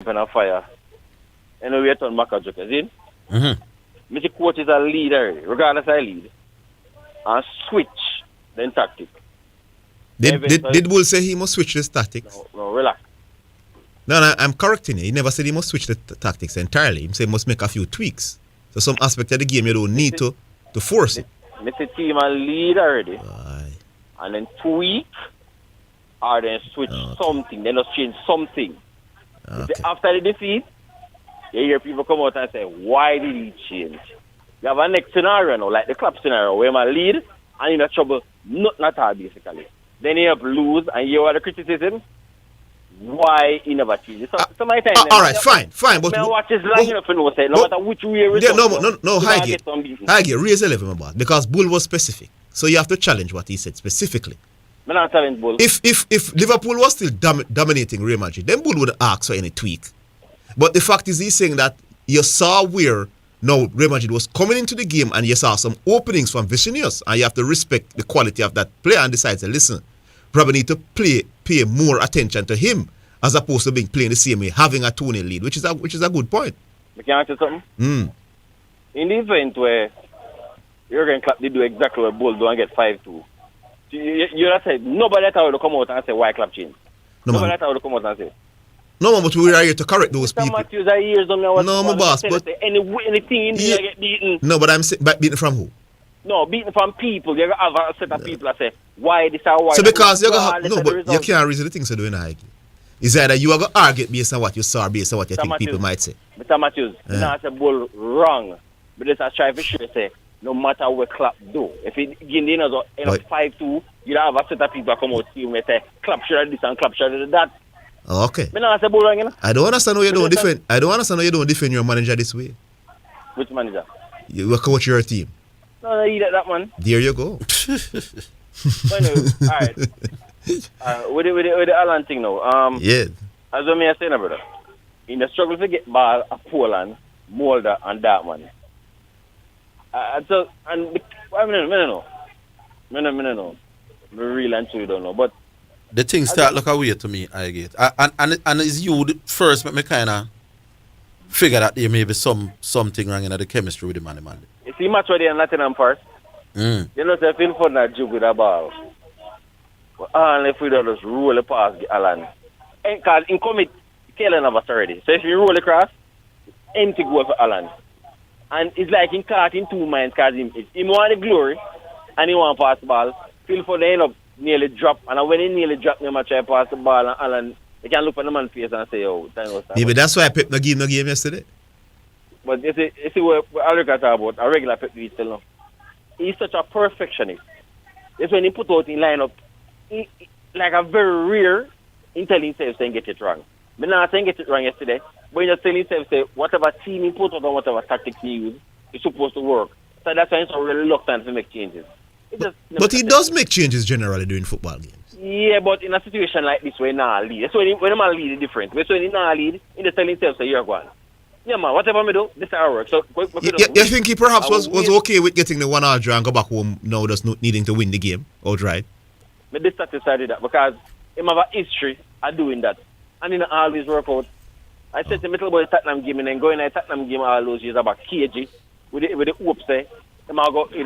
on a fire. And we turn back a joker, see? Mm-hmm. Mr. Coach is a leader, regardless of lead. And switch then tactic. Did Bull say he must switch his tactics? No, relax. No, I'm correcting you. He never said he must switch the tactics entirely. He said he must make a few tweaks. So some aspect of the game you don't need to force it. Mr. Team a lead already. Aye. And then tweak or then switch something. Then just change something. Okay. After the defeat, you hear people come out and say, why did he change? You have a next scenario now, like the club scenario, where my lead and you're in trouble, nothing at all basically. Then you have lose and you have the criticism. Why he never changed? So my time. All right, fine. But I watch his line enough and say, no matter which way we no, Higgins, raise 11 about because Bull was specific. So you have to challenge what he said specifically. I'm not challenge Bull. If Liverpool was still dominating Real Madrid, then Bull would ask for any tweak. But the fact is, he's saying that you saw where now Real Madrid was coming into the game and you saw some openings from Vinicius, and you have to respect the quality of that player and decide to listen. Probably need to pay more attention to him as opposed to being playing the same way, having a 2-0 lead, which is a good point. I can ask you something? In the event where Jurgen Klopp did do exactly what Bull do and get 5-2, you have said nobody at all will come out and say why Klopp changed. Nobody at all will come out and say. No, man, but we are here to correct those Mr. people. Mathews are years don't know what no, my boss, but anything in there get beaten. No, but I'm saying beaten from who? No, beaten from people. You have a set of people that say why this or why. So because you can't reason the things you're doing, Higgins. It's either you are going to argue based on what you saw, based on what you think people might say. Mr. Mathews, you know, say Bull wrong. But just I try to sure say, no matter what Klopp do, if it end up 5-2, you have a set of people that come out to you and say, Klopp should have this and Klopp should have that. Okay. I don't understand how you don't defend. I don't understand how you don't defend your manager this way. Which manager? You coach your team. No, you let that man. There you go. Anyway, alright. With the Alan thing now. Yeah. As I may say, brother, in the struggle to get ball of Poland, Mulder and that man. I know. Me real and true don't know, but the thing start look away to me, I get. And it's you first make me kind of figure that there may be something wrong in the chemistry with the man. You see match where they are Nottingham first? You know, they feel fun that joke with a ball. And if we don't just roll it past Alan. Because in commit, killing of us already. So if you roll across, empty goal for Alan. And it's like in caught in two minds because he want the glory and he want to pass the ball. Feel for the end up nearly drop. And when he nearly drop, he might try to pass the ball and Alan, he can look at the man's face and say, oh, time was time. Yeah, but that's why Pep no game yesterday. But you see what I look at about a regular Pep is still now. He's such a perfectionist. That's when he put out in lineup, like a very rare, he tell himself saying get it wrong. But not saying get it wrong yesterday, but he just tell himself say whatever team he put out or whatever tactics he use, it's supposed to work. So that's why he's so reluctant to make changes. But he does make changes generally during football games. Yeah, but in a situation like this where he not lead, that's when the man lead is different. But when he not lead, he just tell himself say you're going. Yeah, man, whatever I do, this is how it works. So, you think he perhaps was okay with getting the 1-hour draw and go back home now, just not needing to win the game outright? But this satisfied with that because he have a history of doing that. And he always work out. I said to me about the Tottenham game and then going to the Tottenham game all those years about KG with the hopes there. They might go to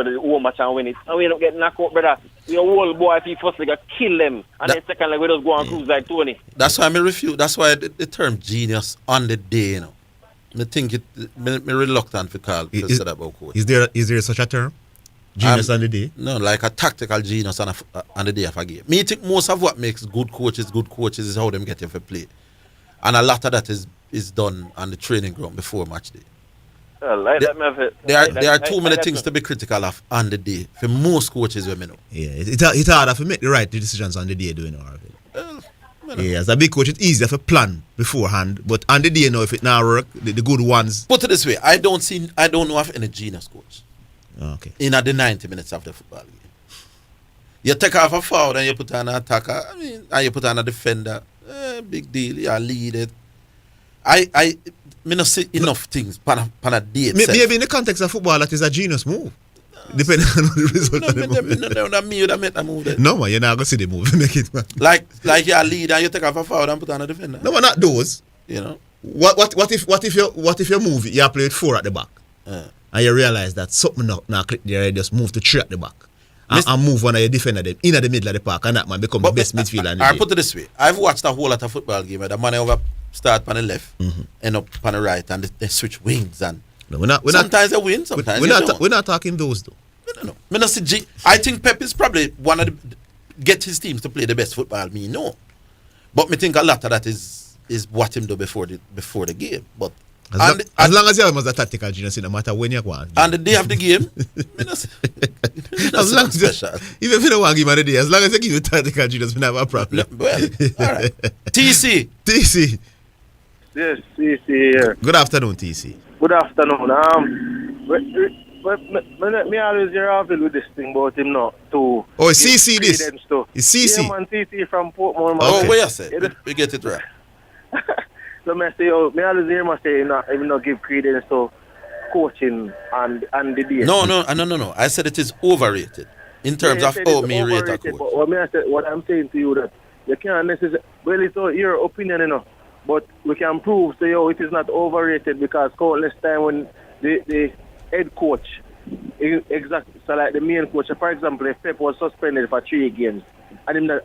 the home match and win it. And we end up getting knocked out, brother. We a whole boy if he first leg kill them. And then second leg we just go on cruise like Tony. That's why I refute. That's why the term genius on the day, you know. I think me reluctant to call because of that about coach. Is there such a term? Genius on the day? No, like a tactical genius on the day of a game. Me think most of what makes good coaches is how them get you for play. And a lot of that is done on the training ground before match day. There are too many things to be critical of on the day for most coaches we know. Yeah, it's harder to make the right decisions on the day doing Orville. Yeah, as a big coach, it's easier to plan beforehand. But on the day now, if it now work, the good ones. Put it this way, I don't know of any genius coach. Okay. In the 90 minutes of the football game. You take off a foul and you put on an attacker, and you put on a defender. Big deal, you lead it. I not see enough things pan a day. Maybe in the context of football, that is a genius move. Depending on the result of the move. No, me would have made that move then. No, man, you're not going to see the move. Make it, man. Like you lead and you take off a foul and put on a defender. No, man, not those. You know. What if you move, you play with 4 at the back, and you realize that something not click there, you just move to 3 at the back, and move one of your defender them in the middle of the park, and that man become the best midfielder in the I game. put it this way: I've watched a whole lot of football game where the man over start on the left, end up on the right, and they switch wings, and sometimes they win, sometimes they don't. We're not talking those though. No. I think Pep is probably one of the get his teams to play the best football. But me think a lot of that is what him do before the game. But as long as you have a tactical genius, no matter when you go on. And the day of the game, as long as even if you don't want to give him the day, as long as you give you tactical genius, we don't have a problem. Well, all right. TC. Yes, TC here. Good afternoon, TC. Good afternoon. Me always hear Orville with this thing about him not to. Oh, it's CC this. It's CC. Yeah, man, CC from Portmore. Man. Oh, where you say? We get it right. So me say, me always hear him say, even not give credence to coaching and the day. No. I said it is overrated in terms of how me rate a coach. But what I'm saying to you that you can't necessarily. Well, it's your opinion, but we can prove to you it is not overrated because countless time when the head coach, exactly, so like the main coach, for example, if Pep was suspended for 3 games, and in the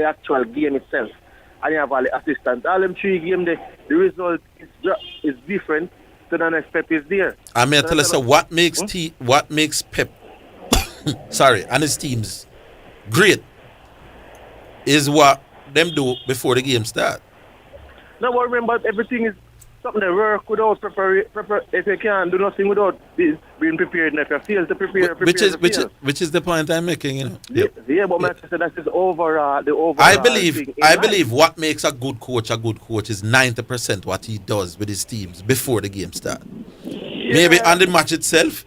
actual game itself, and you have all the assistants, all them 3 games, the result is different than if Pep is there. I mean, tell us what makes Pep, and his teams great is what them do before the game start. No, but remember, everything is something that work without prepare. If you can't do nothing without being prepared, and if you fail to prepare, which is the point I'm making, Yeah, but I said that is overall the overall. I believe what makes a good coach is 90% what he does with his teams before the game start. Yeah. Maybe on the match itself,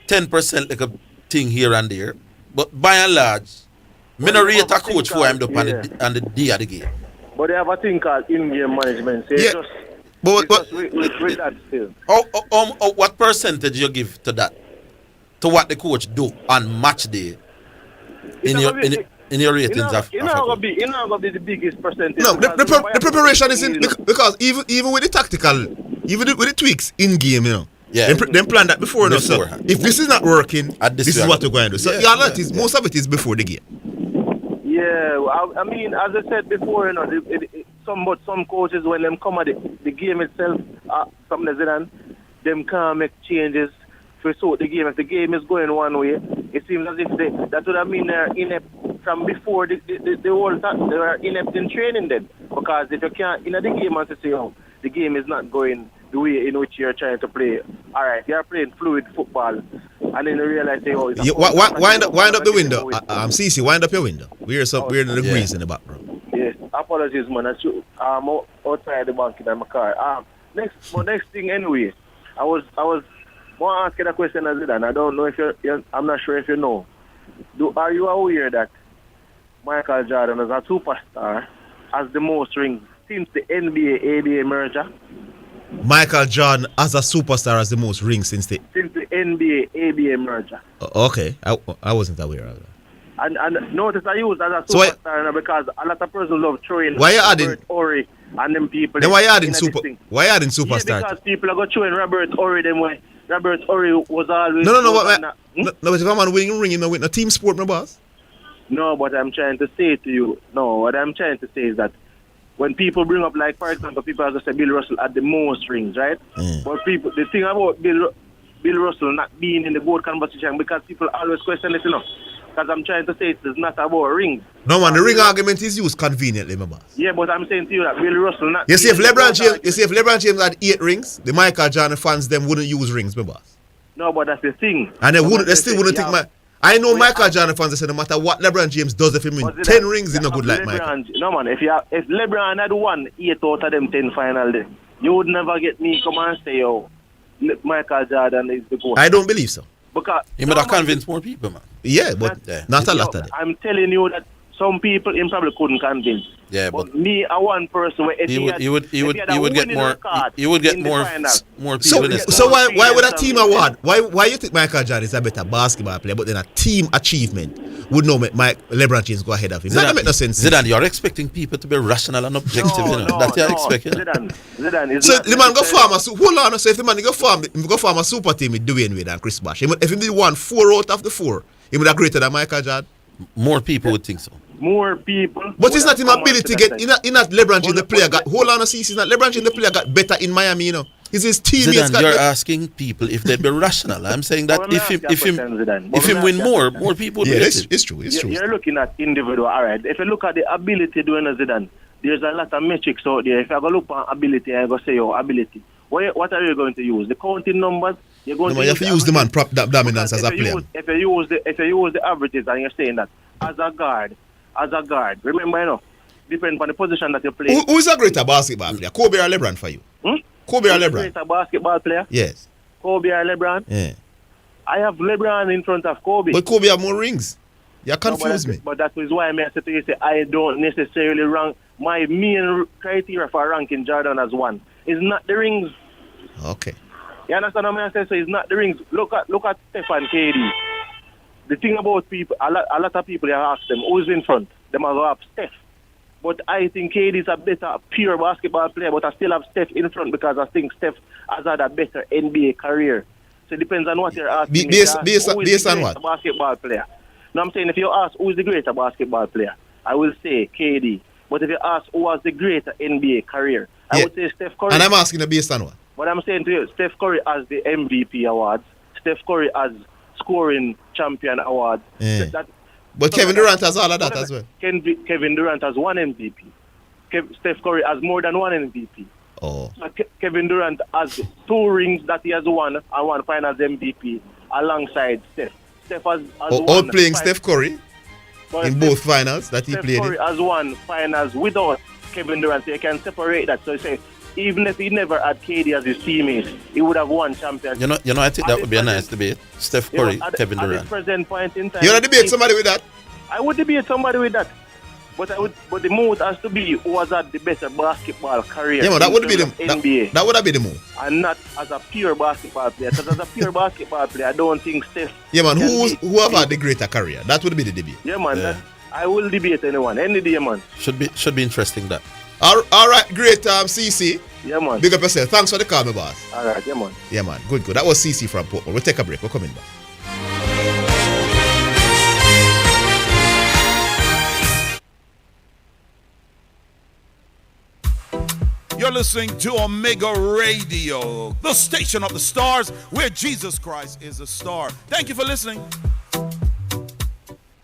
10% like a thing here and there, but by and large, me no rate a coach for him up on the day of the game. But they have a thing called in-game management. So yeah. But with that still. What percentage you give to that? To what the coach do on match day in your ratings? It's not gonna be the biggest percentage. No, the preparation is in because even with the tactical, even with the tweaks in game, them plan that before. So if this is not working, this is what we're going to do. So most of it is before the game. Yeah, I mean, as I said before, some coaches when them come at the game itself, from the Zidane, them can't make changes to suit the game. If the game is going one way, it seems as if that's what I mean. They're inept from before the whole time. They were inept in training then, because if you can't in the game and say, the game is not going the way in which you're trying to play. All right, you're playing fluid football, and then you realize, wind up the window. CC, wind up your window. We're the degrees in the background. Yes, apologies, man. I'm outside the bank in my car. Next thing anyway, I was want to ask you a question, and I don't know if I'm not sure if you know. Are you aware that Michael Jordan as a superstar has the most rings since the NBA-ABA merger? Michael Jordan as a superstar has the most rings since the NBA-ABA merger. Okay, I wasn't aware of that. And notice I use as a superstar because a lot of persons love throwing. Why you adding Ori and them people? Then why you adding superstar? Yeah, because people are going throwing Robert Ori them way. Robert Ori was always No, but if a man winning ring, with no team sport, my boss. No, but I'm trying to say to you. No, what I'm trying to say is that when people bring up, like, for example, people have to say Bill Russell had the most rings, right? But the thing about Bill Russell not being in the GOAT conversation, because people always question it, because I'm trying to say it is not about rings. No, man, the ring argument is used conveniently, my boss. Yeah, but I'm saying to you that Bill Russell not. You see, if LeBron James had 8 rings, the Michael Jordan fans them wouldn't use rings, my boss. No, but that's the thing. And they still wouldn't think I know Michael Jordan fans say no matter what LeBron James does, if he win 10 rings, he's not good like Michael. No, man, if LeBron had won 8 out of them 10 final days, you would never get me come and say, Michael Jordan is the GOAT. I don't believe so. Because he might have convinced more people, man. Yeah, but not a lot of them. I'm telling you that some people him probably couldn't convince. Yeah, but me, I one person where he would get more people. So why would a team award? Why you think Michael Jordan is a better basketball player, but then a team achievement would know LeBron James go ahead of him? That don't make no sense. Zidane, you're expecting people to be rational and objective, that you're expecting. Zidane is so the man go farm hold on. So if the man go farm a super team with Dwayne Wade and Chris Bosh, if he won 4 out of the 4, he would have greater than Michael Jordan. More people would think so. More people. But it's not his ability to get. It's not LeBron James the player got. Hold on a second. It's not LeBron James the player got better in Miami. It's his teammates. Zidane, you're asking people if they'd be rational. I'm saying that if him win more people would. Yeah, it's true. You're looking at individual. All right. If you look at the ability doing a Zidane, there's a lot of metrics out there. If I go look at ability, I go say your ability. What are you going to use? The counting numbers. You're going to you have to use the man prop dominance as a player. If you use the averages and you're saying that as a guard, remember, depending on the position that you play. Who is a greater basketball player? Kobe or LeBron for you? Kobe or LeBron? Greater basketball player? Yes. Kobe or LeBron? Yeah. I have LeBron in front of Kobe. But Kobe have more rings. You confuse me. But that is why I say to you, I don't necessarily rank. My main criteria for ranking Jordan as one is not the rings. Okay. You understand what I say? So it's not the rings. Look at Steph and KD. The thing about people, a lot of people, you ask them, who's in front? They might go have Steph. But I think KD is a better pure basketball player, but I still have Steph in front because I think Steph has had a better NBA career. So it depends on what you're asking. Based on what? Basketball player. Now I'm saying if you ask who is the greater basketball player, I will say KD. But if you ask who has the greater NBA career, I would say Steph Curry. And I'm asking you based on what? But I'm saying to you, Steph Curry has the MVP awards. Steph Curry has scoring champion award. Yeah. But Kevin Durant has all of that as well. Kevin Durant has 1 MVP. Steph Curry has more than 1 MVP. Oh. So Kevin Durant has 2 rings that he has won and 1 finals MVP alongside Steph. Steph has all playing Steph Curry in both finals that he played. Steph Curry has won finals without Kevin Durant. So you can separate that. So you say, even if he never had KD as his teammate, he would have won championship. You know, I think that would be a nice debate. Steph Curry, Kevin Durant. At this present point in time, you want to debate somebody with that? I would debate somebody with that. But the move has to be who has had the better basketball career. Yeah, man, that would be the NBA. That would have been the move. And not as a pure basketball player. Because as a pure basketball player, I don't think Steph. Yeah, man, who have had the greater career? That would be the debate. Yeah, man. I will debate anyone, any day, man. Should be interesting that. All right, great, CC. Yeah, man. Big up yourself. Thanks for the call, my boss. All right, yeah, man. Yeah, man. Good. That was CC from Portland. We'll take a break. We're coming back. You're listening to Omega Radio, the station of the stars, where Jesus Christ is a star. Thank you for listening.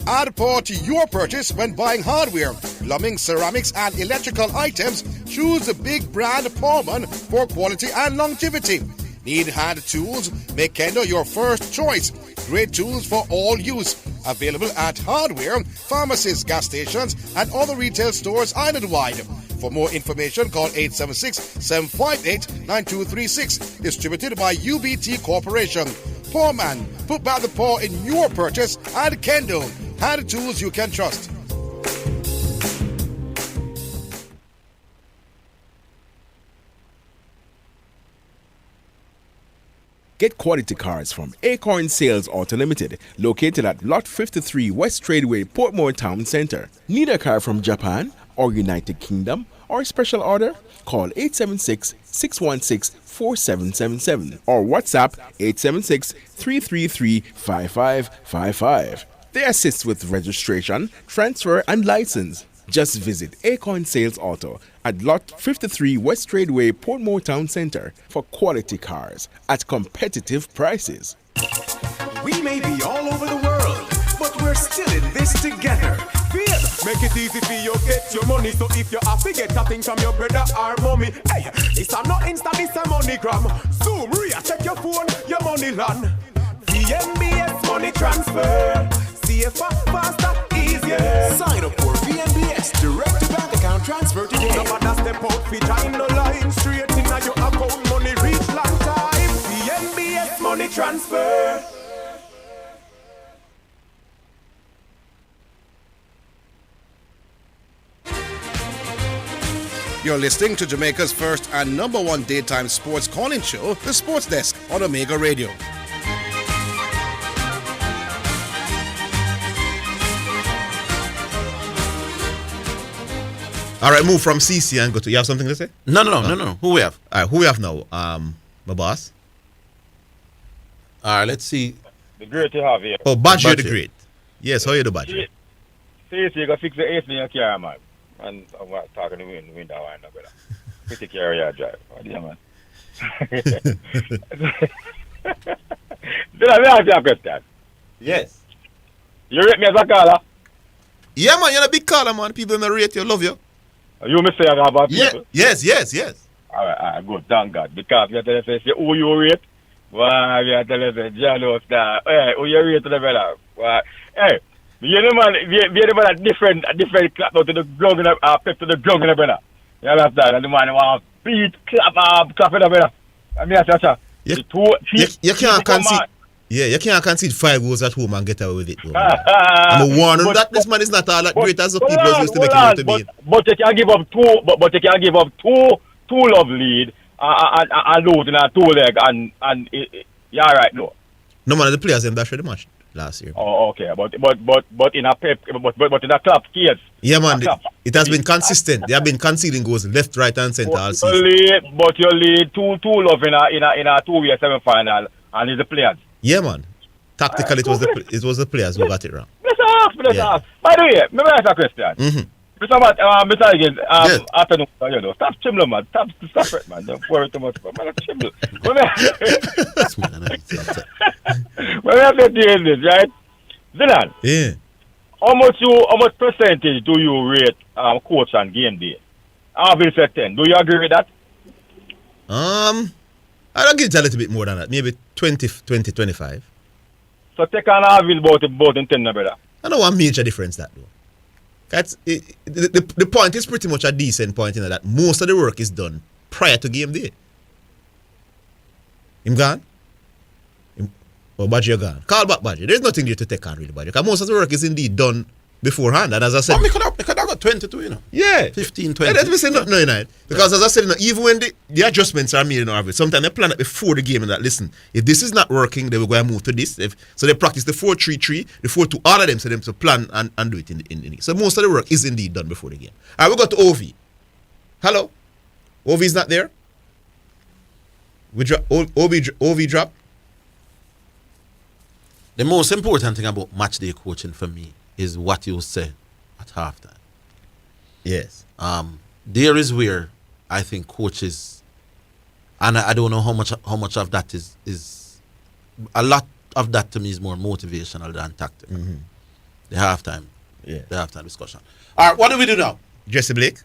Add power to your purchase when buying hardware, plumbing, ceramics, and electrical items. Choose the big brand Powerman for quality and longevity. Need hand tools? Make Kendo your first choice. Great tools for all use. Available at hardware, pharmacies, gas stations, and other retail stores island-wide. For more information, call 876-758-9236. Distributed by UBT Corporation. Powerman, put back the power in your purchase and Kendo. Hand tools you can trust. Get quality cars from Acorn Sales Auto Limited, located at Lot 53 West Tradeway, Portmore Town Center. Need a car from Japan or United Kingdom or special order? Call 876-616-4777 or WhatsApp 876-333-5555. They assist with registration, transfer, and license. Just visit Acorn Sales Auto at Lot 53 West Tradeway, Portmore Town Center for quality cars at competitive prices. We may be all over the world, but we're still in this together. Feel, make it easy for you get your money. So if you have to get a thing from your brother or mommy, hey, it's a not Insta, it's a MoneyGram. Zoom, check your phone, your money land. VNBS money transfer. Safer, faster, easier. Sign up for VNBS direct to bank account transfer today. No matter step out, feet in the line, straight in your account, money reach long time. VNBS money transfer. You're listening to Jamaica's first and number one daytime sports calling show, The Sports Desk on Omega Radio. All right, move from CC and go to. You have something to say? No. Who we have? All right, who we have now? My boss. All right, let's see. The great you have here. Oh, Badger the Badger. Great. Yes, how you do, Badger? See, you got to fix the AC in your car, man. And I'm talking to the window and brother. Pretty care your drive. What do you, man? Did I ask you a question? Yes. You rate me as a caller? Yeah, man, you're a big caller, man. People don't rate you, love you. You may say about people? Yes. All right, good, thank God. Because you tell us who you rate. Why, you tell us jealous that. Hey, who you rate to the brother? Why? Hey, you know, man, we have a different clap out to the glove in the pep to the glove in the brother. You understand? And the man want beat, clap in the brother. I mean, You can't concede. Yeah, you can't concede 5 goals at home and get away with it. I'm a warning that this man is not all that great as the people used to make him out to be. But you can give up two. But you can give up two love lead and lose in a 2 leg and you're right though. No man, the players them that showed the match last year. Oh, okay, but in a pep, but in a club case. Yeah, man, it has been consistent. They have been conceding goals left, right, and centre all season. You lead 2 love in a 2-year semi-final, and it's the players. Yeah, man. Tactically, it was the players who got it wrong. Let's ask. By the way, let me ask a question. Mr. Higgins, afternoon, you know, stop chimble, man. Stop it, man. Don't worry too much, man. Chimble. Let me ask you this, right? Zidane. Yeah. How much percentage do you rate coach and game day? Orville said 10. Do you agree with that? I'll give it a little bit more than that. Maybe 20, 25. So take on Orville both in 10, brother. I know one major difference that though. That's the point is pretty much a decent point in that most of the work is done prior to game day. Him gone? Badger gone. Call back Badger. There's nothing there to take on really Badger. Because most of the work is indeed done beforehand. And as I said, we could have got 22, you know. Yeah. 15, 20. Let me say nothing, you know. Because as I said, you know, even when the adjustments are made in Orville, sometimes they plan it before the game and that, listen, if this is not working, they will go and move to this. So they practice the 4-3-3, the 4-2, all of them, so them to plan and do it in the So most of the work is indeed done before the game. All right, we got to OV. Hello? OV is not there? We drop, OV drop? The most important thing about match day coaching for me is what you say at halftime. Yes. There is where I think coaches, and I don't know how much of that is a lot of that to me is more motivational than tactical. Mm-hmm. The halftime. Yeah. The halftime discussion. All right, what do we do now? Jesse Blake?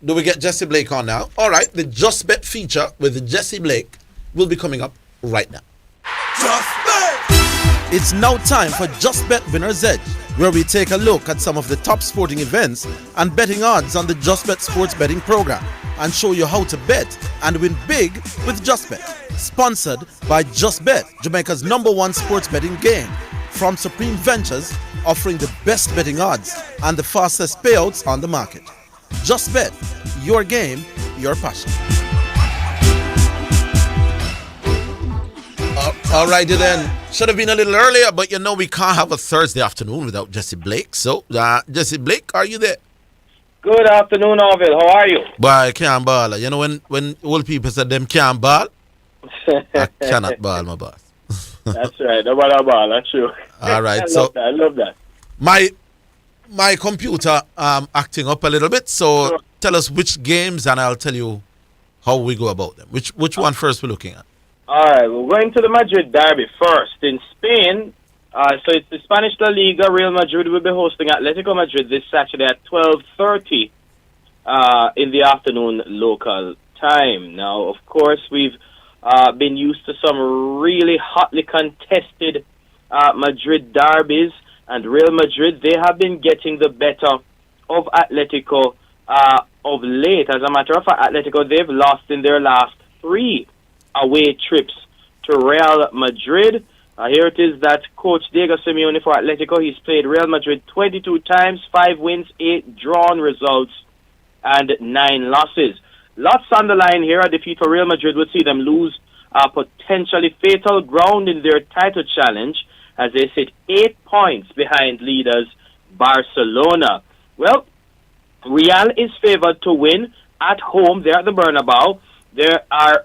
Do we get Jesse Blake on now? All right, the Just Bet feature with Jesse Blake will be coming up right now. Just Bet! It's now time for Just Bet Winner's Edge, where we take a look at some of the top sporting events and betting odds on the Just Bet sports betting program and show you how to bet and win big with Just Bet. Sponsored by Just Bet, Jamaica's #1 sports betting game. From Supreme Ventures, offering the best betting odds and the fastest payouts on the market. Just Bet, your game, your passion. All righty then. Should have been a little earlier, but you know we can't have a Thursday afternoon without Jesse Blake. So, Jesse Blake, are you there? Good afternoon, Orville. How are you? Boy, I can't ball. You know when old people say them can't ball, I cannot ball, my boss. That's right. Nobody ball. That's true. All right. I love that. My computer acting up a little bit. So Sure. Tell us which games, and I'll tell you how we go about them. Which one first we're looking at? All right, we're going to the Madrid derby first. In Spain, so it's the Spanish La Liga. Real Madrid will be hosting Atletico Madrid this Saturday at 12:30 in the afternoon local time. Now, of course, we've been used to some really hotly contested Madrid derbies, and Real Madrid, they have been getting the better of Atletico of late. As a matter of fact, Atletico, they've lost in their last 3 away trips to Real Madrid. Here it is that Coach Diego Simeone for Atletico, he's played Real Madrid 22 times, 5 wins, 8 drawn results, and 9 losses. Lots on the line here. A defeat for Real Madrid would see them lose potentially fatal ground in their title challenge as they sit 8 points behind leaders Barcelona. Well, Real is favored to win at home. They're at the Bernabeu. They are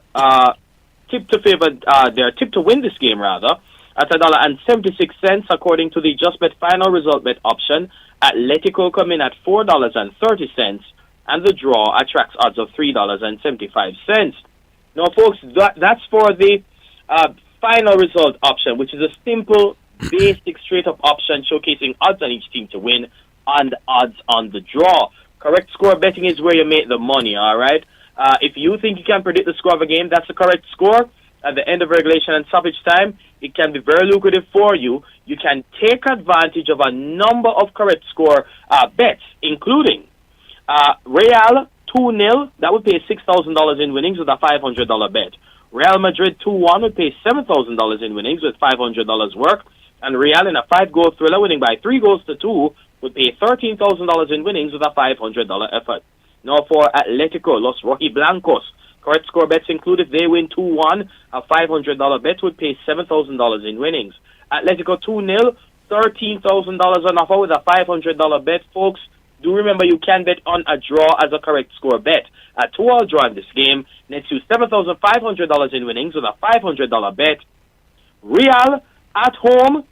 tipped to win this game rather at $1.76 according to the JustBet final result bet option. Atletico come in at $4.30 and the draw attracts odds of $3.75. Now, folks, that's for the final result option, which is a simple, basic, straight-up option showcasing odds on each team to win and odds on the draw. Correct score betting is where you make the money, all right? If you think you can predict the score of a game, that's the correct score. At the end of regulation and stoppage time, it can be very lucrative for you. You can take advantage of a number of correct score bets, including Real 2-0, that would pay $6,000 in winnings with a $500 bet. Real Madrid 2-1 would pay $7,000 in winnings with $500 work. And Real in a 5-goal thriller winning by 3-2 would pay $13,000 in winnings with a $500 effort. Now for Atletico, Los Rojiblancos, correct score bets include if they win 2-1, a $500 bet would pay $7,000 in winnings. Atletico 2-0, $13,000 on offer with a $500 bet. Folks, do remember you can bet on a draw as a correct score bet. A 2-all draw in this game nets you $7,500 in winnings with a $500 bet. Real at home,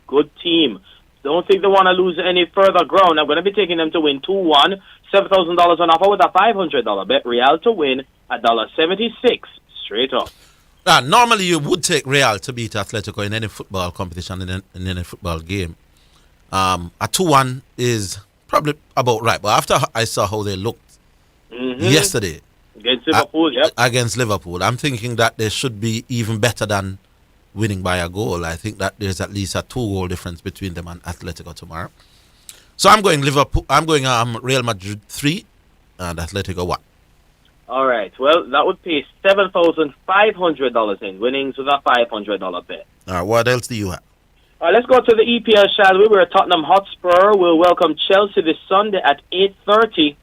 good team. Don't think they want to lose any further ground. I'm going to be taking them to win 2-1, $7,000 on offer with a $500 bet. Real to win $1.76 straight up. Normally you would take Real to beat Atletico in any football competition, in any football game. A 2-1 is probably about right. But after I saw how they looked yesterday against Liverpool, against Liverpool, I'm thinking that they should be even better than winning by a goal. I think that there's at least a 2-goal difference between them and Atletico tomorrow. So I'm going Liverpool. I'm going Real Madrid 3 and Atletico 1. All right. Well, that would pay $7,500 in winnings with a $500 bet. All right. What else do you have? Let's go to the EPL, shall we? Where Tottenham Hotspur will welcome Chelsea this Sunday at 8:30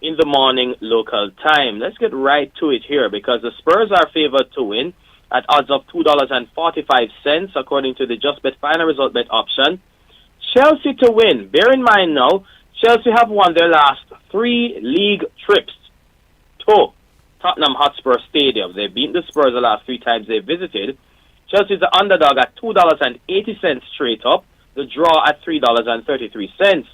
in the morning local time. Let's get right to it here because the Spurs are favored to win at odds of $2.45 according to the JustBet final result bet option. Chelsea to win. Bear in mind now, Chelsea have won their last 3 league trips to Tottenham Hotspur Stadium. They've beaten the Spurs the last 3 times they visited. Chelsea is the underdog at $2.80 straight up. The draw at $3.33.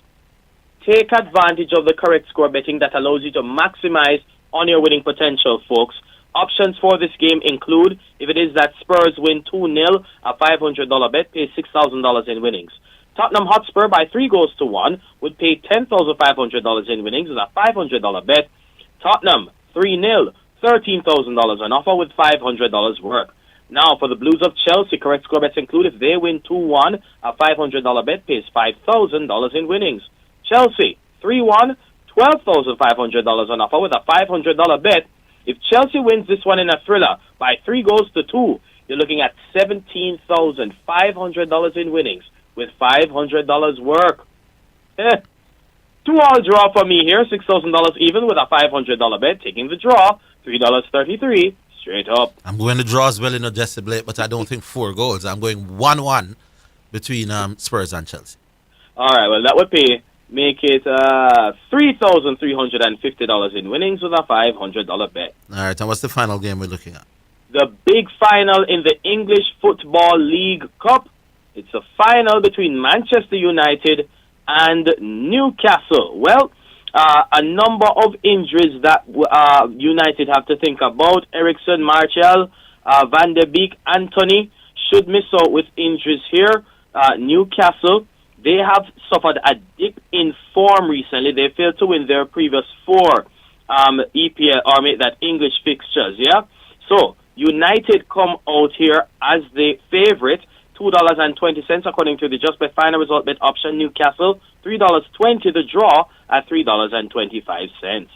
Take advantage of the correct score betting that allows you to maximize on your winning potential, folks. Options for this game include, if it is that Spurs win 2-0, a $500 bet pays $6,000 in winnings. Tottenham Hotspur by 3-1 would pay $10,500 in winnings with a $500 bet. Tottenham 3-0, $13,000 on offer with $500 work. Now, for the Blues of Chelsea, correct score bets include if they win 2-1, a $500 bet pays $5,000 in winnings. Chelsea, 3-1, $12,500 on offer with a $500 bet. If Chelsea wins this one in a thriller by 3-2, you're looking at $17,500 in winnings with $500 work. 2-all draw for me here, $6,000 even with a $500 bet, taking the draw, $3.33. Straight up. I'm going to draw as well in Jesse Blake, but I don't think 4 goals. I'm going 1-1 between Spurs and Chelsea. All right, well, that would make it $3,350 in winnings with a $500 bet. All right, and what's the final game we're looking at? The big final in the English Football League Cup. It's a final between Manchester United and Newcastle. Well, a number of injuries that United have to think about. Eriksen, Martial, Van der Beek, Anthony should miss out with injuries here. Newcastle, they have suffered a dip in form recently. They failed to win their previous 4 EPL or make that English fixtures, yeah? So, United come out here as the favorite, $2.20 according to the JustBet final result bet option. Newcastle, $3.20 the draw at $3.25.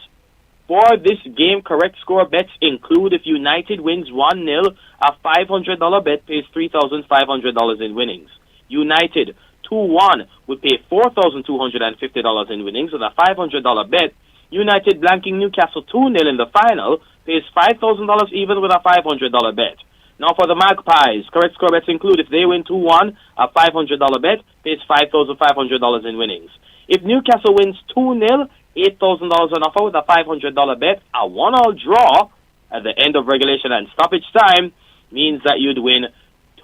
For this game, correct score bets include if United wins 1-0, a $500 bet pays $3,500 in winnings. United 2-1 would pay $4,250 in winnings with a $500 bet. United blanking Newcastle 2-0 in the final pays $5,000 even with a $500 bet. Now for the Magpies, correct score bets include if they win 2-1, a $500 bet pays $5,500 in winnings. If Newcastle wins 2-0, $8,000 on offer with a $500 bet. A 1-all draw at the end of regulation and stoppage time means that you'd win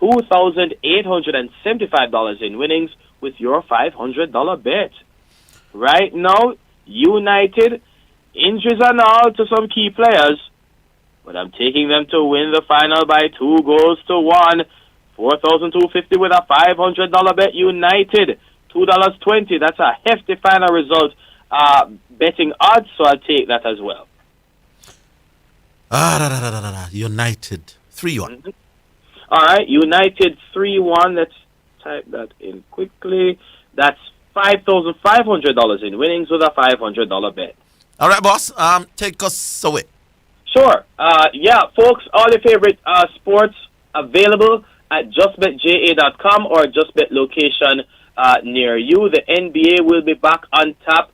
$2,875 in winnings with your $500 bet. Right now, United, injuries and all to some key players, but I'm taking them to win the final by 2-1. $4,250 with a $500 bet. United, $2.20. That's a hefty final result betting odds, so I'll take that as well. United, 3-1. Mm-hmm. All right, United 3-1. Let's type that in quickly. That's $5,500 in winnings with a $500 bet. All right, boss. Take us away. Sure. Yeah, folks, all your favorite sports available at justbetja.com or justbet location near you. The NBA will be back on tap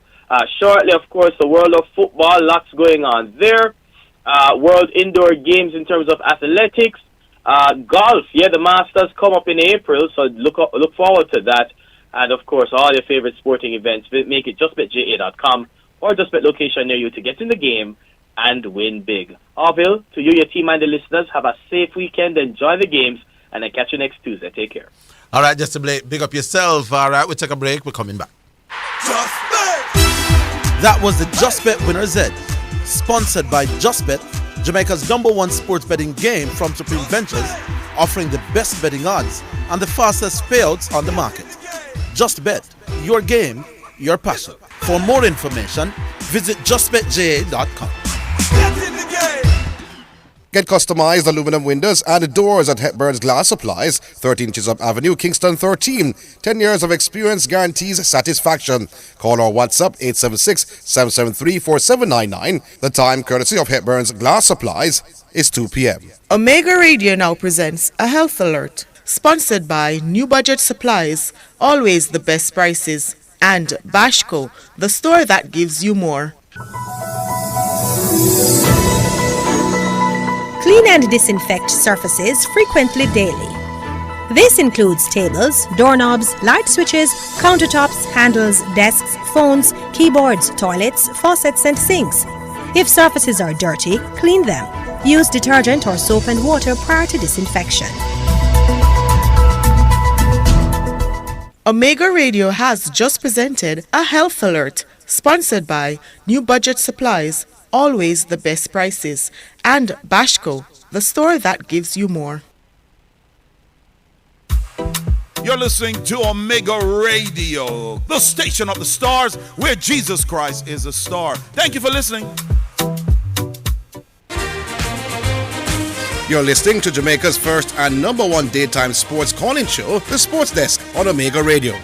shortly. Of course, the world of football, lots going on there. World indoor games in terms of athletics. Golf, yeah, the Masters come up in April, so look forward to that. And, of course, all your favorite sporting events. Make it justbetja.com or justbet location near you to get in the game and win big. Orville, to you, your team, and the listeners, have a safe weekend. Enjoy the games, and I'll catch you next Tuesday. Take care. All right, just to big up yourself. All right, we'll take a break. We're coming back. Just Bet! That was the Just Bet Winner's Edge, sponsored by Just Bet, Jamaica's #1 sports betting game from Supreme Ventures, offering the best betting odds and the fastest payouts on the market. Just Bet, your game, your passion. For more information, visit justbetja.com. Get customized aluminum windows and doors at Hepburn's Glass Supplies, 13 Chisholm Avenue, Kingston 13. 10 years of experience guarantees satisfaction. Call or WhatsApp 876-773-4799. The time, courtesy of Hepburn's Glass Supplies, is 2 p.m. Omega Radio now presents a health alert, sponsored by New Budget Supplies, always the best prices, and Bashco, the store that gives you more. Clean and disinfect surfaces frequently daily. This includes tables, doorknobs, light switches, countertops, handles, desks, phones, keyboards, toilets, faucets, and sinks. If surfaces are dirty, clean them. Use detergent or soap and water prior to disinfection. Omega Radio has just presented a health alert, sponsored by New Budget Supplies, always the best prices, and Bashco, the store that gives you more. You're listening to Omega Radio, the station of the stars, where Jesus Christ is a star. Thank you for listening. You're listening to Jamaica's first and #1 daytime sports calling show, The Sports Desk on Omega Radio.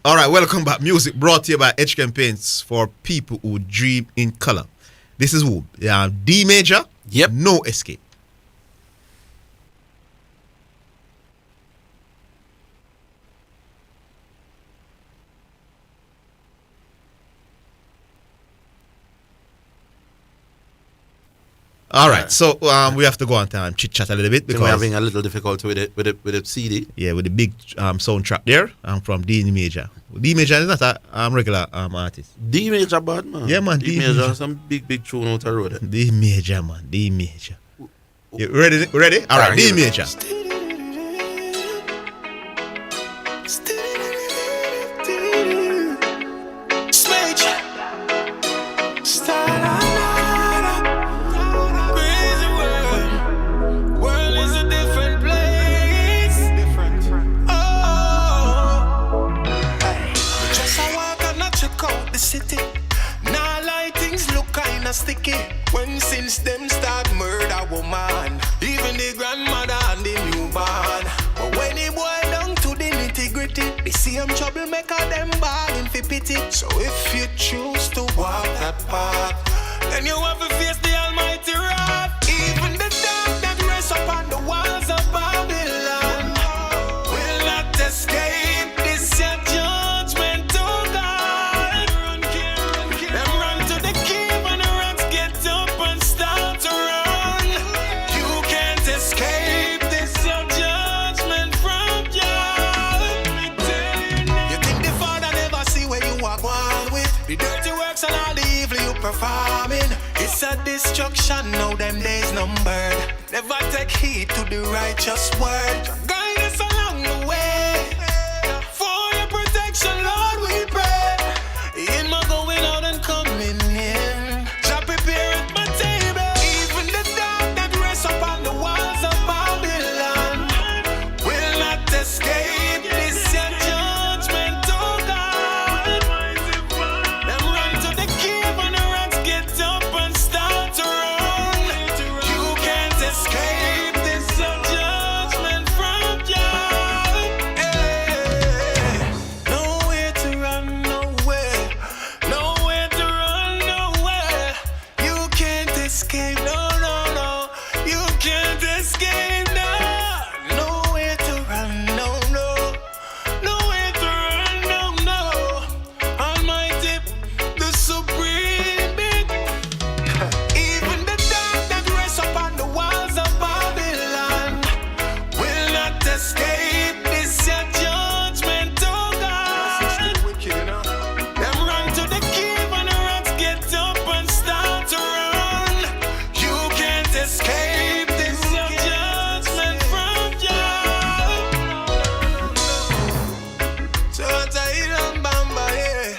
All right, welcome back. Music brought to you by Edge Campaigns for people who dream in color. This is who? D major. Yep. No escape. All right, so we have to go on time chit chat a little bit because we're having a little difficulty with the CD. Yeah, with the big soundtrack there. From D Major. D Major is not a regular artist. D Major bad man. Yeah man, D Major some big tune out the road. D Major man, D Major. You ready? Ready? All right, D Major. Sticky when since them start murder woman, even the grandmother and the newborn. But when it boil down to the nitty-gritty, the same troublemaker them balling for pity. So if you choose to walk that path, then you have to face the almighty wrath. performing. It's a destruction, now them days numbered. Never take heed to the righteous word. Guide us along the way. For your protection, Lord, we pray. In my going out and coming in, shall prepare at my table. Even the dark that rests upon the walls of Babylon will not escape this your judgment, oh God. Them run to the cave and the rocks get up and start to run. You can't escape this your judgment from God. Nowhere to run, nowhere. Nowhere to run, nowhere. You can't escape, no, no, no. You can't escape, no. Nowhere to run, no, no. Nowhere to run, no, no. Almighty, the supreme being. Even the dark that rests upon the walls of Babylon will not escape this your judgment, oh God. Them run to the cave and the rocks get up and start to run. You can't escape this your judgment from God. So Bamba, yeah.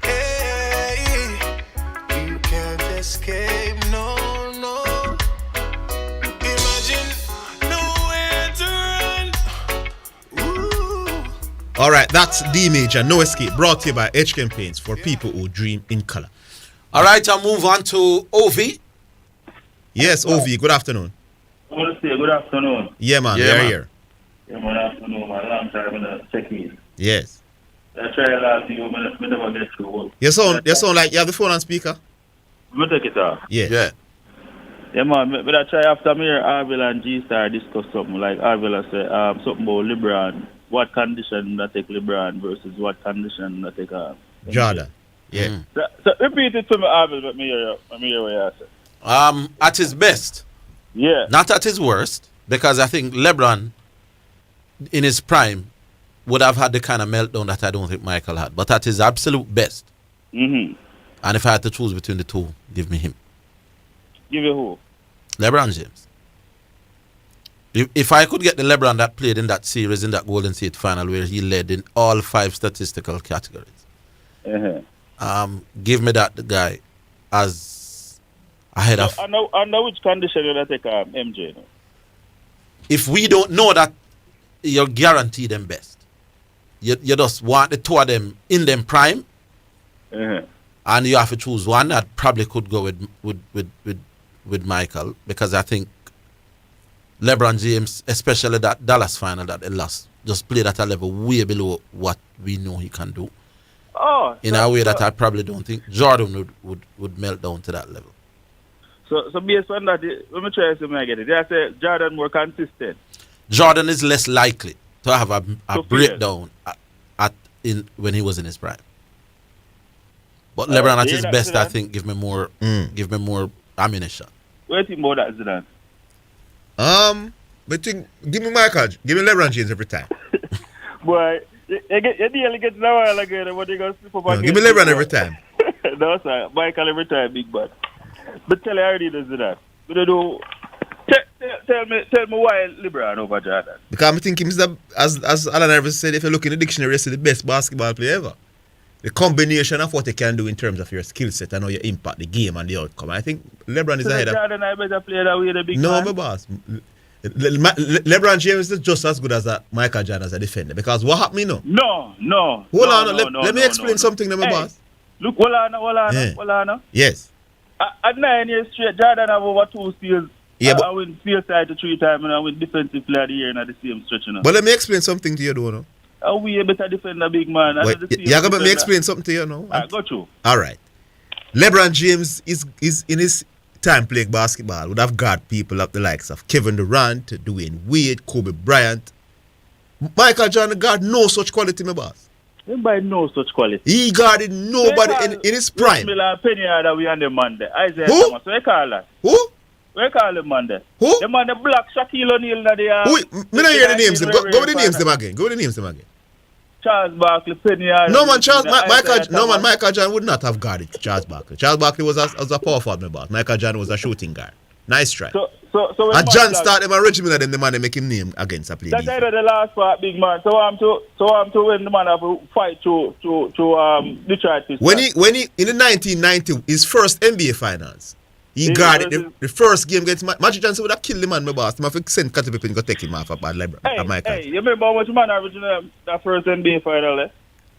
Hey, you can't escape, no, no. Imagine nowhere to run. Ooh. All right, that's D Major, No Escape, brought to you by H Campaigns for people who dream in color. All right, I'll move on to Ovi. Yes, Ovi, good afternoon. I want to say good afternoon. Yeah, man, Yeah, they're man. here. Yeah, man, afternoon, man. Long time in the check in. Yes. I tried last year, but I never get through. You sound like you have the phone on speaker. I'm going to take it off. Yeah. Yeah. Yeah, man, but I try after me here, Orville and G-Star discuss something. Like Orville say something about LeBron. What condition that take LeBron versus what condition that take Jordan. Yeah. So repeat it to me, Orville, but me hear what you say. At his best. Yeah. Not at his worst, because I think LeBron, in his prime, would have had the kind of meltdown that I don't think Michael had. But at his absolute best, Mm-hmm. and if I had to choose between the two, give me him. Give you who? LeBron James. If I could get the LeBron that played in that series, in that Golden State final, where he led in all 5 statistical categories, give me that guy as ahead of. Under which condition you take MJ? No? If we don't know that, you're guaranteed them best. You just want the two of them in them prime, and you have to choose one that probably could go with Michael, because I think LeBron James, especially that Dallas final that they lost, just played at a level way below what we know he can do. In a way that I probably don't think Jordan would melt down to that level. So based on that, let me try to get it. They say Jordan more consistent. Jordan is less likely to have a breakdown when he was in his prime. But LeBron at his best, I think, give me more ammunition. What do you think about that, Zidane? But give me Michael, give me LeBron James every time. Boy, you nearly get now while again, but you gonna slip up again. Give me LeBron every time. No, sir. Michael every time, big bad. But tell you already does that. But do tell me why LeBron over Jordan. Because I think he's as Alan Irvin said, if you look in the dictionary, he's the best basketball player ever. The combination of what you can do in terms of your skill set and how you impact the game and the outcome. I think LeBron is ahead of. Jordan, I better play that way, the big No, man. my boss. LeBron James is just as good as Michael Jordan as a defender. Because what happened, No. Hold on, let me explain something, my boss. Look, hold on. Yes. At 9 years straight, Jordan have over 2 steals. Yeah, I win field side to 3 times and I win defensive player of the year in the same stretch. You know. But let me explain something to you, though. No? Are we a better defender, big man? You're going to let me explain something to you now. I got you. All right. LeBron James is in his time playing basketball would have guard people up the likes of Kevin Durant, Dwayne Wade, Kobe Bryant. Michael Jordan guard no such quality, my boss. Nobody knows such quality. He guarded nobody in his prime. Miller Penny that we on the man there. Isaiah Who? Thomas. Where call that? Who? Where call the man there? Who? The man the black Shaquille O'Neal that they are. Who? Me not hear the names. Go with the names them again. Charles Barkley, Penny. No man, Michael Jordan would not have guarded Charles Barkley. Charles Barkley was a power forward, my boss. Michael Jordan was a shooting guard. Nice try. So and John started my regiment and then the man they make him name against a play. That's the last part, big man. So I'm to when the man have to fight to Detroit. When he in the 1990 his first NBA finals, he guarded the first game against Magic Johnson would have killed the man, my boss. I have send Scottie Pippen to take him off about LeBron. Hey, you remember how much man original that first NBA final?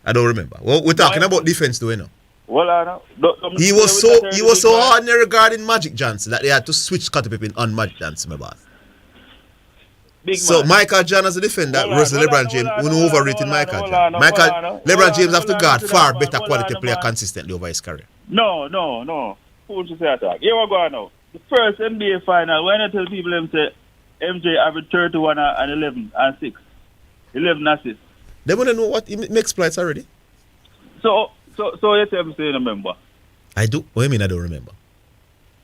I don't remember. Well, we're talking about defense, do we know? Well, I know. He was so ordinary regarding Magic Johnson that they had to switch Scottie Pippen on Magic Johnson, my boss. So Michael Jordan as a defender versus LeBron James, we know overrated Michael Jordan. LeBron James have to guard far better quality player consistently over his career. No. Who should say that? Here we go now. The first NBA final, when I tell people them say MJ averaged 31 and 11 and 6. 11 assists. They want to know what he makes exploits already. So you tell me say you remember? I do. What do you mean I don't remember?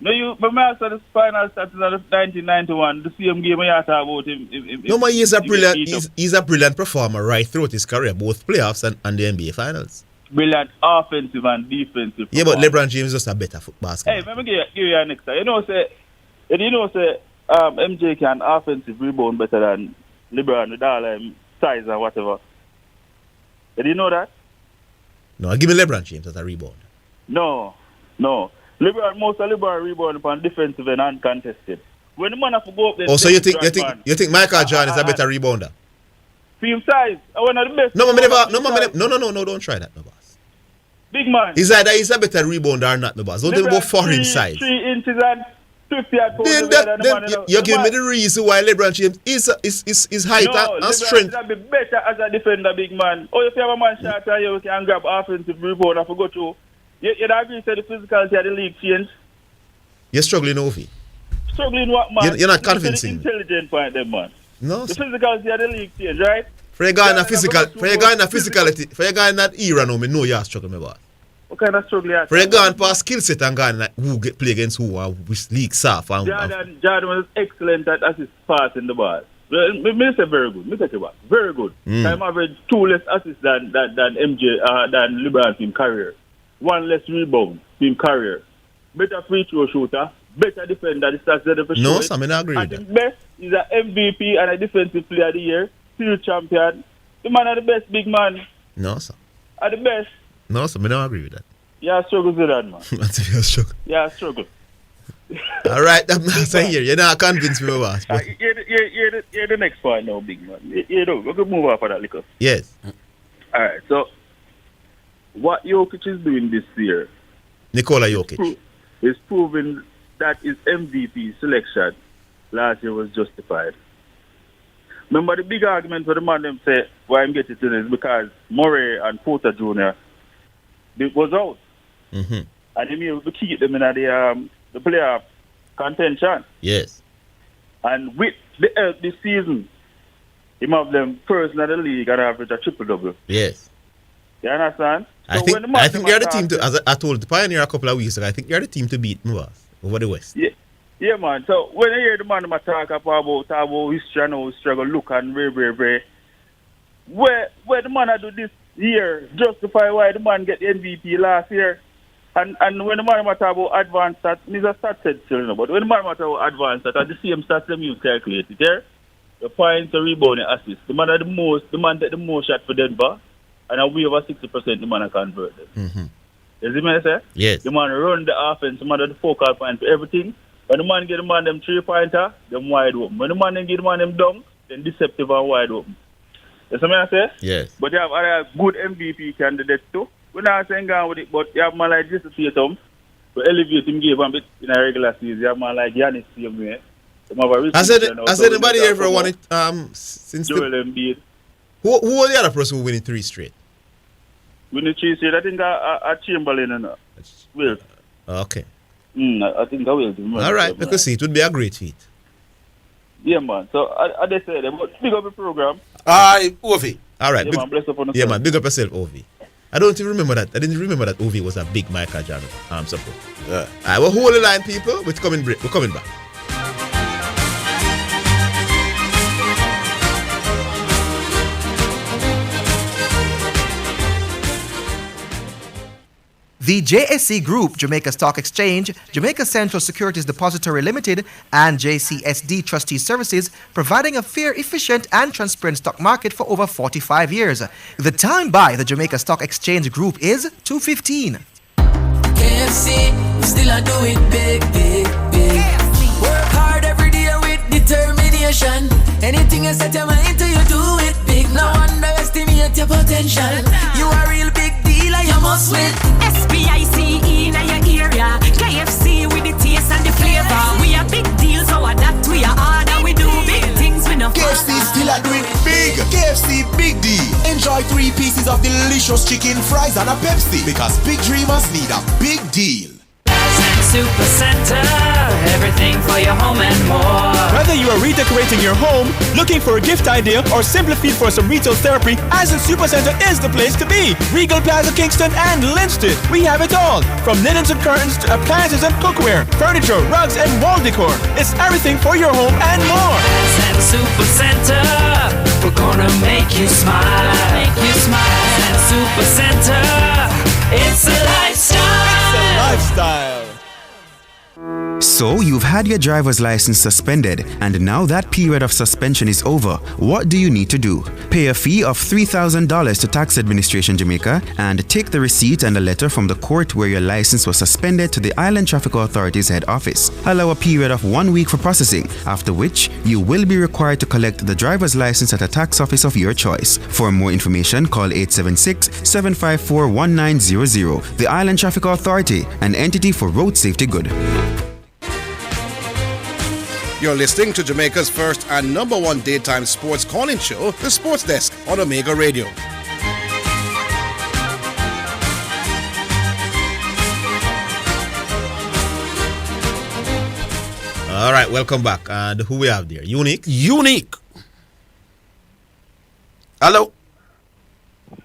No, but I saw the final stats of 1991, the same game I talk about him. No, man, he's a brilliant performer right throughout his career, both playoffs and the NBA finals. Brilliant offensive and defensive. Yeah, but LeBron James is just a better basketball. Hey, let me give you a next time. You know, say MJ can offensive rebound better than LeBron with all size and whatever. Did you know that? No, give me LeBron James as a rebound. No. Most of LeBron rebound upon defensive and uncontested. When the man have to go up there. Oh, so you think Michael Jordan is a better rebounder? Team size. One of the best. No, don't try that, my boss. Big man. He's either he's a better rebounder or not, my boss. Don't tell me about foreign size. 3 inches and 50 at you give me the reason why LeBron James is height and strength. LeBron be better as a defender, big man. Or if you have a man shot and you can grab offensive rebound and go through. You'd agree to the physicality of the league change? You're struggling, Ovi. Struggling what, man? You're not convincing me. The intelligent point, them, man. No. The physicality of the league change, right? For your guy in physicality, for your guy in that era now, me know you're struggling, my boss. What kind of struggle you are? For your guy past skill set and guy like who get play against who and which league soft and Jordan was excellent at assist pass in the ball. Me say very good. Me take it back. Very good. Time average 2 less assists than MJ than LeBron team career. 1 less rebound team career. Better free throw shooter. Better defender. The stats there for sure. No, I mean I agree with that. And the best is an MVP and a defensive player of the year. Still champion. The man are the best, big man. No, sir. Are the best. No, sir, I don't agree with that. Yeah, struggle with that, man. You're struggle. Yeah, struggle. All right, I'm not saying here. You're not convinced me, boss. You're the next point now, big man. You know, we can move on for that liquor. Yes. All right, so what Jokic is doing this year, Nikola Jokic, is proving that his MVP selection last year was justified. Remember the big argument for the man them say why I'm getting to this because Murray and Porter Jr. was out. And he able to keep them in the playoff contention. Yes. And with this season, he have them first in the league and average a triple-double. Yes. You understand? I think you're the team to, as I told the Pioneer a couple of weeks ago, I think you're the team to beat Movers over the West. Yeah, man. So when I hear the man talk about history and how struggle look and very, where the man do this year justify why the man get the MVP last year. And when the man talk about advanced stats, he's a stat set still, but when the man talk about advanced stats, the same stats them you calculate it there. The points, the rebound, the assist. The man take the most shot for Denver, and we over 60% the man convert them. You see what I say? Yes. The man run the offense, the man the focal point for everything. When the man get the man them 3-pointer, them wide open. When the man get the man them down, then deceptive and wide open. You see what I say? Yes. But you have other good MVP candidates too. We're not saying go with it, but you have man like Jason Tatum, to elevate him game a bit in a regular season. You have man like Giannis same way. Has anybody ever won it since Joel Embiid. Who was the other person who won it 3 straight? Winning 3 straight, I think a Chamberlain and Will. Okay. I think I will do. All right, because it would be a great feat. Yeah, man. So I just said, but big up the program. Ovi. All right. Yeah, man. Bless up on the yeah, man. Big up yourself, Ovi. I don't even remember that. I didn't remember that Ovi was a big Michael Jordan support. Yeah. All right, well, hold the line, people. We're coming back. The JSC Group, Jamaica Stock Exchange, Jamaica Central Securities Depository Limited, and JCSD Trustee Services, providing a fair, efficient, and transparent stock market for over 45 years. The time by the Jamaica Stock Exchange Group is 2:15. KFC, we still a do it big, big, big. Work hard every day with determination. Anything you set your mind to, you do it big. No underestimate your potential. You are real big deal and you must win. SPICE in your area. KFC with the taste and the flavor. We are big deals, so that we are hard and we do big things with no KFC still a do it big. KFC Big D. Enjoy 3 pieces of delicious chicken, fries, and a Pepsi. Because big dreamers need a big deal. Super Center, everything for your home and more. Whether you are redecorating your home, looking for a gift idea, or simply feel for some retail therapy, Asden Super Center is the place to be. Regal Plaza, Kingston, and Linston. We have it all. From linens and curtains to appliances and cookware, furniture, rugs, and wall decor. It's everything for your home and more. Asden Super Center, we're gonna make you smile. Make you smile. Asden Super Center, it's a lifestyle. It's a lifestyle. So you've had your driver's license suspended, and now that period of suspension is over. What do you need to do? Pay a fee of $3,000 to Tax Administration Jamaica and take the receipt and a letter from the court where your license was suspended to the Island Traffic Authority's head office. Allow a period of 1 week for processing, after which you will be required to collect the driver's license at a tax office of your choice. For more information, call 876-754-1900. The Island Traffic Authority, an entity for road safety good. You're listening to Jamaica's first and number 1 daytime sports calling show, The Sports Desk on Omega Radio. All right, welcome back. And who we have there? Unique? Unique. Hello?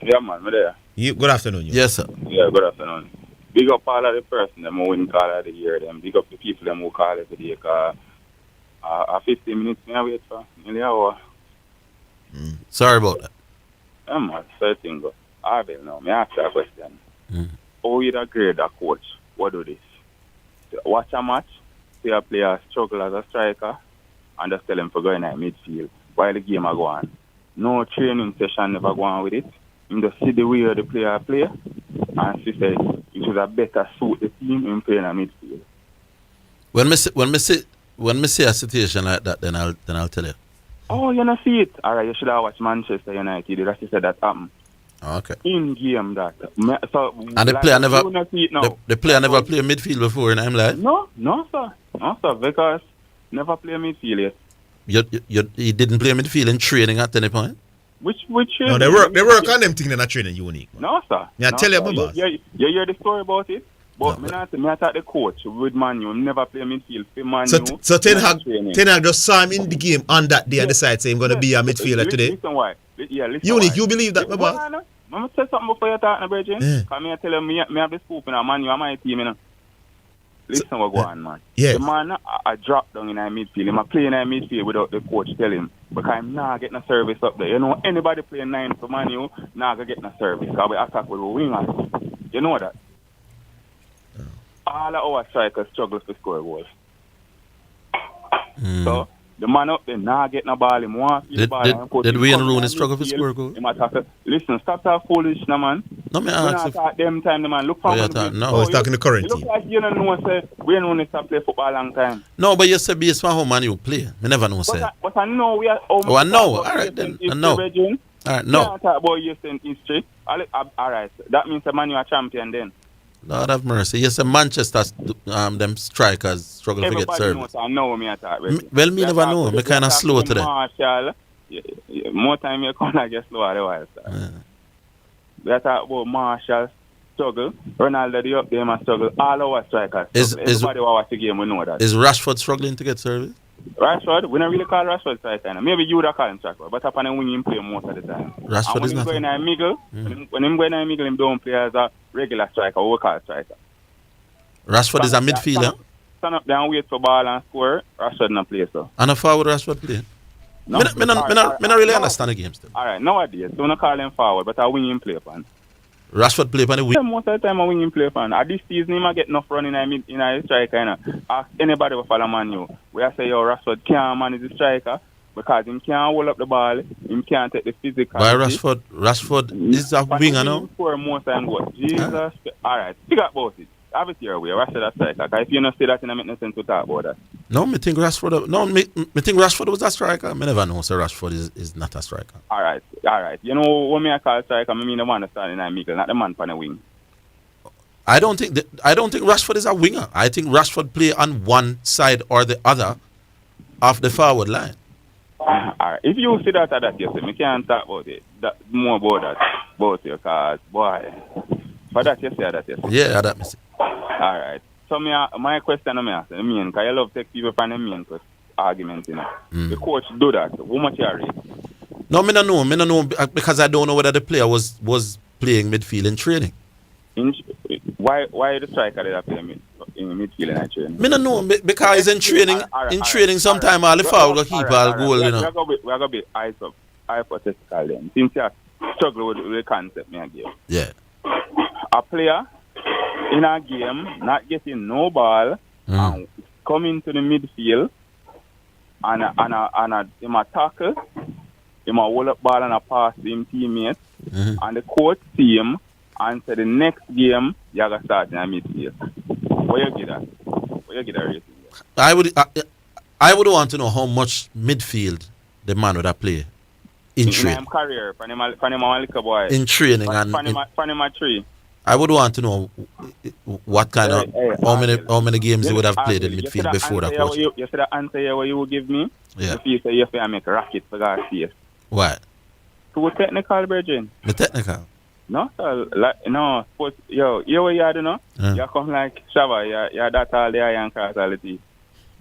Yeah, man, me there. Good afternoon. Yes, sir. Yeah, good afternoon. Big up all of the person them who win call of the year. Them big up the people them who call every day. 15 minutes me I wait for nearly an hour. Sorry about that. Yeah, man, certain go. Orville now, me ask you a question. How you grade a coach? What do this? Watch a match, see a player struggle as a striker, and just tell him to go in midfield while the game are going. No training session never go on with it. You just see the way the player play, and she said it was a better suit the team in playing a midfield. When me see a situation like that, then I'll tell you. Oh, you don't see it? Alright, you should have watched Manchester United. The rest said that happened. Okay. In game that. So, and the player never the player never played midfield before in life? No, sir, because never play midfield yet. He didn't play midfield in training at any point? Which No, they work on them things in that training, Unique. No, sir. Yeah, tell you, boss. You hear the story about it? But me attack the coach with Man U, never play midfield for Man U. So Ten Hag just saw him in the game on that day and decided he's going to be a midfielder today. Listen why. Listen Unique, why. you believe that, my boss? I'm going to say something before you talk, Bridget. Because I tell you, me have the scoop in Man U and my team. Listen what go on, man. Yes. The man I drop down in a midfield. He's playing in a midfield without the coach telling him. Because I'm not getting a service up there. You know, anybody playing 9 for Man U, not going to get a service. Because we attack with a winger. You know that? All of our strikers struggle to score goals. So, the man up there not getting a ball. Him want the ball. Did Wayne Rooney struggle to score goals? Listen, stop that foolish, man. No, me ask if... them time, the man. Look for he's talking the current team. Look like you don't know, say, Wayne Rooney stop play football a long time. No, but you say based on how Man U play. Me never know, say. But I know we are... Oh, I know. All right, then. I know. All right, no. Can't talk about recent history. All right, that means the Man U are champion then. Lord have mercy. Yes, Manchester, them strikers struggle to get service. I know me attack. Well, me never know. Me kind of slow today. Marshall, more time you come and get slow otherwise. We talk about Marshall struggle. Ronaldo the up there and struggle. All our strikers. Everybody who watch the game we know that. Is Rashford struggling to get service? Rashford, we don't really call Rashford striker. Maybe you would have called him striker, but upon him when him play most of the time. Rashford is not. When him go in a him don't play as a regular striker, we call striker. Rashford is a midfielder. Stand up there and wait for ball and score. Rashford not play so. And a forward Rashford play? No, me not really understand the game still. Alright, nowadays, so we don't call him forward, but I win him play upon. Rashford play on the wing. Yeah, most of the time I wing him play fan. At this season, he might get enough run in a striker. Ask anybody who follow Man U. We say, yo, Rashford can't manage the striker because him can't hold up the ball. Him can't take the physical. Why Rashford is a winger now? For most time goals. Jesus. All right, think about it. Have it your way. Rashford a striker. Because if you don't say that, it doesn't make no sense to talk about that. No, me think Rashford was a striker. I never know so Rashford is not a striker. All right. You know what me I call striker? I mean the man standing in the middle, not the man on the wing. I don't think Rashford is a winger. I think Rashford play on one side or the other of the forward line. All right. If you see that, you say, me can't talk about it. More about that. About your cause, boy. For that, you say that, you say. Yeah, that me say. All right. So my question I ask, because you love to take people from the main argument, you know. The coach do that. How much you rate? No, me no know because I don't know whether the player was playing midfield in training. Why the striker did play in midfield in training? Me no know because in training. In training, sometimes all the foul go keep all goal, you know. We are going to be hypothetical then. Since you struggle with the concept me again. Yeah. A player in a game not getting no ball and coming to the midfield and him a tackle, him a hold up ball and a pass to him teammate, and the coach see him and say the next game you gotta start in a midfield. What you get that rating? I would want to know how much midfield the man would have played in training. In career, from him a little boy. In training from him a tree. I would want to know what kind of how many games he would have played in midfield before that coach. You see the answer here what you would give me? Yeah. If you say you have to make a racket for God's sake. Why? Too technical, Virgin. The technical? No, sir. No, but you what you do, no? You come like Shava, you that all the iron causality.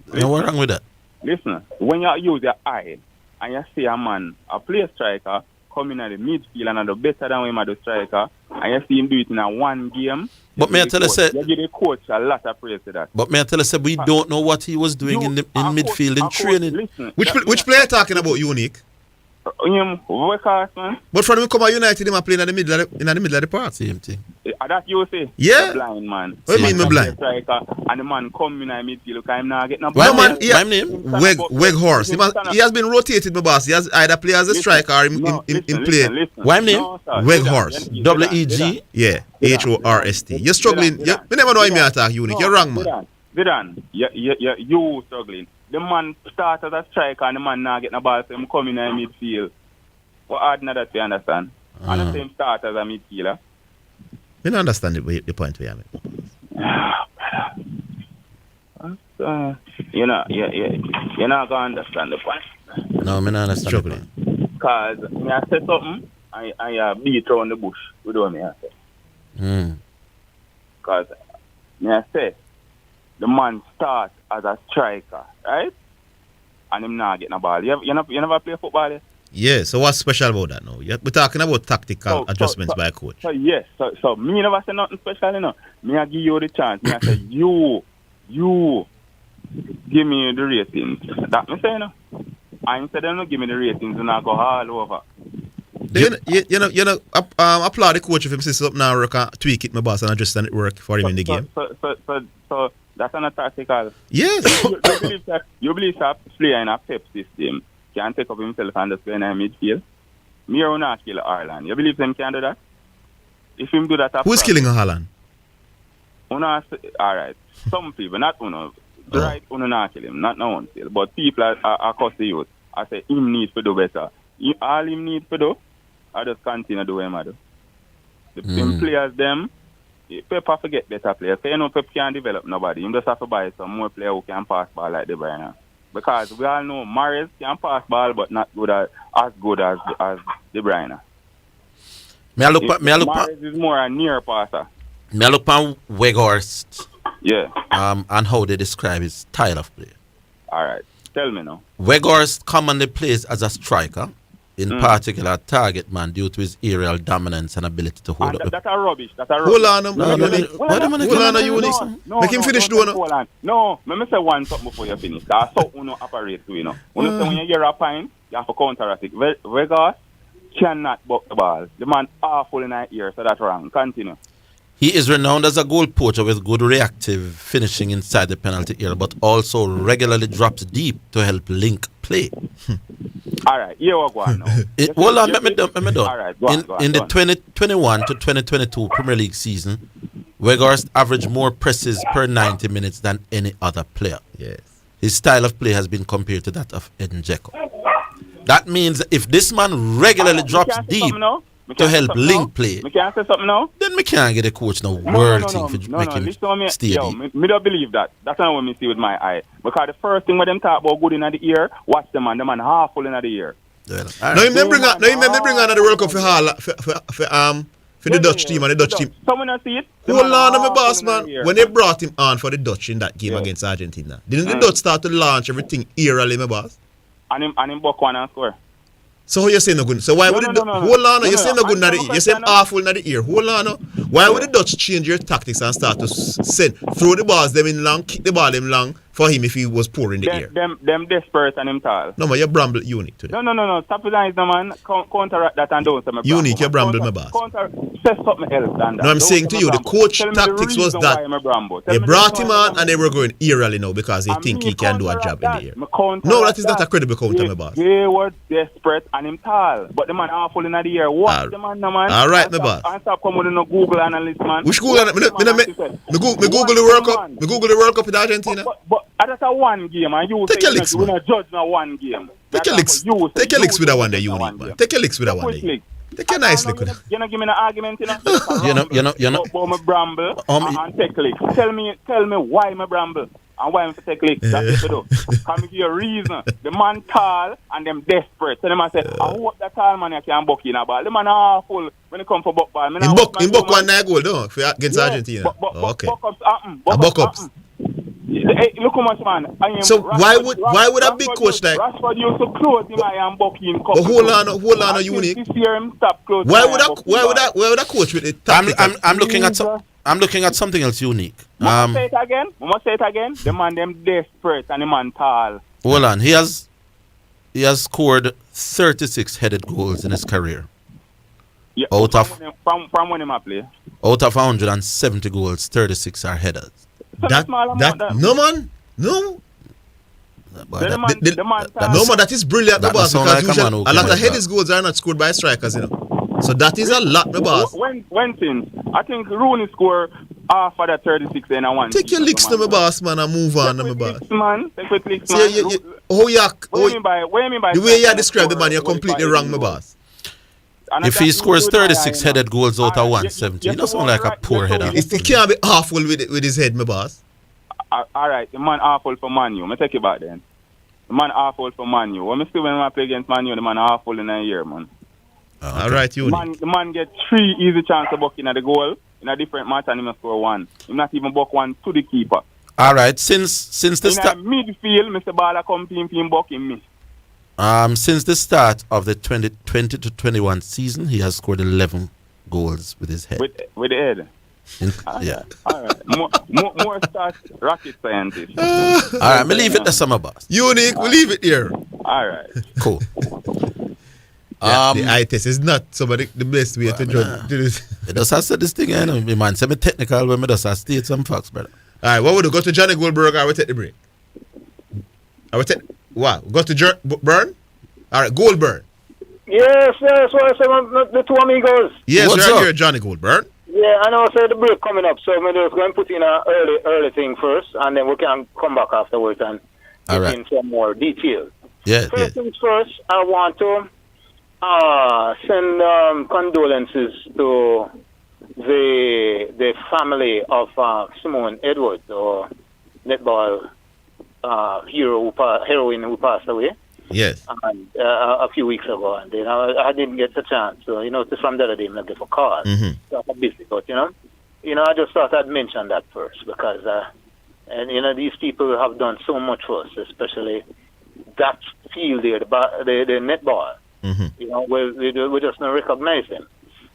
What's wrong with that? Listen, when you use your eye and you see a man, a play striker, coming at the midfield and do better than him at the striker, and you see him do it in a one game. But may I tell you, you give the coach a lot of praise to that. But may I tell you, we don't know what he was doing in midfield in training. Listen, which player talking about, Unique? But from him come at United, him playing in the middle of the park. Same thing. That you say? Yeah. The blind man. What do you mean, me blind? Striker, and the man come in the midfield, look, I'm not getting no ball. My name? Weghorst. He has been rotated, my boss. He has either play as a striker or in play. Why name? Weghorst. W-E-G? Yeah. H-O-R-S-T. You're struggling. You never know him attack, Unique. You're wrong, man. Zidane, you struggling. The man start as a striker and the man not getting a ball, so him come in the midfield. What hard not that you understand? And the same start as a midfielder. You don't understand the point we have. You're not going to understand the point. No, I'm not understanding. Because I say something and you beat around the bush. You know what I say? Because I say the man start as a striker, right? And him not getting a ball. You never play football yet? Yeah, so what's special about that now? We're talking about tactical adjustments by a coach. So yes, so me never say nothing special, you know. Me I give you the chance. Me I say you give me the ratings. That me say, you know. I instead of not give me the ratings and I go all over. Applaud the coach if him says something now work and tweak it, my boss, and adjust and it work for him in the game. So that's not tactical. Yes. you believe that player in a pep system can take up himself and just play in a midfield? Me or not kill Ireland. You believe them can do that? If him do that, who's killing Haaland? Alright. Some people, not Uno. Right, Uno not kill him, not no one still. But people are across the youth. I say him need to do better. All him need to do, I just continue to do him. The players them, Pep have to get better players. You know Pep can't develop nobody. You just have to buy some more players who can pass ball like De Bruyne. Because we all know Mahrez can pass ball but not good as De Bruyne. Mahrez is more a near passer. Me I look on Weghorst. Yeah. And how they describe his style of play. Alright. Tell me now. Weghorst commonly plays as a striker, in particular target man, due to his aerial dominance and ability to hold up. That's a rubbish. Hold on, make him finish doing it. No, let me say one something before you finish. That's how Uno operate too, you know. When you hear a pine, you have to counteract it. Weghorst cannot buck the ball. The man awful in that ear, so that's wrong. Continue. He is renowned as a goal poacher with good reactive finishing inside the penalty area, but also regularly drops deep to help link play. All right, here we go now. Hold on, let me done. All right, go on, in the 2021 to 2022 Premier League season, Weghorst averaged more presses per 90 minutes than any other player. Yes. His style of play has been compared to that of Edin Dzeko. That means if this man regularly drops deep to help link play, Me can't say something now? then me can't get a coach no thing for make him stay Yo, deep. me don't believe that. That's not what me see with my eye. Because the first thing when them talk about good in the ear, watch the man half full in the ear. Now you bring on the World Cup for the Dutch team and the Dutch team. Someone else see it? Hold on, my boss, man. When they brought him on for the Dutch in that game against Argentina, didn't the Dutch start to launch everything eerily, my boss? And him buck one and score. So how you say no good? So why would the hold on? You say no good in the ear. You say awful in the ear. Hold on. Why would the Dutch change your tactics and start to throw the balls them in long, kick the ball them long for him if he was poor in the ear? Them desperate and him tall. No, man, you bramble unique today. No. Stop the lines, no man. Counteract that and don't say my unique, you bramble, my boss. Say something else than that. No, I'm saying to you, the coach tactics was that they brought him on and they were going eerily now because they think he can do a job in the ear. No, that is not a credible counter, my boss. They were desperate and him tall, but the man awful in the ear. Watch the man, no man. All right, my boss. And stop coming with no Google analyst, man. Which Google analyst? Me Google the World Cup. Me Google the World Cup in Argentina. But that's a one game, and you take say your licks, you're not judge na one game. Take your licks. Take your licks with that one day, unique, man. Take your licks with that one day. Take your nice lick with that. You're not giving me an argument, you know. You're not. About my bramble and take licks. Tell me why my bramble and why I'm to take licks. That's what you do. Can me give you a reason. The man tall and them desperate. So them man say, I hope that tall man can buck in a ball. The man awful when it come for buck ball. In buck one night goal, though, against Argentina. Okay. Buck ups. Hey, look how much, man. So why would a big coach like Rashford used to close him and buck him? But hold on, unique. This year him stop close. Why would a coach with it? I'm looking at something else unique. Must say it again. The man them desperate and the man tall. Hold on. He has scored 36 headed goals in his career. Yeah, from when him a play. Out of 170 goals, 36 are headers. No man, no. That is brilliant, my boss. Because usually a lot of headers goals are not scored by strikers, you know. So that is a lot, my boss. When things, I think Rooney scored half of that 36 and one. Take your licks to my boss, man, and move on, my boss. Take with licks, man. What you mean by the way you describe the man, you're completely wrong, my boss. If he scores 36 headed goals out of 170, he doesn't sound like a poor header. He can't be awful with his head, my boss. Alright, the man awful for Man U. Let me take it back then. The man awful for Man U. When I play against Man U, the man awful in a year, man. Alright, you. The man get 3 easy chances of bucking at the goal in a different match and he must score 1. He not even buck 1 to the keeper. Alright, since the start midfield, Mr. Bala come team bucking me. Since the start of the 2020 to 21 season, he has scored 11 goals with his head. With the head? Yeah. All right. More start rocket scientist. All right, me leave it to summer boss. Unique, we leave it here. All right. Cool. The eye test is not somebody the best way to judge. It does have to this thing, I know. Man, semi-technical when me does have state some facts, brother. All right, what would we go to Johnny Goldberg or we take the break? Wow, go to Burn? All right, Goldberg. Yes, so I say the two amigos. Yes, right here, Johnny Goldberg. Yeah, I know, so the break coming up, so I'm just going to put in an early thing first, and then we can come back afterwards and get in some more details. First things first, I want to send condolences to the family of Simone Edwards, or netball heroine who passed away. Yes. And, a few weeks ago, and I didn't get the chance. So just from the other day, I'm not get for call. So I'm busy, but I just thought I'd mention that first because these people have done so much for us, especially that field there, the netball. We just don't recognize them,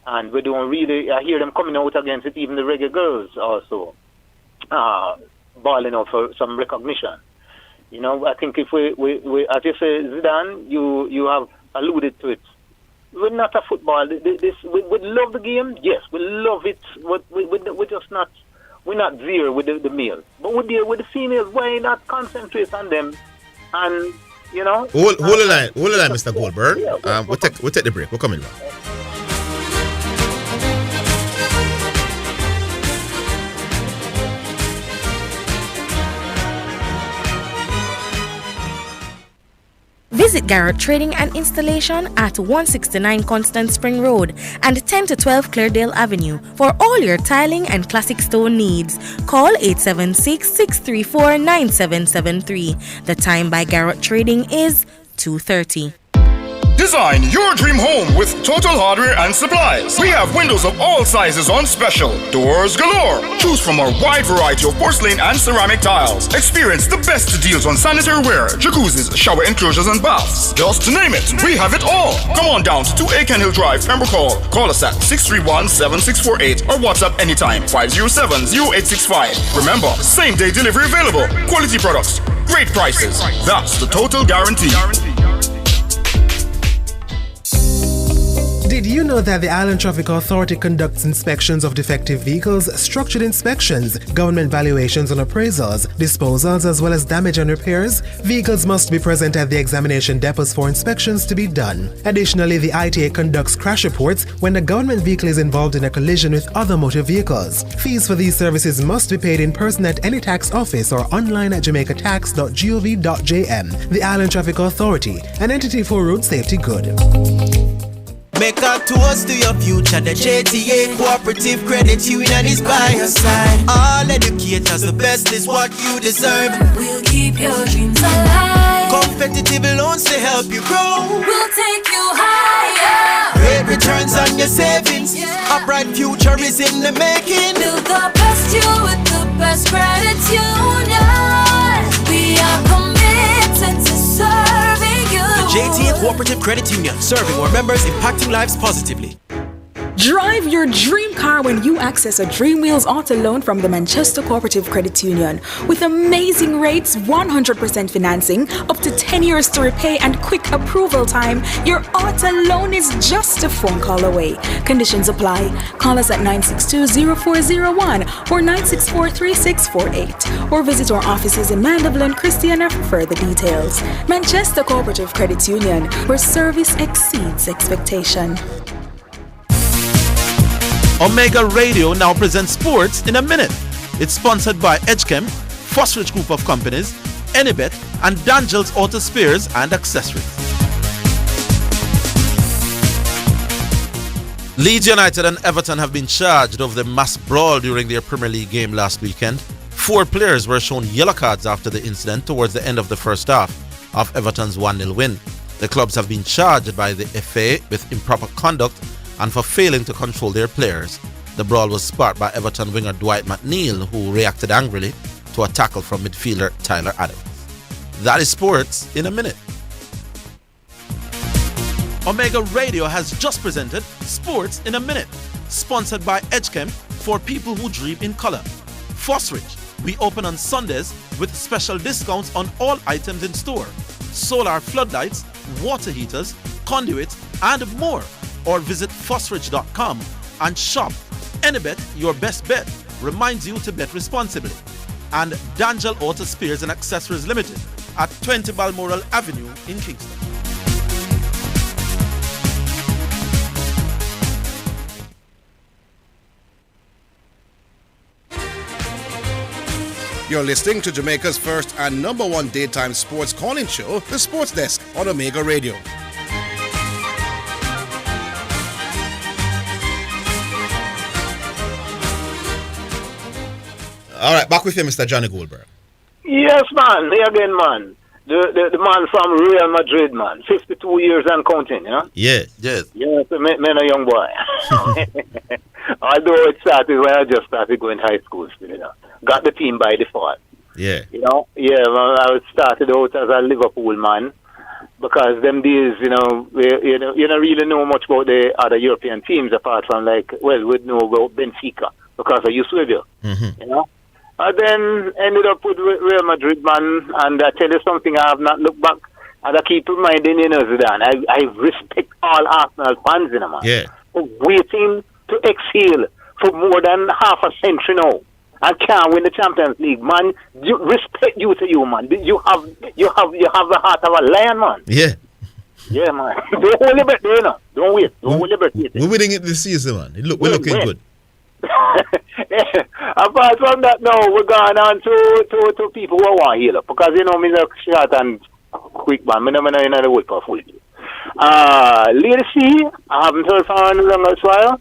and we don't really. I hear them coming out against it. Even the reggae girls also balling out for some recognition. I think if we as you say, Zidane, you have alluded to it we're not a football. We love the game. Yes, we love it. We're just not. We're not there with the males, but with the females. Why not concentrate on them? And you know, hold the line, Mr. Goldberg. Yeah, we'll take the break. We're coming back. Visit Garrett Trading and Installation at 169 Constant Spring Road and 10 to 12 Cleardale Avenue for all your tiling and classic stone needs. Call 876-634-9773. The time by Garrett Trading is 2:30. Design your dream home with Total Hardware and Supplies. We have windows of all sizes on special. Doors galore. Choose from our wide variety of porcelain and ceramic tiles. Experience the best deals on sanitary ware, jacuzzis, shower enclosures, and baths. Just to name it, we have it all. Come on down to 2 Aiken Hill Drive, Pembroke Hall. Call us at 631-7648 or WhatsApp anytime 507-0865. Remember, same-day delivery available. Quality products, great prices. That's the Total Guarantee. Did you know that the Island Traffic Authority conducts inspections of defective vehicles, structured inspections, government valuations and appraisals, disposals, as well as damage and repairs? Vehicles must be present at the examination depots for inspections to be done. Additionally, the ITA conducts crash reports when a government vehicle is involved in a collision with other motor vehicles. Fees for these services must be paid in person at any tax office or online at jamaicatax.gov.jm. The Island Traffic Authority, an entity for road safety good. Make a toast to your future. The JTA Cooperative Credit Union is by your side. All educators, the best is what you deserve. We'll keep your dreams alive. Competitive loans to help you grow. We'll take you higher. Great returns on your savings. A bright future is in the making. Build the best you with the best credit union. We are committed to serving you. The JTA Cooperative Credit Union, serving our members, impacting lives positively. Drive your dream car when you access a Dream Wheels auto loan from the Manchester Cooperative Credit Union. With amazing rates, 100% financing, up to 10 years to repay and quick approval time, your auto loan is just a phone call away. Conditions apply. Call us at 962-0401 or 964-3648 or visit our offices in Mandeville and Christiana for further details. Manchester Cooperative Credit Union, where service exceeds expectation. Omega Radio now presents Sports in a Minute. It's sponsored by Edgechem, Fosrich Group of Companies, Enibet, and Dangel's Auto Spares and Accessories. Leeds United and Everton have been charged over the mass brawl during their Premier League game last weekend. 4 players were shown yellow cards after the incident towards the end of the first half of Everton's 1-0 win. The clubs have been charged by the FA with improper conduct and for failing to control their players. The brawl was sparked by Everton winger Dwight McNeil, who reacted angrily to a tackle from midfielder Tyler Adams. That is Sports in a Minute. Omega Radio has just presented Sports in a Minute, sponsored by Edgechem, for people who dream in color. Fosrich, we open on Sundays with special discounts on all items in store. Solar floodlights, water heaters, conduits, and more. Or visit fosrich.com and shop. Enibet, your best bet, reminds you to bet responsibly. And Dangel Auto Spares and Accessories Limited at 20 Balmoral Avenue in Kingston. You're listening to Jamaica's first and #1 daytime sports calling show, The Sports Desk on Omega Radio. All right, back with you, Mr. Johnny Goldberg. Yes, man. Me again, man. The man from Real Madrid, man. 52 years and counting, you know? Yeah. Yes. Yes, man, a young boy. Although it started when I just started going to high school, you know. Got the team by default. Yeah. You know? Yeah, well, I started out as a Liverpool man because them days, you know, you don't really know much about the other European teams apart from, like, well, we'd know about Benfica because of Eusebio, you know? And then ended up with Real Madrid, man, and I tell you something, I have not looked back As I keep reminding you, Zidane, I respect all Arsenal fans, man. Yeah. Waiting to exhale for more than half a century now. And can't win the Champions League, man. Respect you to you, man. You have the heart of a lion, man. Yeah. Yeah, man. Don't hold your breath there, no. Don't wait. Don't hold your breath. We're winning it this season, man. We're looking good. Apart from that, now we're going on to people who want to heal up. Because, you know, me look short and quick, man. I'm not in the wood for full. Lady C, I haven't heard from her in a long while.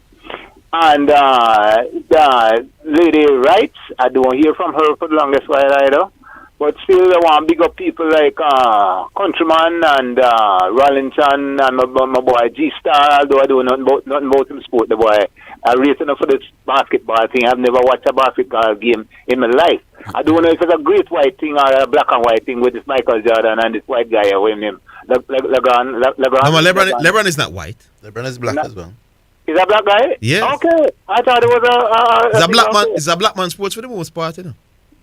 And the lady writes, I don't hear from her for the longest while either. But still, I want to big up people like Countryman and Rollinson and my boy G-Star, although I don't know nothing about him sport, the boy. I rate enough for this basketball thing. I've never watched a basketball game in my life. I don't know if it's a great white thing or a black and white thing with this Michael Jordan and this white guy with him. LeBron. No, LeBron is not white. LeBron is black as well. Is that black guy? Yes. Okay. I thought it was it's a black man. It's a black man sports for the most part, you know.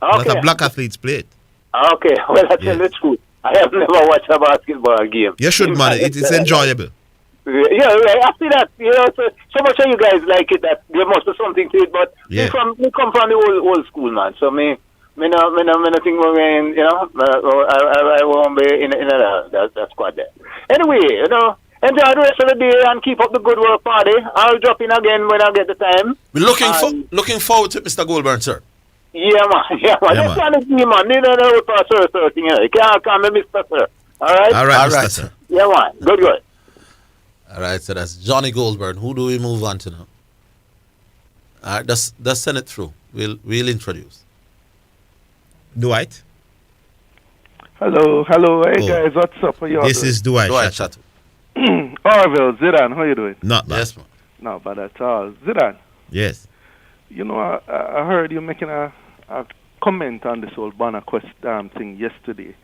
Okay. Not a black athletes play it. Okay. Well, I tell the truth. I have never watched a basketball game. You should, man. It's enjoyable. Yeah, right. I see that. You know, so much of you guys like it that there must be something to it. But we come from the old school, man. So me no think we're in, you know, I won't be in that squad there. Anyway, you know. Enjoy the rest of the day and keep up the good work party. I'll drop in again when I get the time. We're looking forward to it, Mr. Goldburn, sir. Yeah, man. That's kind of thing, man. You don't know what sir thing. You can't call me Mr. Sir. All right? All right, Mr. Sir. Yeah, man. Good. All right, so that's Johnny Goldburn. Who do we move on to now? All right, let's send it through. We'll introduce. Dwight. Hello. Hey, guys. What's up? How you all This doing? is Dwight Chato. Orville, Zidane, how you doing? Not bad. Yes, man. Not bad at all. Zidane. Yes. You know, I heard you making a comment on this whole Bonner Quest thing yesterday,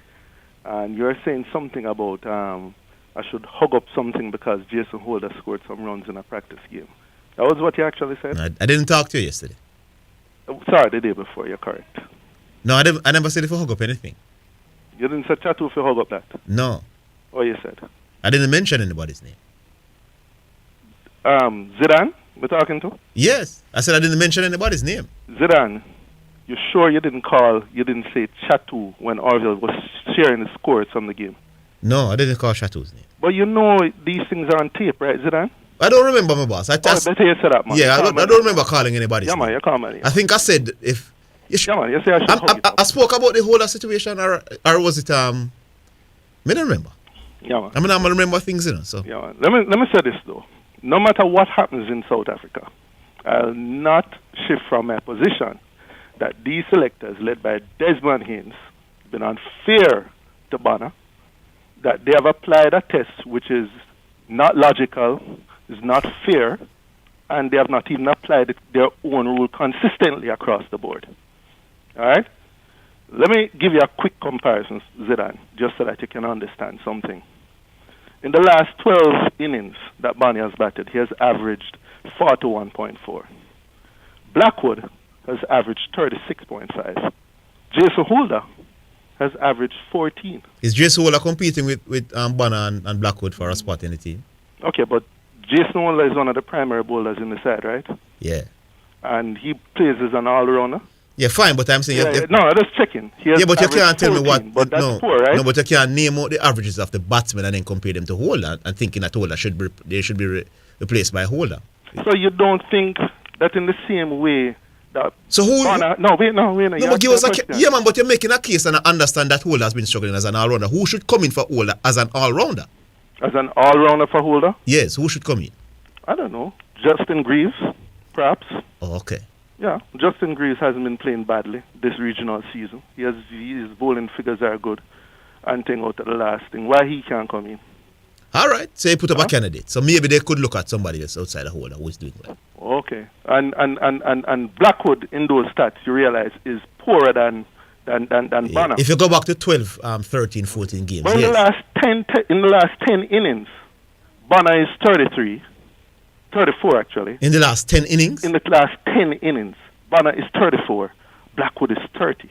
and you're saying something about I should hug up something because Jason Holder scored some runs in a practice game. That was what you actually said? I didn't talk to you yesterday. Sorry, the day before, you're correct. No, I never said if you hug up anything. You didn't say Chato if you hug up that? No. What you said? I didn't mention anybody's name. Zidane, we're talking to? Yes. I said I didn't mention anybody's name. Zidane, you sure you didn't say Chateau when Orville was sharing the scores from the game? No, I didn't call Chateau's name. But you know these things are on tape, right, Zidane? I don't remember, my boss. Better you say that, man. Yeah, I don't remember calling anybody's name. Yeah, man, you call me. I think I said if... Yeah, man, you say I should hug it up. I spoke about the whole situation, or was it... I don't remember. Yeah, man. I'm gonna remember things, you know. So yeah, man. Let me say this though. No matter what happens in South Africa, I'll not shift from my position that these selectors, led by Desmond Haynes, been unfair to Bonner. That they have applied a test which is not logical, is not fair, and they have not even applied their own rule consistently across the board. All right. Let me give you a quick comparison, Zidane, just so that you can understand something. In the last 12 innings that Bonnie has batted, he has averaged 41.4. Blackwood has averaged 36.5. Jason Holder has averaged 14. Is Jason Holder competing with Bonner and Blackwood for a spot in the team? Okay, but Jason Holder is one of the primary bowlers in the side, right? Yeah. And he plays as an all-rounder. Yeah, fine, but I'm saying... No, I'm just checking. Yeah, but you can't tell me 14, what... But that's poor, right? No, but you can't name out the averages of the batsmen and then compare them to Holder and thinking that Holder should be replaced by Holder. So you don't think that in the same way that... So who... wait. No, give us yeah, man, but you're making a case and I understand that Holder has been struggling as an all-rounder. Who should come in for Holder as an all-rounder? As an all-rounder for Holder? Yes, who should come in? I don't know. Justin Greaves, perhaps. Oh, okay. Yeah, Justin Greaves hasn't been playing badly this regional season. His bowling figures are good. And thing out of the last thing. Why he can't come in? All right. So you put up a candidate. So maybe they could look at somebody else outside the Holder who is doing well. Okay. And Blackwood in those stats, you realize, is poorer than Bonner. If you go back to 12, 13, 14 games. But in the last 10 innings, Bonner is 33. 34 actually. In the last 10 innings? In the last 10 innings. Bonner is 34. Blackwood is 30.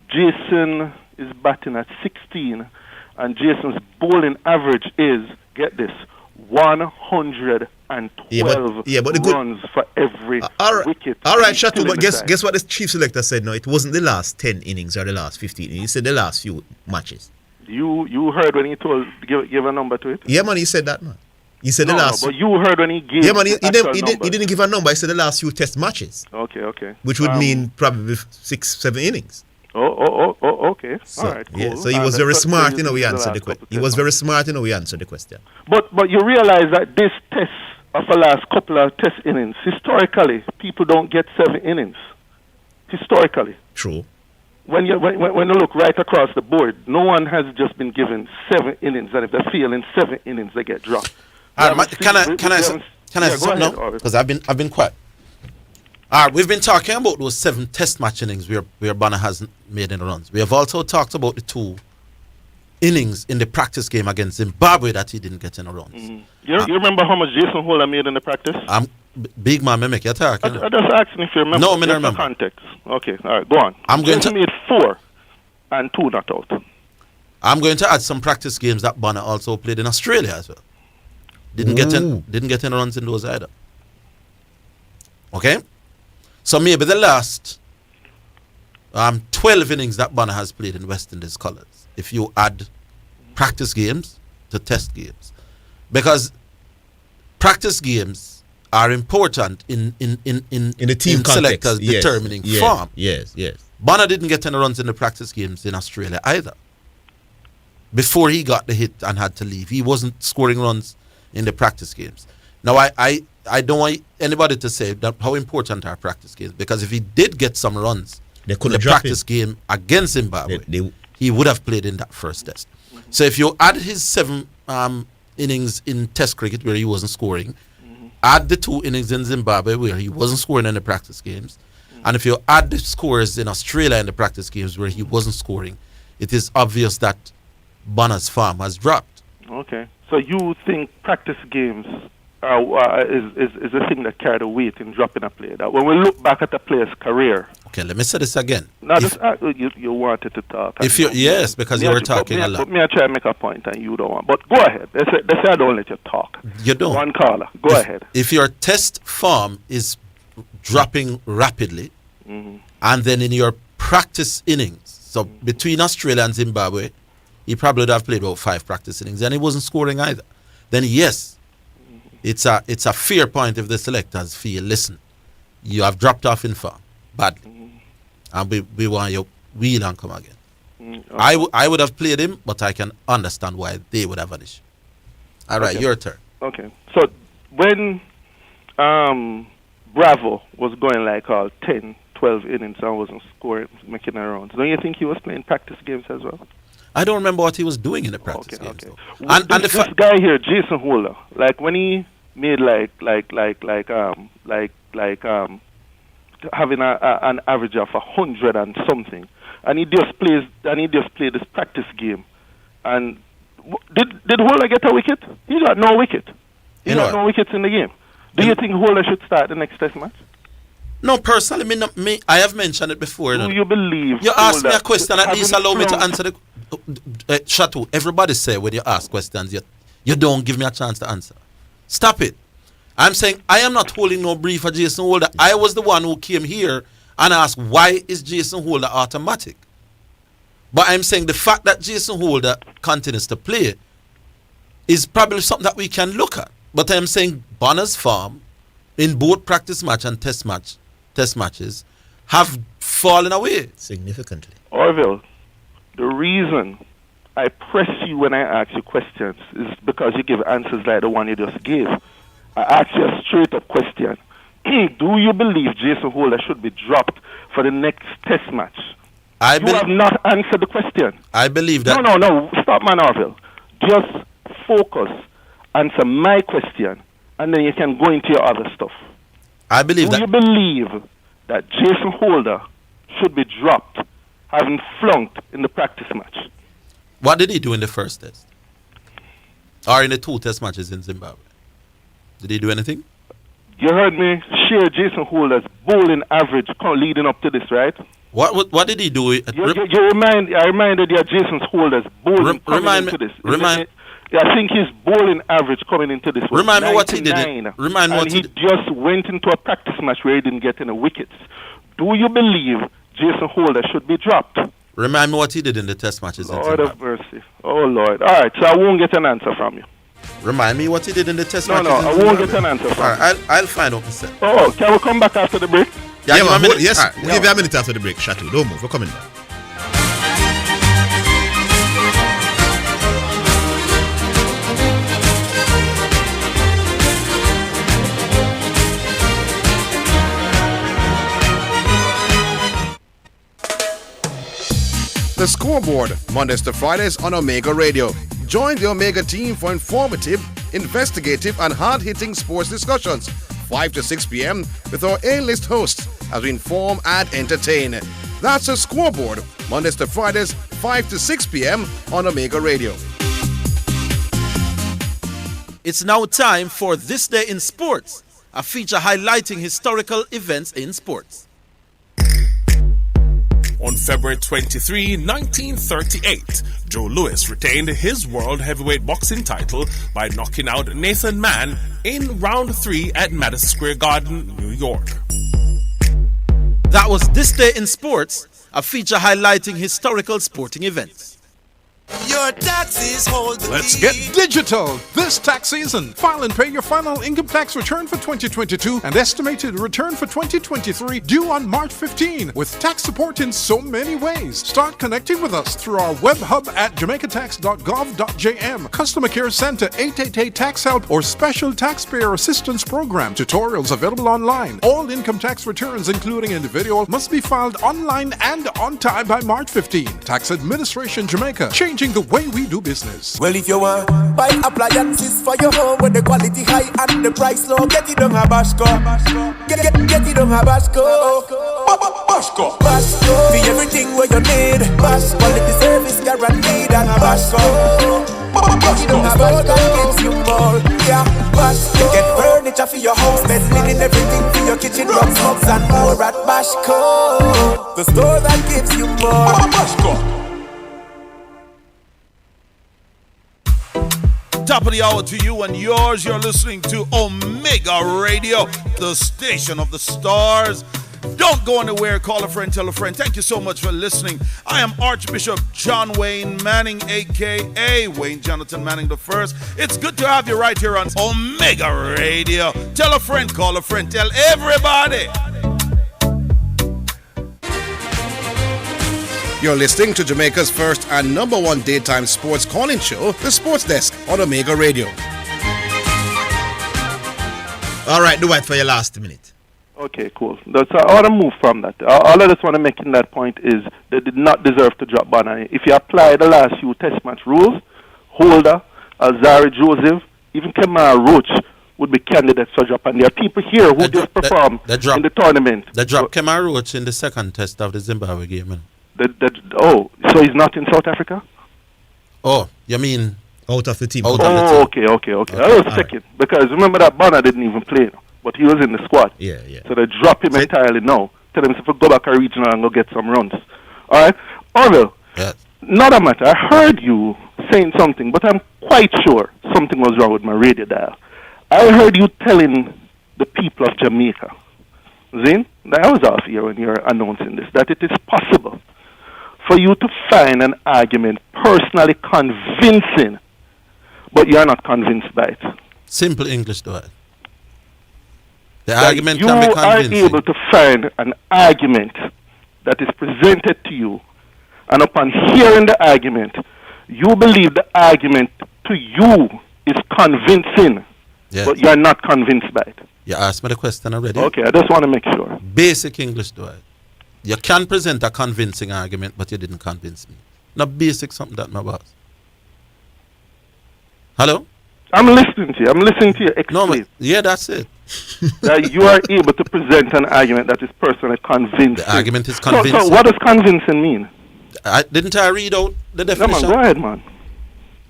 Jason is batting at 16 And Jason's bowling average is, get this, 112 runs for every wicket. All right, Shatu, but guess what the chief selector said? No, it wasn't the last 10 innings or the last 15 innings. He said the last few matches. You heard when he give a number to it? Yeah, man, he said that, man. He said the last. But you heard when he gave. Yeah, man, he didn't give a number. He said the last few test matches. Okay. Which would mean probably 6-7 innings. Okay. So, all right, cool. Yeah, so he was very smart in how he answered the question. He was very smart in how he answered the question. But you realize that this test of the last couple of test innings, historically, people don't get 7 innings. Historically. True. When you look right across the board, no one has just been given 7 innings, and if they fail in 7 innings, they get dropped. Can I say something now? Because I've been quiet. We've been talking about those 7 test match innings where Bonner hasn't made any runs. We have also talked about the 2 innings in the practice game against Zimbabwe that he didn't get any runs. Mm-hmm. You remember how much Jason Holder made in the practice? Big man, make you talk. I just asking if you remember. No, I don't remember. Context. Okay, all right, go on. Jason made 4 and 2 not out. I'm going to add some practice games that Bonner also played in Australia as well. Didn't get any runs in those either. Okay? So maybe the last 12 innings that Bonner has played in West Indies colours, if you add practice games to test games. Because practice games are important in the team selectors determining form. Yes. Bonner didn't get any runs in the practice games in Australia either. Before he got the hit and had to leave, he wasn't scoring runs in the practice games. Now, I don't want anybody to say that how important are practice games, because if he did get some runs in the practice game against Zimbabwe, he would have played in that first test. So if you add his 7 innings in test cricket where he wasn't scoring, add the 2 innings in Zimbabwe where he wasn't scoring in the practice games, and if you add the scores in Australia in the practice games where he wasn't scoring, it is obvious that Bonner's form has dropped. Okay. So you think practice games is a thing that carried the weight in dropping a player? That when we look back at a player's career. Okay, let me say this again. Now, you wanted to talk. Yes, because you were talking a lot. But me, I try to make a point and you don't want. But go ahead. They say I don't let you talk. You don't. One caller. Go ahead. If your test form is dropping rapidly, and then in your practice innings, so between Australia and Zimbabwe, he probably would have played about 5 practice innings, and he wasn't scoring either. Then yes, it's a fair point if the selectors feel, listen, you have dropped off in form badly, and we want you wheel and come again. I would have played him, but I can understand why they would have an issue. All right, your turn. Okay, so when Bravo was going like 10, 12 innings and wasn't scoring, making a runs, don't you think he was playing practice games as well? I don't remember what he was doing in the practice games. Okay. And this guy here, Jason Holder, like when he made like having an average of 100 and something, and he just played this practice game, and did Holder get a wicket? He got no wicket. He got no wickets in the game. Do you think Holder should start the next test match? No, personally, I have mentioned it before. Do you believe? You asked me a question, at least allow me to answer the. Shatu, everybody say when you ask questions, you don't give me a chance to answer. Stop it. I'm saying I am not holding no brief for Jason Holder. I was the one who came here and asked, why is Jason Holder automatic? But I'm saying the fact that Jason Holder continues to play is probably something that we can look at. But I'm saying Bonner's form in both practice match and test matches have fallen away significantly. Orville, the reason I press you when I ask you questions is because you give answers like the one you just gave. I ask you a straight up question. Do you believe Jason Holder should be dropped for the next test match? You have not answered the question. I believe that. No. Stop, man, Orville. Just focus. Answer my question, and then you can go into your other stuff. I believe Do you believe that Jason Holder should be dropped, having flunked in the practice match? What did he do in the first test? Or in the 2 test matches in Zimbabwe? Did he do anything? You heard me share Jason Holder's bowling average leading up to this, right? What did he do? I reminded you of Jason's holders bowling into this. I think his bowling average coming into this was Remind me what he did. He just went into a practice match where he didn't get any wickets. Do you believe Jason Holder should be dropped? Remind me what he did in the test matches. Lord of mercy. Oh, Lord. All right, so I won't get an answer from you. Remind me what he did in the test matches. No, I won't get an answer from you. I'll find out myself. Oh, can we come back after the break? Yeah, man, yes. We'll give you a minute after the break, Chateau. Don't move. We're coming back. The Scoreboard, Mondays to Fridays on Omega Radio. Join the Omega team for informative, investigative, and hard-hitting sports discussions, 5 to 6 p.m. with our A-list hosts as we inform and entertain. That's The Scoreboard, Mondays to Fridays, 5 to 6 p.m. on Omega Radio. It's now time for This Day in Sports, a feature highlighting historical events in sports. On February 23, 1938, Joe Louis retained his world heavyweight boxing title by knocking out Nathan Mann in round 3 at Madison Square Garden, New York. That was This Day in Sports, a feature highlighting historical sporting events. Your taxes hold the Let's key. get digital this tax season. File and pay your final income tax return for 2022 and estimated return for 2023 due on March 15 with tax support in so many ways. Start connecting with us through our web hub at jamaicatax.gov.jm, Customer Care Center 888 Tax Help or Special Taxpayer Assistance Program. Tutorials available online. All income tax returns, including individual, must be filed online and on time by March 15. Tax Administration Jamaica, changing the way we do business. Well, if you want buy appliances for your home with the quality high and the price low, get it on a Bashco. Get it on a Bashco. Bashco. Bashco. For everything where you need. Bashco. Quality service guaranteed and a Bashco. Get it on a Bashco that gives you more. Yeah, Bashco. Get furniture for your house, bed linen, everything for your kitchen, rugs, mugs and more at Bashco. The store that gives you more. Bashco. Top of the hour to you and yours. You're listening to Omega Radio, the station of the stars. Don't go anywhere. Call a friend, tell a friend. Thank you so much for listening. I am Archbishop John Wayne Manning, a.k.a. Wayne Jonathan Manning I. It's good to have you right here on Omega Radio. Tell a friend, call a friend, tell everybody. You're listening to Jamaica's first and number one daytime sports calling show, The Sports Desk on Omega Radio. All right, Dwight, for your last minute. Okay, cool. I want to move from that. All I just want to make in that point is they did not deserve to drop Bonner. If you apply the last few test match rules, Holder, Alzari Joseph, even Kemar Roach would be candidates for drop. And there are people here who just performed in the tournament. They dropped Kemar Roach in the second test of the Zimbabwe game, man. So he's not in South Africa? Oh, you mean out of the team? Okay. I was checking. Because remember that Bonner didn't even play, but he was in the squad. Yeah. So they drop him entirely now. Tell him to go back a regional and go get some runs. All right? Orville, not a matter. I heard you saying something, but I'm quite sure something was wrong with my radio dial. I heard you telling the people of Jamaica, Zin, I was off here when you were announcing this, that it is possible for you to find an argument personally convincing, but you're not convinced by it. Simple English, though. The argument can be convincing. You are able to find an argument that is presented to you, and upon hearing the argument, you believe the argument to you is convincing, but you're not convinced by it. You asked me the question already. Okay, I just want to make sure. Basic English, though. You can present a convincing argument, but you didn't convince me. Not basic something that, my boss. Hello? I'm listening to you. Explain. Yeah, that's it. That you are able to present an argument that is personally convincing. The argument is convincing. So what does convincing mean? Didn't I read out the definition? No, man, go ahead, man.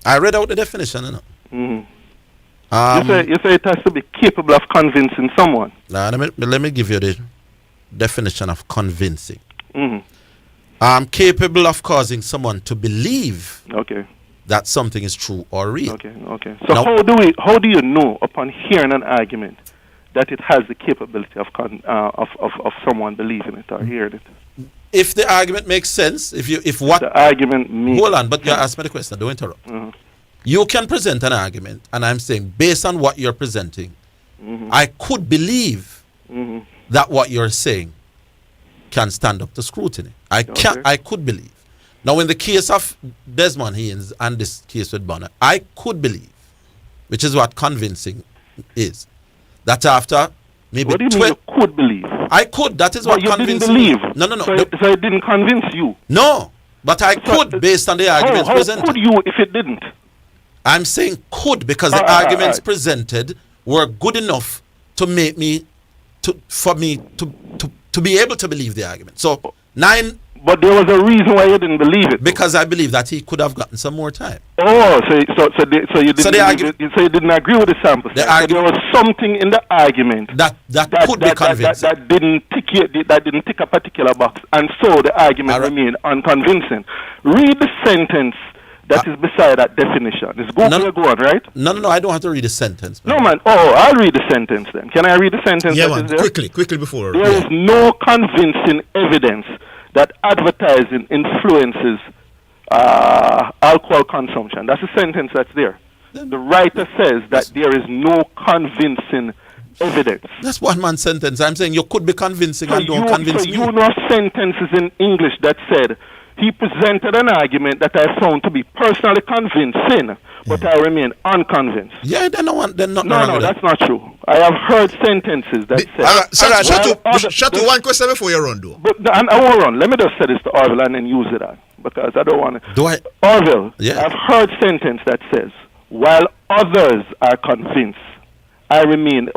I read out the definition, you know. Mm-hmm. You say it has to be capable of convincing someone. Let me give you the definition of convincing. capable of causing someone to believe Okay. that something is true or real. Okay. So how do you know upon hearing an argument that it has the capability of someone believing it or hearing it? If the argument makes sense, if what the argument makes hold on, but you ask me the question, don't interrupt. You can present an argument, and I'm saying based on what you're presenting, I could believe that what you're saying can stand up to scrutiny. I could believe. Now, in the case of Desmond Higgins and this case with Bonner, I could believe, which is what convincing is, that after maybe what do you mean you could believe? I could. That is what convincing. You didn't believe. No. So it didn't convince you. No, but I could based on the arguments presented. How could you if it didn't? I'm saying could because the arguments presented were good enough to make me for me to be able to believe the argument. So 9. But there was a reason why you didn't believe it. Because I believe that he could have gotten some more time. Oh, so you didn't agree with the sample. So there was something in the argument that could be convincing. That didn't tick a particular box, and so the argument remained unconvincing. Read the sentence that is beside that definition. It's go on, right? No, I don't have to read the sentence. Man. No, man. Oh, I'll read the sentence then. Can I read the sentence? Yeah, man. Quickly before. There is no convincing evidence that advertising influences alcohol consumption. That's a sentence that's there. The writer says that there is no convincing evidence. That's one man's sentence. I'm saying you could be convincing and don't convince me. So you know sentences in English that said, he presented an argument that I found to be personally convincing, but I remain unconvinced. Yeah, they're not. No, that's not true. I have heard sentences that say. Shut to one question before you run, though. But I won't run. Let me just say this to Orville and then use it on, because I don't want to. Orville, I've heard sentence that says, while others are convinced, I remain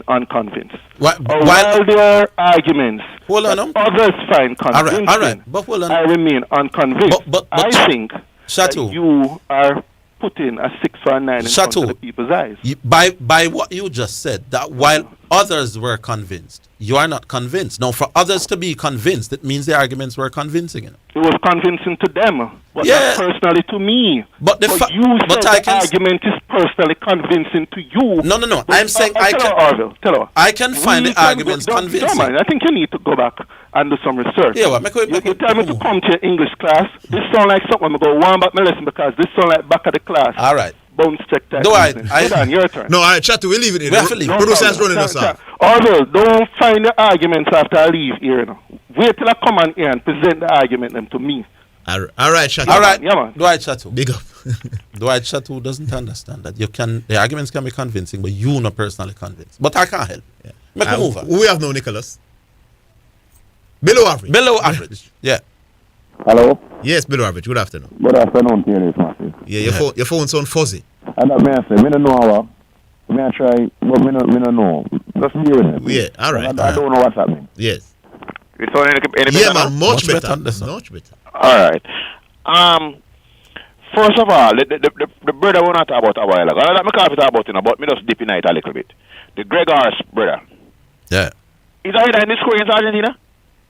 unconvinced. While there are arguments that others find convincing, all right. But hold on. I remain unconvinced. But I think that you are putting a 6 or a 9 in front of the people's eyes. By what you just said, that while others were convinced, you are not convinced. Now, for others to be convinced, it means the arguments were convincing. It was convincing to them, but not personally to me. But the argument is personally convincing to you. No. I'm saying tell her. I can find the arguments convincing. Man, I think you need to go back and do some research. Yeah, you tell me to come to your English class. This sound like something. I'm going to go one back my lesson because this sound like back of the class. All right. Bounce check that. Hold on, your turn. No, all right, chat, we'll leave it in. Producer's running us off. Although, don't find the arguments after I leave here. You know. Wait till I come on here and present the argument them to me. All right, Chatu. All right, yeah, man. Dwight Chatu. Big up. Dwight Chatu doesn't understand that the arguments can be convincing, but you not personally convinced. But I can't help. Yeah. Make a move. We have no Nicholas. Below average. Below average. Yeah. Hello? Yes, below average. Good afternoon. Good afternoon, Terry Mathews. Yeah, your phone sound fuzzy. And that may I say, I don't know how. May I try, but I don't know. Just hearing it. Yeah, all right. I don't know what's happening. Yes. It's all yeah, man, much better. Much better. All right. First of all, the brother we not talk about a while ago. I can't talk about it, but me just dip in it a little bit. The Greg Harris brother. Yeah. Is that in the score against Argentina?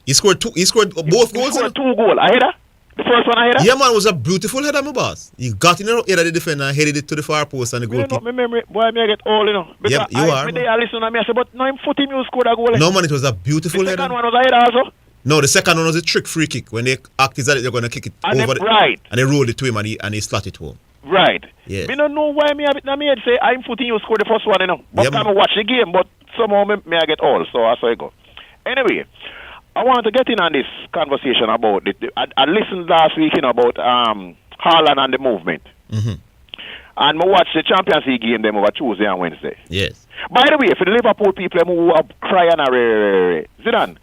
He scored both goals. He scored 2 goals. I hear that? The first one I hear that? Yeah, man, it was a beautiful header, my boss. He got in the head of the defender and headed it to the far post and the goal. My memory, boy, me I get old, you know. Yeah, you are. I listen to me, I say, but no, him foot him, you scored a goal. No, man, it was a beautiful header. The second one was a header also? No, the second one was a trick free kick. When they act is that they're going to kick it and over right. And they rolled it to him and he slot it home. Right. Yeah. Me don't know why me have it in my head say I'm footing you score the first one, you know. But I watch the game, but somehow me I get old, so that's how I go. Anyway, I want to get in on this conversation about it. I listened last week about Haaland and the movement. Mm-hmm. And I watched the Champions League game them over Tuesday and Wednesday. Yes. By the way, for the Liverpool people who are crying Zidane,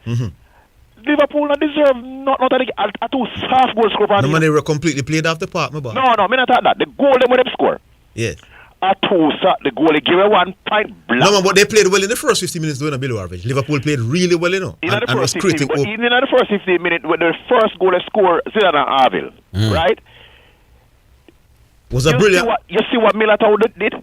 Liverpool not deserve not a 2 half goal score. No, man, they were completely played off the park, my boy. No, me not that. The goal them with them score. Yes. A 2 the goal they give 1 point blank. No, man, but they played well in the first 50 minutes doing a below average. Liverpool played really well, you know. Even in the first 15 minutes, when the first goal they scored, Zidane and Orville, right? Was a brilliant. You see what Militao did?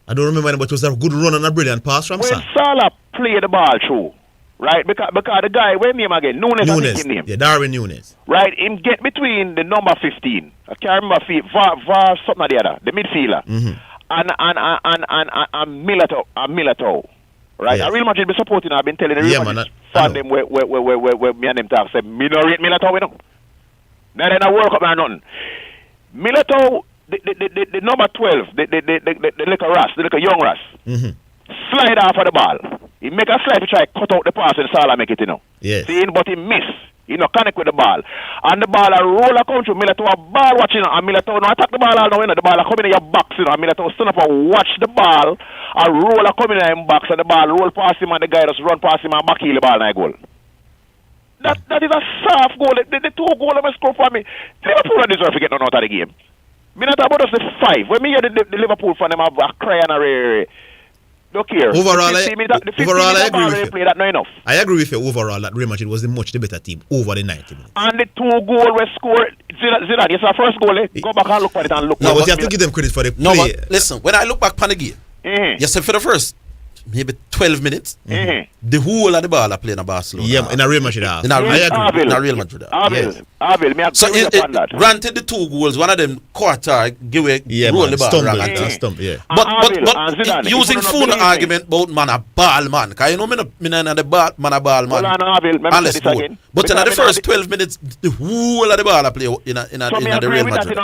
I don't remember, but it was a good run and a brilliant pass from When Salah played the ball through, right? Because the guy, where name again? Nunes. I think his name. Yeah, Darwin Nunes. Right, him get between the number 15. I can't remember VAR something or the other, the midfielder, and Militao. Right, Yes. I Real Madrid be supporting. I've been telling the Real Madrid fan them where me and them talk. Say me no rate Militao, you know. Now then I World Cup or nothing. Militao, the number 12, the little Ras, the little young Ras, slide off of the ball. He make a slide to try cut out the pass and Salah make it, you know. Yes. See, but he miss. He no connect with the ball. And the ball a roll a come through. Militao a ball watching, and Militao no attack the ball all now, you know. The ball a come in your box, you know. And Militao stand up and watch the ball. A roll a come in your box, and the ball roll past him, and the guy just run past him and back heel the ball and a goal. That is a soft goal. The two goals that score for me. Liverpool don't deserve to get none out of the game. Me not about us the 5. When me hear the Liverpool fan them have a cry and a rare. Look here. Overall, I agree with play that not enough. I agree with you overall that Real Madrid was the much the better team over the 90 minutes. And the 2 goals were scored. Zidane, yes, our first goal. Go back and look for it and look. No, but you have to give them credit for the play. No, but listen, when I look back on the game, you said for the first maybe 12 minutes, the whole of the ball are playing in Barcelona. Yeah, in a Real Madrid. In a Real Madrid. Arville, me so granted the 2 goals, one of them quarter give away roll the ball. Stump, yeah. But using full argument about man a ball man, because you know me not the ball man a ball man. Unless but in the first 12 minutes, the whole of the ball are play in the Real Madrid.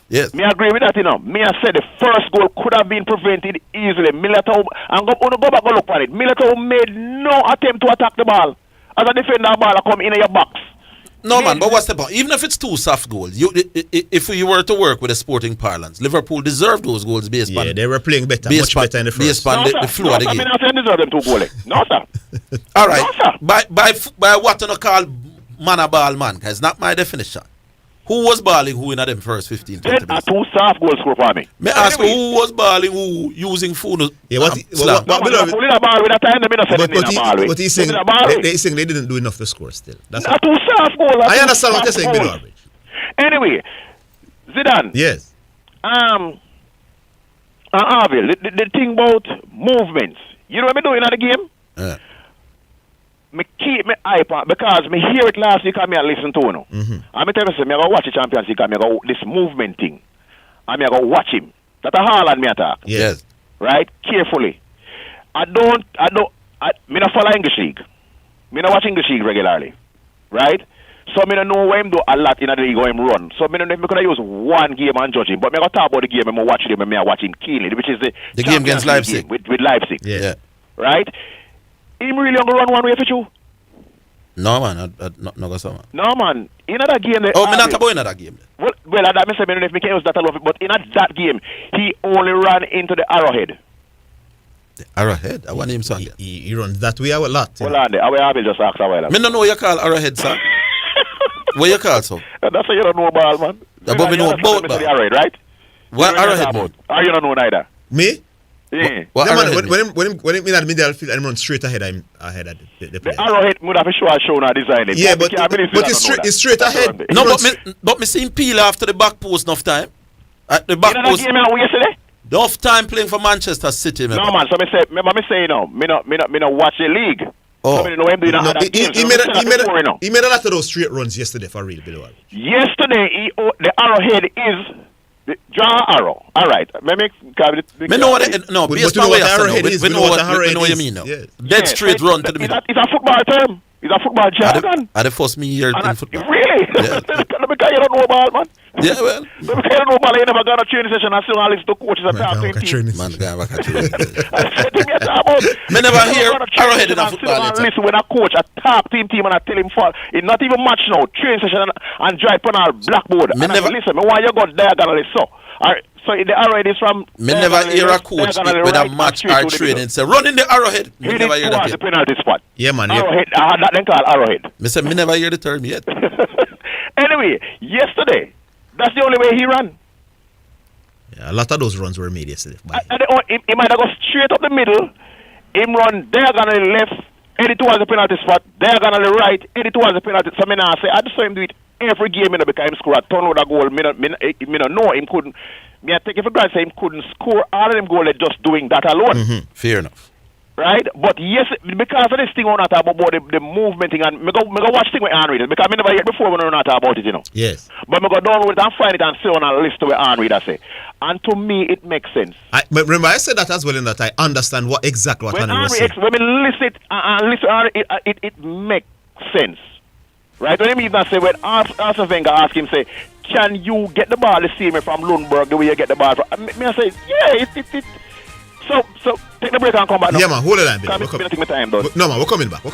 Yes. Me agree with that, you know. Me I said the first goal could have been prevented easily. Militao and go back and look at it. Militao made no attempt to attack the ball. As a defender, the ball come in your box. No, man, but what's the point? Even if it's 2 soft goals, if you were to work with a sporting parlance, Liverpool deserved those goals based on... Yeah, they were playing better, much better in the first. Based on the flow of the game. I mean, I said deserve them 2 goals. No, sir. All right. No, sir. By what you call man a ball man, because it's not my definition. Who was balling who in them first 15, 20 minutes? 2 soft goals score for me. May ask who was balling who using phone? Yeah, what he's saying, they're saying they didn't do enough to score still. That's 2 soft goals. I understand what you're saying, below average. Anyway, Zidane. Yes. Orville, the thing about movements. You know what I'm doing in the game? Yeah. Me keep me eye on because me hear it last week and me listen to no. And me tell you, me go watch the Champions League and me go this movement thing. And me go watch him. That a Haaland me attack. Yes. Right? Carefully. Me not follow English League. Me not watch English League regularly. Right? So me don't know where him do a lot in the league or him run. So me don't know if me could use one game and judge him. But me go talk about the game and me watch him and me watch him kill it, which is the game against Leipzig. With Leipzig. Yeah. Right? Him really going to run one way for you? No, man. Not go so, man. No, man. In that game... me not about in that game. Well, that means I don't know if me can use that alone. But in that game, he only ran into the Arrowhead. The Arrowhead? I want him song. He runs that way a lot. Well, I will just ask a while. Me no know you call Arrowhead, sir. What you call so? That's why you don't know ball, man. But me know about ball. The Arrowhead, right? What Arrowhead, man? You don't know neither. Me? Yeah. When him in the middle field and run straight ahead, I'm ahead of the player. The Arrowhead would have shown our design. Yeah, but it's straight ahead. No, but me see him peel after the back post enough time. At the back post. Yesterday? Enough time playing for Manchester City. No, man. So me say, you know, me not watch the league. Oh. So me know him doing he made a lot of those straight runs yesterday for real, below. Yesterday, the Arrowhead is. Draw arrow. All right. Me know what based on what Arrowhead is. We know what you mean now. Dead straight run to the middle. It's a football term. It's a football jargon. At the first me year in football. Really? Yeah. Because you don't know about, man. Yeah, well. Because you don't know about, you never got a training session and still listen to coaches and talk to him. Man, go back at training. Me never hear Arrowhead in a football. Listen, when a coach a talk to him and I tell him fall, it's not even match now. Training session and drive on our blackboard. And I listen, me why you got diagonally so. So the Arrowhead is from... Me never hear a coach with a match or training say, run in the Arrowhead. Me never hear that. The penalty spot. Yeah, man. Arrowhead, I had that then called Arrowhead. Me say, me never hear the term yet. Anyway, yesterday, that's the only way he ran. Yeah, a lot of those runs were made yesterday. He might have gone straight up the middle, him run diagonally left, headed towards the penalty spot, diagonally right, headed towards the penalty. So me now say, I just saw him do it every game because him score a turnover goal. Me no know him couldn't. Me I take it for granted say him couldn't score all of them goals just doing that alone. Fair enough. Right? But yes, because of this thing we're not talking about the movement thing, and me go watch thing with Henry, because I never heard before when we're not talking about it, you know. Yes. But me go download it and find it and see on a list where Henry that say. And to me, it makes sense. But remember, I said that as well in that I understand what exactly what Henry was saying. When we listen it makes sense. Right? When he even say, when Arsene Wenger ask him, say, can you get the ball the same way from Lundberg the way you get the ball from... I say, yeah, it So take the break and come back now. Yeah, man, hold it on, Billy. No, man, we're coming back.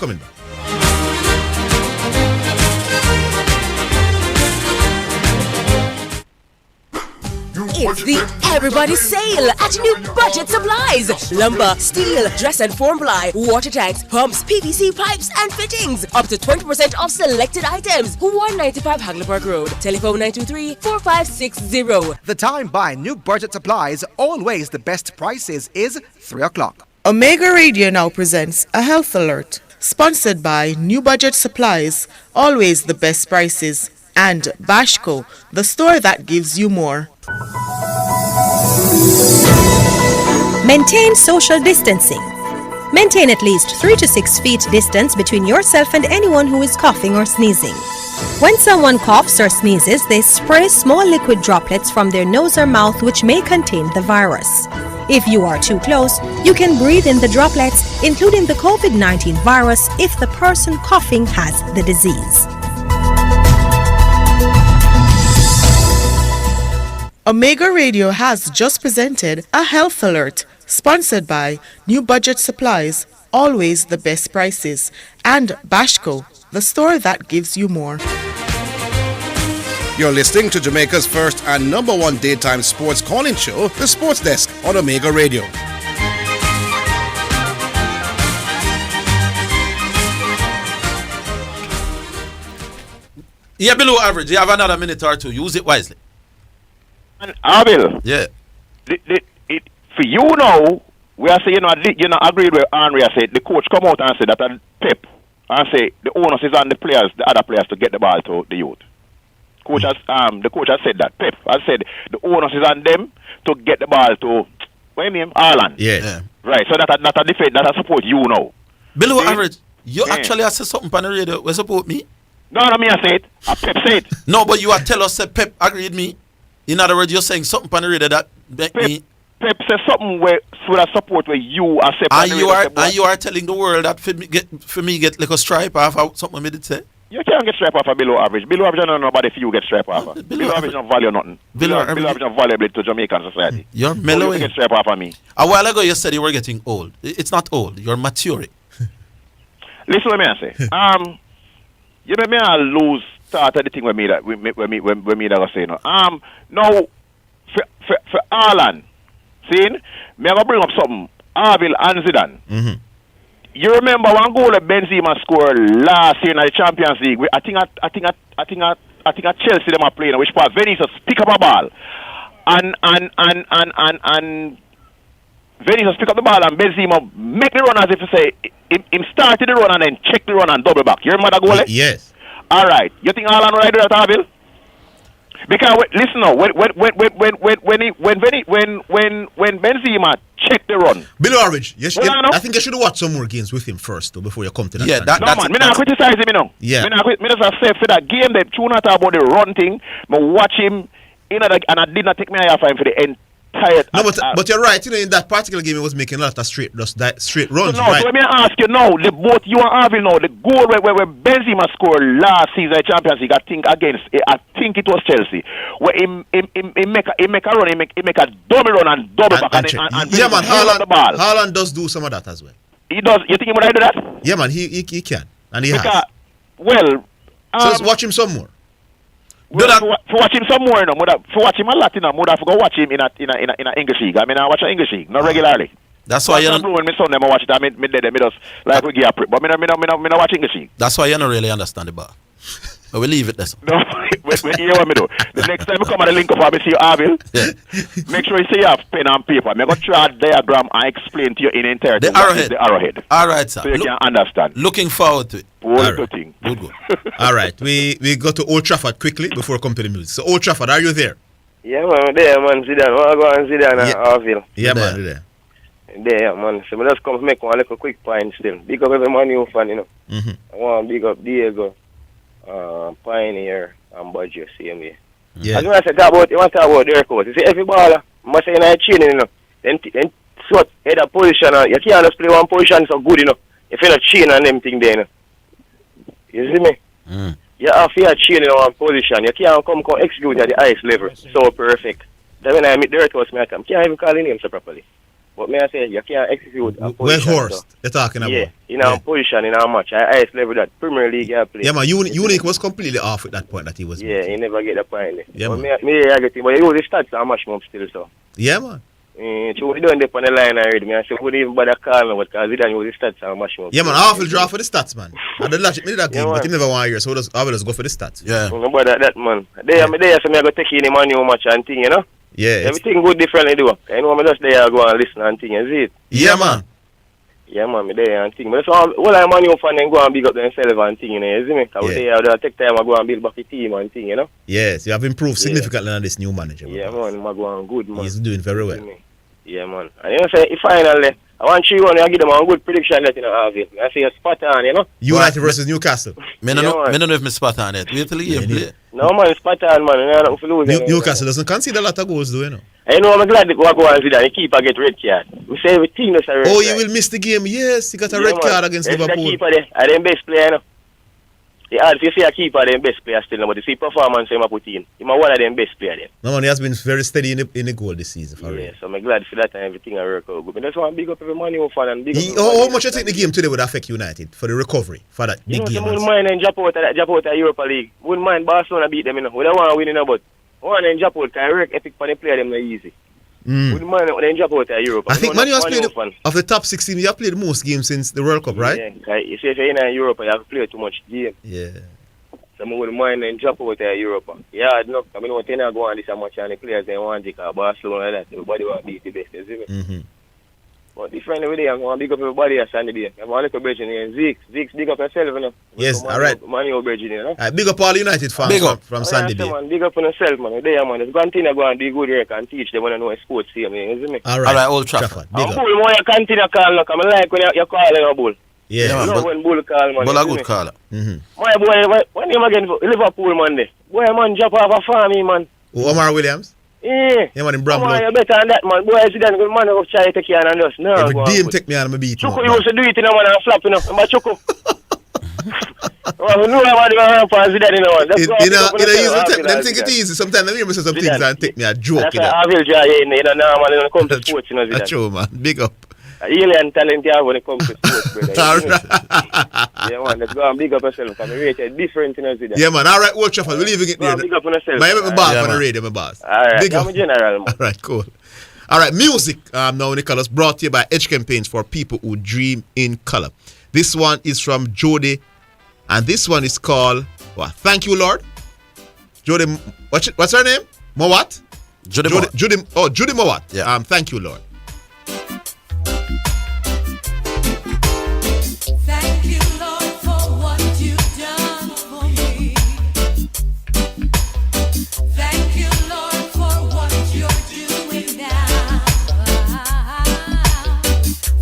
It's the Everybody Sale at New Budget Supplies. Lumber, steel, dress and form ply, water tanks, pumps, PVC pipes and fittings. Up to 20% off selected items. 195 Hagleyburg Road. Telephone 923-4560. The time by New Budget Supplies, always the best prices, is 3 o'clock. Omega Radio now presents a health alert. Sponsored by New Budget Supplies, always the best prices. And Bashco, the store that gives you more. Maintain social distancing. Maintain at least 3 to 6 feet distance between yourself and anyone who is coughing or sneezing. When someone coughs or sneezes, they spray small liquid droplets from their nose or mouth which may contain the virus. If you are too close, you can breathe in the droplets, including the COVID-19 virus, if the person coughing has the disease. Omega Radio has just presented a health alert, sponsored by New Budget Supplies, always the best prices, and Bashco, the store that gives you more. You're listening to Jamaica's first and number one daytime sports calling show, The Sports Desk on Omega Radio. Yeah, below average. You have another minute or two. Use it wisely. Orville. Yeah. For you now, we are saying, agreed with Henry. I said the coach come out and said that Pep and say the onus is on the other players to get the ball to the youth. The coach has said that. Pep has said the onus is on them to get the ball to Ireland. Yeah. Right. So that a defense that I support you now. Below average. You actually have said something on the radio. We support me. No, me I say it. Pep said. No, but you are tell us that Pep agreed me. In other words, you're saying something on the radio that Pep says something where support where you are saying. And you are telling the world that for me get like a stripe off something me did say. You can't get stripe off a below average. Below average, don't know nobody if you get stripe off. Below average don't value nothing. Below average don't valuable to Jamaican society. You're mellowing. You get stripe off of me. A while ago you said you were getting old. It's not old. You're maturing. Listen what I say. You may lose start of the thing with me that was saying. Now for Ireland, seeing me I bring up something. Orville and Zidane. Mm-hmm. You remember one goal that Benzema scored last year in the Champions League? I think at Chelsea them are playing, which part Vinicius pick up a ball, and Vinicius pick up the ball and Benzema make the run as if to say him started the run and then check the run and double back. You remember that goal? Yes. All right. You think Ireland will do that, Orville? Because listen now, when Benzema check the run. Below average. I think you should watch some more games with him first, though, before you come to that. Yeah, no, man. Me not criticize him, you know. Yeah. Me just say for that game, that tune not about the run thing. Me watch him, and I did not take my eye off him for the entire. No, but you're right. In that particular game, he was making a lot of straight runs. So right? So let me ask you now, both you and Orville now, the goal where Benzema scored last season in Champions League, I think it was Chelsea, where he make a run, he make a double run and double back and yeah, man. the ball. Haaland does do some of that as well. He does. You think he would do that? Yeah, man. He can, and he has. Well, so watch him some more. For watch him some more, for watch him a lot, for go watch him in a English league. I mean, I watch an English league, not regularly. That's why you're not. When my son them watch it, I just like we give a prep, but me not watch English league. That's why you don't really understand the bar. But we leave it there. No, you hear what me do? The next time you come on the link up, I see you Orville. Yeah. Make sure you say you have pen and paper. I'm going to try a diagram and explain to you in entirety. The arrowhead. The arrowhead. All right, sir. So you can understand. Looking forward to it. Good. All right. We go to Old Trafford quickly before company music. So Old Trafford, are you there? Yeah, man. There, man. Zidane. What go on Zidane and Orville? Yeah, man. There. There, man. So I just come make one little quick point still. Big up every Man U fan, you know. I want to big up Diego, Pioneer, and Budgie, same way. Yeah. As when I say talk about, you want to talk about their coach. You see, every baller, must say in a training, you know. Then sort either position, you can't just play one position so good, you know. If you're not chain and them thing there, you know. You see me? You have to chain in one position. You can't come execute at the highest level. So perfect. Then when I meet their coach, I can't even call the name so properly. But me I say, you can't execute a position. Well, Horst, you're talking about. Yeah, in a position, in a match, at highest level that Premier League you play. Yeah, man, Unique was completely off at that point that he was. Yeah, he never get the point there. Yeah, but man. I get it, but you use the stats and mash them up still, so. Yeah, man. So we don't dip on the line already. I say, we wouldn't even bother calling me because we don't use the stats and mash them up. Yeah, man, I will draw for the stats, man. I did logic, me did that game, but he never want to hear, so I will just go for the stats. Yeah. No bother that, man. There, so I go take in the Man U match and thing, you know? Yeah. Everything good differently do. You know, I'm just there go and listen and thing, you see it? Yeah, man. Yeah, man, me there and thing. But so all I'm Man U fan then go and big up themselves and thing, you know, you see me? Because we there, take time to go and build back the team and thing, you know? Yes, you have improved significantly on this new manager. Yeah, man, I'm going good, man. He's doing very well. Yeah, man. And you know, say, finally, I want 3-1, I give them a good prediction that, you know, have it. I say a spot on, you know? United versus Newcastle. Me no know if me spot on it. Wait till the game play. No, man, spot on, man. I don't lose. Newcastle doesn't concede a lot of goals, though, you know. I know, I'm glad that we go and see that. The keeper get red card. We say everything is a red card. Oh, you will miss the game. Yes, he got a red card against Liverpool. The keeper there. I them best player, you know. Yeah, if you see a keeper, them best player still, but you see performance him put in. He's one of them best player there. No, man, he has been very steady in the goal this season. For real. So I'm glad for that and everything I work out good. But that's why I'm big up every Man U fan and big up. How much you think the game today would affect United for the recovery for that big game? I wouldn't mind and drop out of Europa League. Wouldn't mind Barcelona beat them, you know. We don't want to win, you know, but one and drop out can work epic for the player them not easy. Wouldn't mind then drop out of Europe. I think Man U has played of the top 16. You have played most games since the World Cup, right? Yeah. You see, if you're in Europe, you have to play too much game. Yeah. So I wouldn't mind then drop out of Europe. Yeah, no. I mean, when they go on this much and the players they want to take Barcelona like that, everybody want to beat the best, you see me? But different every day, I'm going to big up everybody at Sunday day. I'm going to look at Bridget and Zeke, big up yourself, you know. Yes, all right. Man U Bridget, you know. Big up all United fans from Sunday day. Man, big up on yourself, man. There, man. Just continue go and do good work and teach them when I know sports here, man. You see me? All right, Old Trafford. Big up. Bull, when you continue call, look, I like when you call a Bull. Yeah, man. When Bull call, man. Bull a good caller. My boy, when you again Liverpool, man, there. Boy, man, jump off a farm, man. Omar Williams? Yeah. Yeah, man, in Bramble. You better than that, man. Boy, Zidane, good man, who try to take you on and us. No, every day take me on and I beat you. Chuku used to do it, you know, man, and flap, you know. But Chuku. Well, we know about the man for Zidane, you know. Them think it's easy. Sometimes they hear me say some things and take me a joke. That's why Orville, you know, now, man, when it comes to sports, you know, Zidane. That's true, man. Big up. Alien talent you have when it comes to sports, brother. Yeah, man, let's go and big up yourself because we rate it different, you know, Zidane. Yeah, man. All right, Old Trafford, we're leaving it there. Big up on yourself. My boss on the radio, my boss. All right, big I'm a general, man. All right, cool. All right, music, now, Nicholas, brought to you by Edge Campaigns for people who dream in color. This one is from Jody, and this one is called, Thank You, Lord. Jody, what's her name? Mowat? Judy Mowat. Yeah. Thank You, Lord. Thank you, Lord, for what you've done for me. Thank you, Lord, for what you're doing now.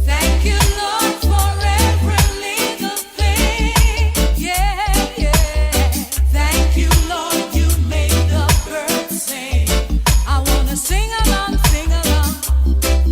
Thank you, Lord, for every little thing. Yeah, yeah. Thank you, Lord, you made the birds sing. I wanna sing along, sing along.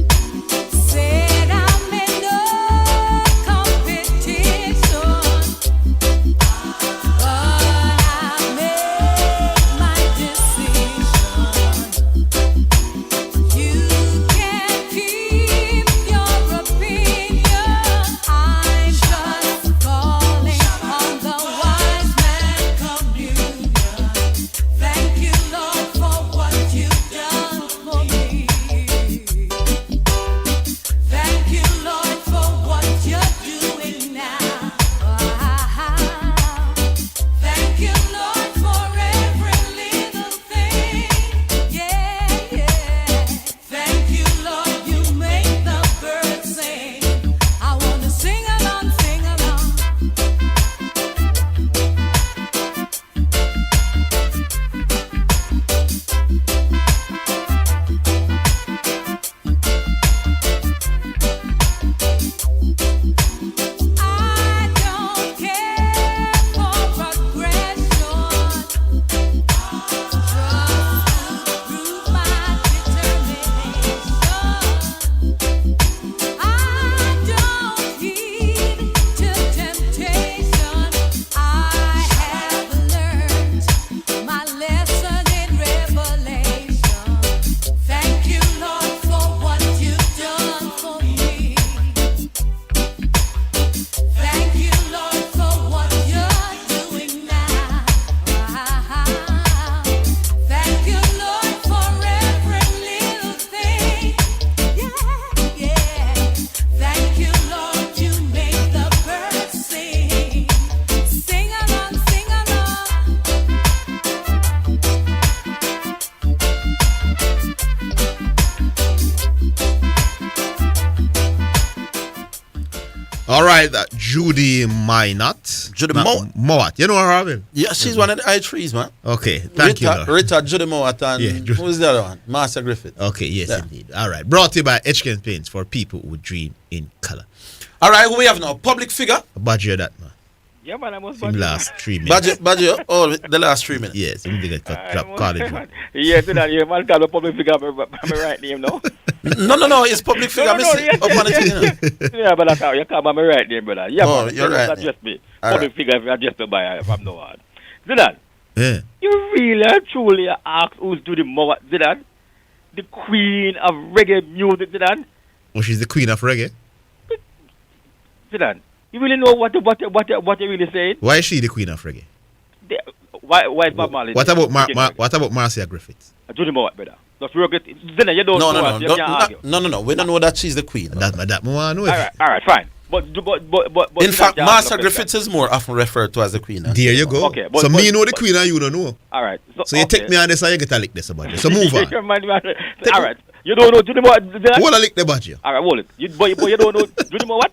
All right, Judy Minot. Judy Mowat. You know her, Orville? Yeah, she's one of the I3s, man. Okay, thank you. Rita, Judy Mowat, and who's the other one? Master Griffith. Okay, yes, indeed. All right, brought to you by HK Paints for people who dream in color. All right, who we have now? Public figure? Badger that, man. Yeah, man, I must last 3 minutes. Badger, oh, the last 3 minutes. Yes, we did get drop college. Yes, that you man call the public figure, I'm right name now. No, it's public figure. Yeah, but that's how you call my right name, brother. Yeah, man, you're right. That's just me. Public figure, if you just by if I'm no one. Zidane, yeah. You really truly ask who's doing the more, Zidane? The queen of reggae music, Zidane? Oh, she's the queen of reggae? Zidane, you really know what you're really saying? Why is she the queen of reggae? Why is Bob Marley? What about Marcia Griffiths? Do the more, brother. That's real good. Then you don't know. No. We don't know that she's the queen. That we want to know. All right, fine. But in fact, Marcia Griffiths is more often referred to as the queen. There you go. Okay, so me know the queen and you don't know. All right. So you take me on this and you get a lick this about it. So move on. All right. You don't know Judy Moore. Hold a lick the badge. All right, hold it. But you don't know Judy Moore what?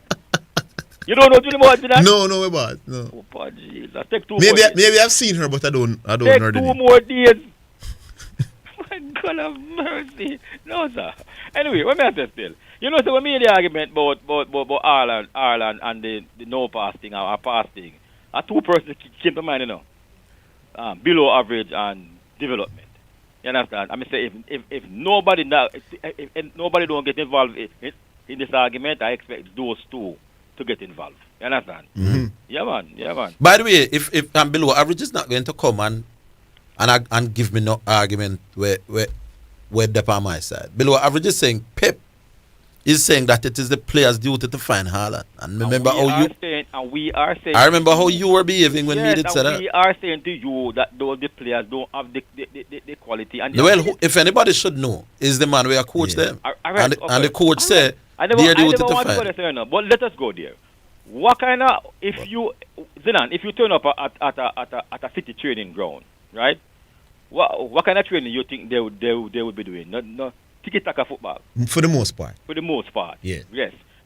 You don't know Judy Moore, did I? No, about no. Oh, jeez. Take 2 maybe more days. Maybe I've seen her, but I don't know the name. 2 more days. My God of mercy. No, sir. Anyway, what may I say still? You know, so we made the argument about Ireland and the no pass thing or pass thing. 2 persons came to mind, you know. Below average and development. You understand? I mean, say if nobody now, if nobody don't get involved in this argument, I expect those 2 to get involved. You understand? Mm-hmm. Yeah, man. By the way, if I'm below average is not going to come and give me no argument where they're on my side. Below average is saying Pep is saying that it is the player's duty to find Haaland. And remember we are saying. I remember how you were behaving when we did say that. We are saying to you that the players don't have the quality. And if anybody should know, is the man where coach them. And the coach said their duty to find. But let us go there. What kind of if you turn up at a city training ground, right? What kind of training you think they would be doing? No tiki-taka football. For the most part. Yes.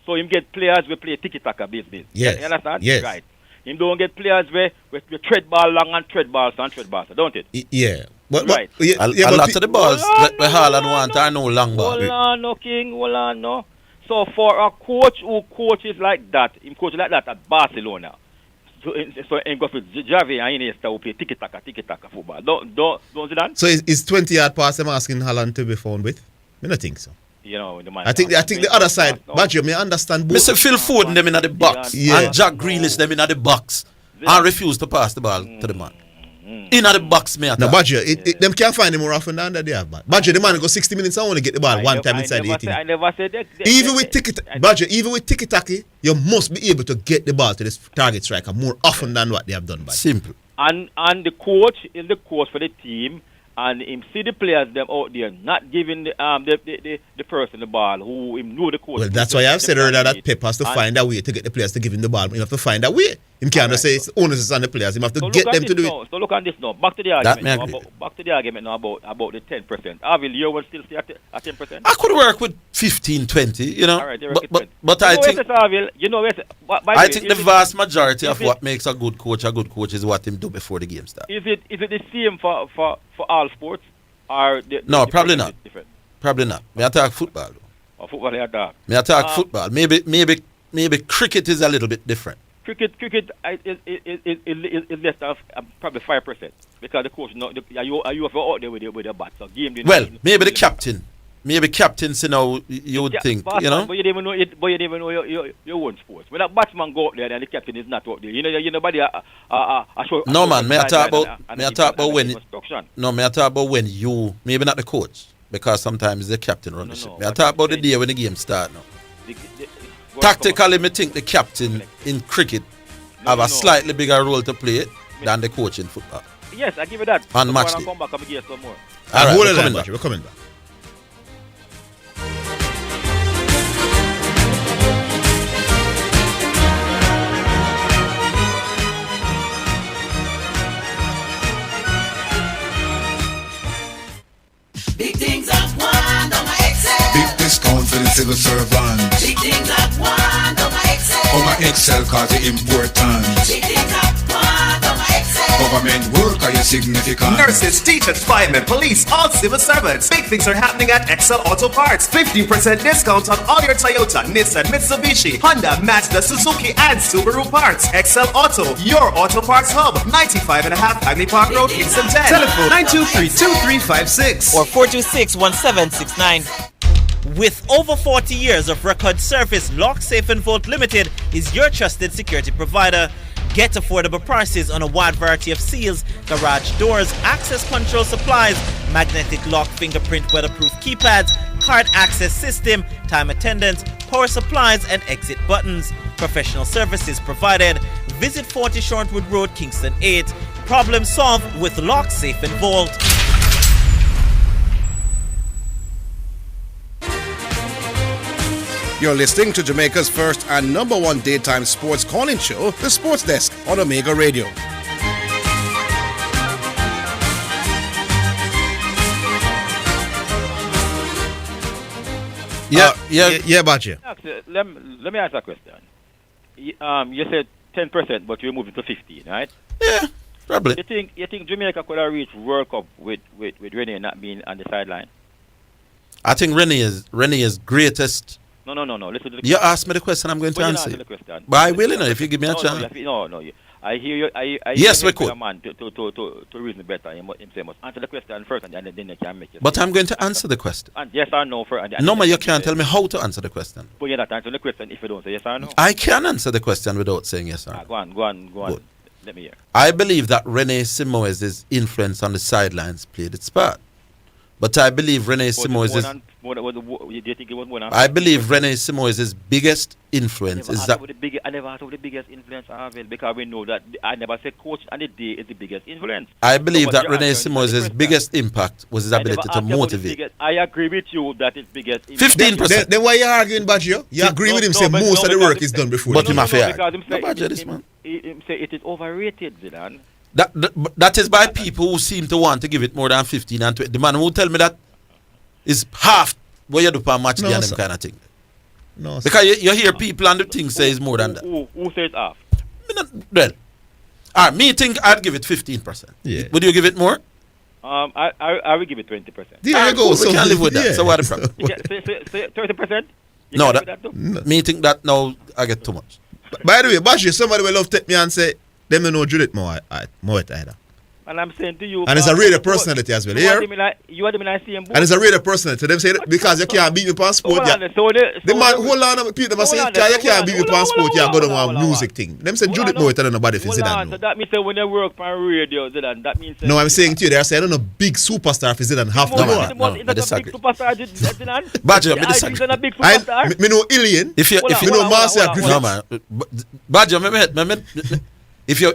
So him get players we play tiki-taka business. Yes. You understand? Yes. Right. Him don't get players where tread ball long and tread balls, don't it? Yeah. But right. A lot of the balls where Haaland want are no long ball. Hold on, no. So for a coach who coaches like that, him coach like that at Barcelona. So in go for Javi and Iniesta who play tiki-taka football. Don't see that? So is 20 yard pass I'm asking Haaland to be found with? I don't think so. You know, I think the other side, but you may understand both. Mr. Phil Foden them in the box. Yeah. And Jack Grealish them in the box. And refuse to pass the ball to the man. In the box, me. No, Badger, them can't find him more often than they have. Badger, the man go 60 minutes and want to get the ball one time inside the 18. I never said that. Even with tiki-taki, you must be able to get the ball to this target striker more often than what they have done. Badger. Simple. And the coach is the coach for the team, and him see the players them out there not giving the person the ball who him know the coach. Well, that's why I've said earlier that Pep has to find a way to get the players to give him the ball. He have to find a way. Him can't just say it's onus is on the players. He have to get them to do it. So look at this now. Back to the argument now about the 10%. Orville, you will still stay at 10%? I could work with 15, 20, you know. All right, but I think I think the vast majority of what makes a good coach is what him do before the game starts. Is it the same for all sports? Or no, probably not. Probably not. Me attack football. Or football you attack. Me attack football. Maybe cricket is a little bit different. Cricket is less than probably 5% because the coach you have out there with your bat. So game. Maybe the captain. Maybe captains, you know, you would think, you know. But you didn't even know your own sports. When a batsman go out there and the captain is not out there, you nobody No man, may I talk about when you, maybe not the coach, because sometimes the captain run the ship. May I talk about the day when the game start now. Tactically, me think the captain in cricket have a slightly bigger role to play than the coach in football. Yes, I give you that. On match day. Come back and get some more. All right, we're coming back. Big things at one, don't my exit. Big discount for the civil servant. Big things at one, don't my exit. Oh my Excel cause it important. Government work are you significant. Nurses, teachers, firemen, police, all civil servants. Big things are happening at Excel Auto Parts. 50% discount on all your Toyota, Nissan, Mitsubishi, Honda, Mazda, Suzuki, and Subaru parts. Excel Auto, your auto parts hub. 95.5 Hagley Park Road, Kingston 10. Telephone 923-2356 or 426-1769. With over 40 years of record service, Lock Safe and Vault Limited is your trusted security provider. Get affordable prices on a wide variety of seals, garage doors, access control supplies, magnetic lock, fingerprint, weatherproof keypads, card access system, time attendance, power supplies, and exit buttons. Professional services provided. Visit 40 Shortwood Road, Kingston 8. Problem solved with Lock Safe and Vault. You're listening to Jamaica's first and number one daytime sports calling show, The Sports Desk on Omega Radio. Yeah, Badger. Let me ask a question. You said 10%, but you moved it to 15, right? Yeah, probably. You think Jamaica could have reached World Cup with Rene not being on the sideline? I think Rene is greatest. No. Listen to the you asked me the question, I'm going to answer. The question. But I will, if you give me a chance. No. I hear you. Yes, we could. Man to reason better. You must answer the question first, and then you can make it. But I'm going to answer the question. And yes or no first. No, man, you can't tell me how to answer the question. But you're not answering the question if you don't say yes or no. I can answer the question without saying yes or no. Go on. Good. Let me hear. I believe that Rene Simoes' influence on the sidelines played its part. But I believe Rene Simoes' I believe Rene Simoes' biggest influence is that I never asked of the biggest influence Orville, because we know that I never said coach and the day is the biggest influence. I believe that Rene Simoes' biggest impact was his ability to motivate. I agree with you that his biggest 15%. Then why you arguing, Badger? You agree with him saying most of the work is done before. But him a fair. Him say it is overrated, Zidane. That is by people who seem to want to give it more than 15 and 20. The man who tell me that is half what you do per match day and them kind of thing. No, because you hear people and the thing say it's more than that. Who says half? Well, me think I'd give it 15%. Yeah. Would you give it more? I will give it 20%. There you go. So we can live with that. So what the problem? Say 30%? No, me think that now I get too much. By the way, Badger, somebody will love take me and say, them don't know Judith more either. And I'm saying to you, and it's a radio personality as well. You are the man same boat. And it's a radio personality. Them say that because you can't beat me on sport. Hold on, people them say you can't beat me on sport. You go to one music thing. Them say Judith more than nobody for Zidane. So that means when they work on radio, Zidane, that means. No, I'm saying to you, they are saying I don't know big superstar for Zidane half the world. No, I disagree. Badger, I disagree. I know Ilian. If you know Marcia Griffith. No man, Badger, If you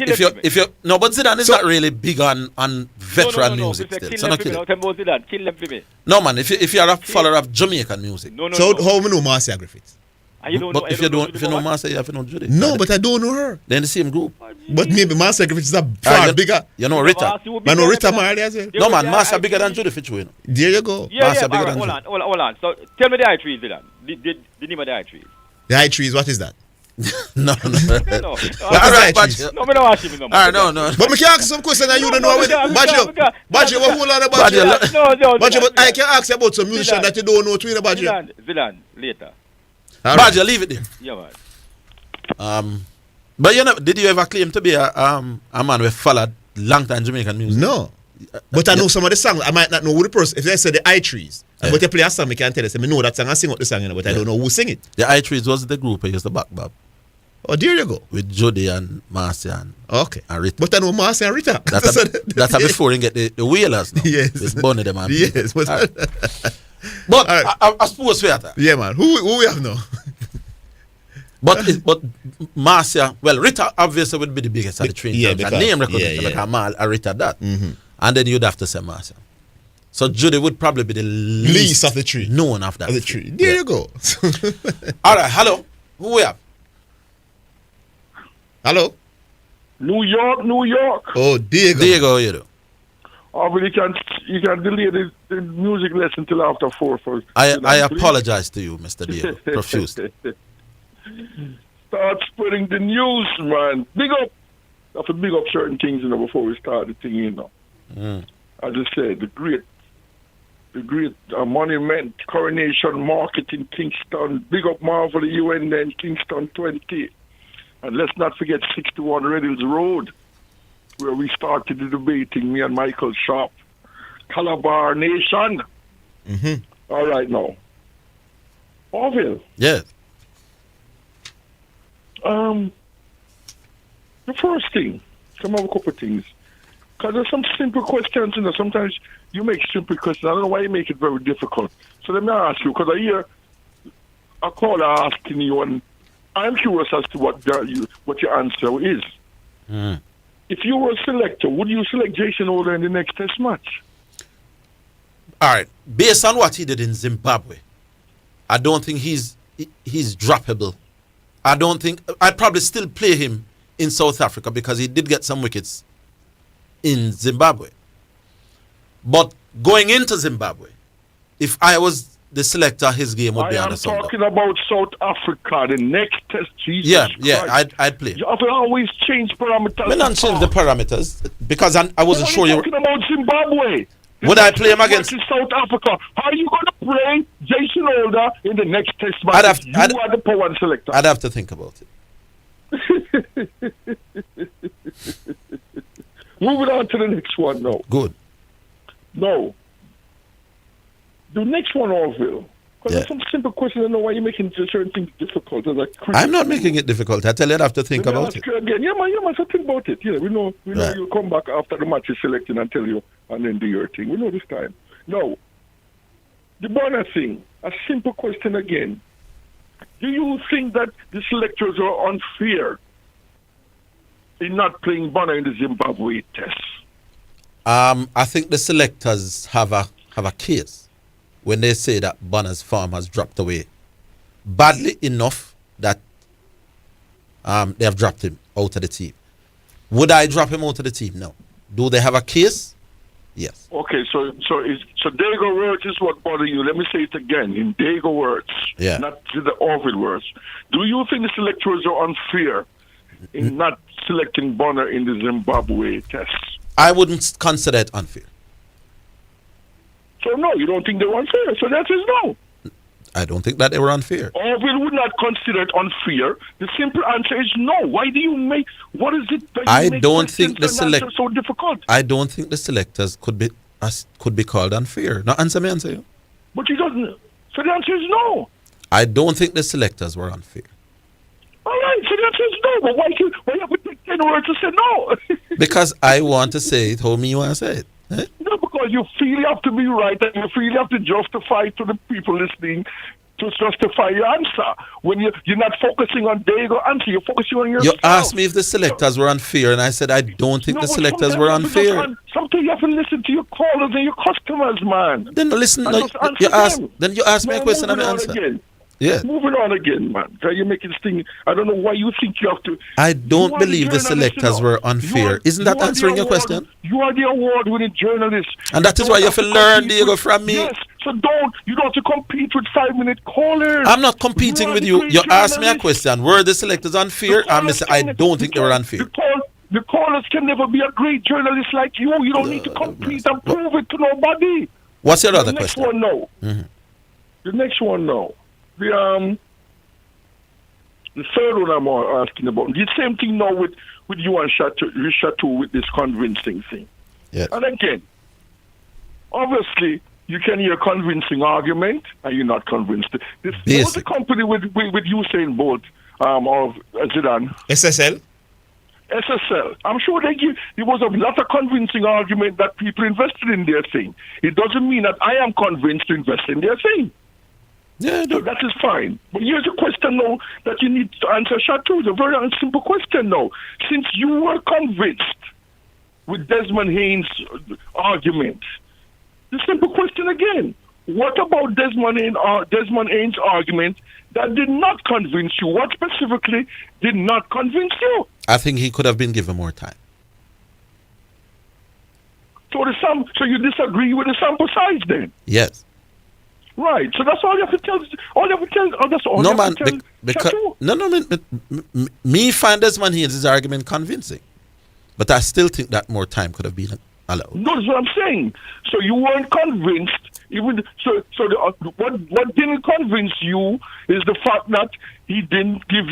no, but Zidane is not really big on veteran music still. So no man, if you're a follower of Jamaican music. So how we know Marcia Griffith? But if you know Marcia, you have to know Judy. No, but I don't know her. They're in the same group. But maybe Marcia Griffith is a far bigger. You know Rita. I know Rita Marley as well. No man, Marcia bigger than Judy Fitch. There you go. Marcia bigger than Judy. Hold on. So tell me the high trees, Zidane. The name of the high trees. The high trees, what is that? No. What is high trees? No, me don't ask him no more. No. But me can ask some question and you don't know. Badger, what hold on about No. Badger, but I can ask you about some musician that you don't know too, Badger. Zidane, later. Badger, leave it there. Yeah, man. But you know, did you ever claim to be a man who followed long time Jamaican music? No. But I know some of the songs. I might not know who the person. If they say the high trees, but they play a song, I can tell you. I know that song. I sing out the song, but I don't know who sing it. The high trees was the group I used to back Bob. Oh, there you go. With Jody and Marcia and Rita. But I know Marcia and Rita. That's before you get the wheelers now. Yes. With Bonnie them and yes. But I suppose for that. Yeah, man. Who we have now? But Marcia, well, Rita obviously would be the biggest at the train. Yeah, because name recognition because Rita that. Mm-hmm. And then you'd have to say Marcia. So Judy would probably be the least of the tree. Known of that. Of the tree. There you go. All right, hello. Who we have? Hello? New York. Oh, Diego. Diego, you do. Oh, but you can delay the music lesson till after 4. I apologize to you, Mr. Diego, profusely. start spreading the news, man. Big up. I have to big up certain things, before we start the thing, As I said, the great monument, Coronation Market in Kingston. Big up Marvel, the UN then, Kingston 20. And let's not forget 61 Red Hills Road, where we started the debating, me and Michael Sharp. Calabar Nation. All right, now. Orville. Yes. The first thing, come up with a couple of things. Because there's some simple questions, sometimes you make simple questions. I don't know why you make it very difficult. So let me ask you, because I hear a caller asking you, and I'm curious as to what your answer is. If you were a selector, would you select Jason Holder in the next test match? All right. Based on what he did in Zimbabwe, I don't think he's droppable. I'd probably still play him in South Africa because he did get some wickets in Zimbabwe. But going into Zimbabwe, if I was the selector, his game would be on a Sunday. I am talking about South Africa, the next test. Jesus yeah, Christ. I'd play. You have to always change parameters. I don't change the parameters because I wasn't sure you were talking about Zimbabwe. Would I play him against South Africa? How are you going to play Jason Holder in the next test match? You are the power and selector. I'd have to think about it. Moving on to the next one now. Good. No. The next one, Orville. Because there's some simple questions. I don't know why you're making certain things difficult. I'm not making it difficult. I tell you, I'd have to think about it. Again. Yeah, man, so think about it. Yeah, we know you'll come back after the match is selected and tell you and then do your thing. We know this time. No. The Bonner thing, a simple question again. Do you think that the selectors are unfair in not playing Bonner in the Zimbabwe test? I think the selectors have a case when they say that Bonner's form has dropped away badly enough that they have dropped him out of the team. Would I drop him out of the team? No. Do they have a case? Yes. Okay, so Dago words is what bother you. Let me say it again in Dago words, not the Orville words. Do you think the selectors are unfair in not selecting Bonner in the Zimbabwe test? I wouldn't consider it unfair. So no, you don't think they're unfair. So that is no. I don't think that they were unfair. Orville would not consider it unfair. The simple answer is no. Why do you make? What is it that you I make don't think the so difficult? I don't think the selectors could be called unfair. Now answer you. But he doesn't. So the answer is no. I don't think the selectors were unfair. All right, so the answer is no. But why you have to take 10 words to say no? Because I want to say it how me want to say it. Eh? No, because you feel you have to be right and you feel you have to justify to the people listening to justify your answer. When you're not focusing on Dago answer, you're focusing on yourself. You asked me if the selectors were unfair, and I said I don't think the selectors were unfair. Sometimes you have to listen to your callers and your customers, man. Then listen. You asked me a question and I answer. Again. Yeah. Moving on again, man. You make this thing. I don't know why you think you have to. I don't believe the selectors were unfair. Isn't that answering your question? You are the award-winning journalist, and that is why you have to learn, Diego, from me. Yes. So you don't have to compete with 5-minute callers. I'm not competing with you. You asked me a question. Were the selectors unfair? I don't think they were unfair. The callers can never be a great journalist like you. You don't need to compete and prove it to nobody. What's your other question? The next one, no. The next one, no. The third one I'm asking about. The same thing now with you and Chateau with this convincing thing. Yes. And again, obviously, you can hear a convincing argument and you're not convinced. This was a company with Usain Bolt of Zidane. SSL? SSL. I'm sure there was a lot of convincing argument that people invested in their thing. It doesn't mean that I am convinced to invest in their thing. Yeah, so that is fine. But here's a question now that you need to answer, Chateau. It's a very simple question now. Since you were convinced with Desmond Haynes' argument, the simple question again, what about Desmond Haynes' argument that did not convince you? What specifically did not convince you? I think he could have been given more time. So you disagree with the sample size then? Yes. Right. So that's all you have to tell. All you have to tell. Oh, that's all No, you man. have to tell. Because Chateau. me find Desmond Haynes' argument convincing, but I still think that more time could have been allowed. No, that's what I'm saying. So you weren't convinced. Even what didn't convince you is the fact that you didn't give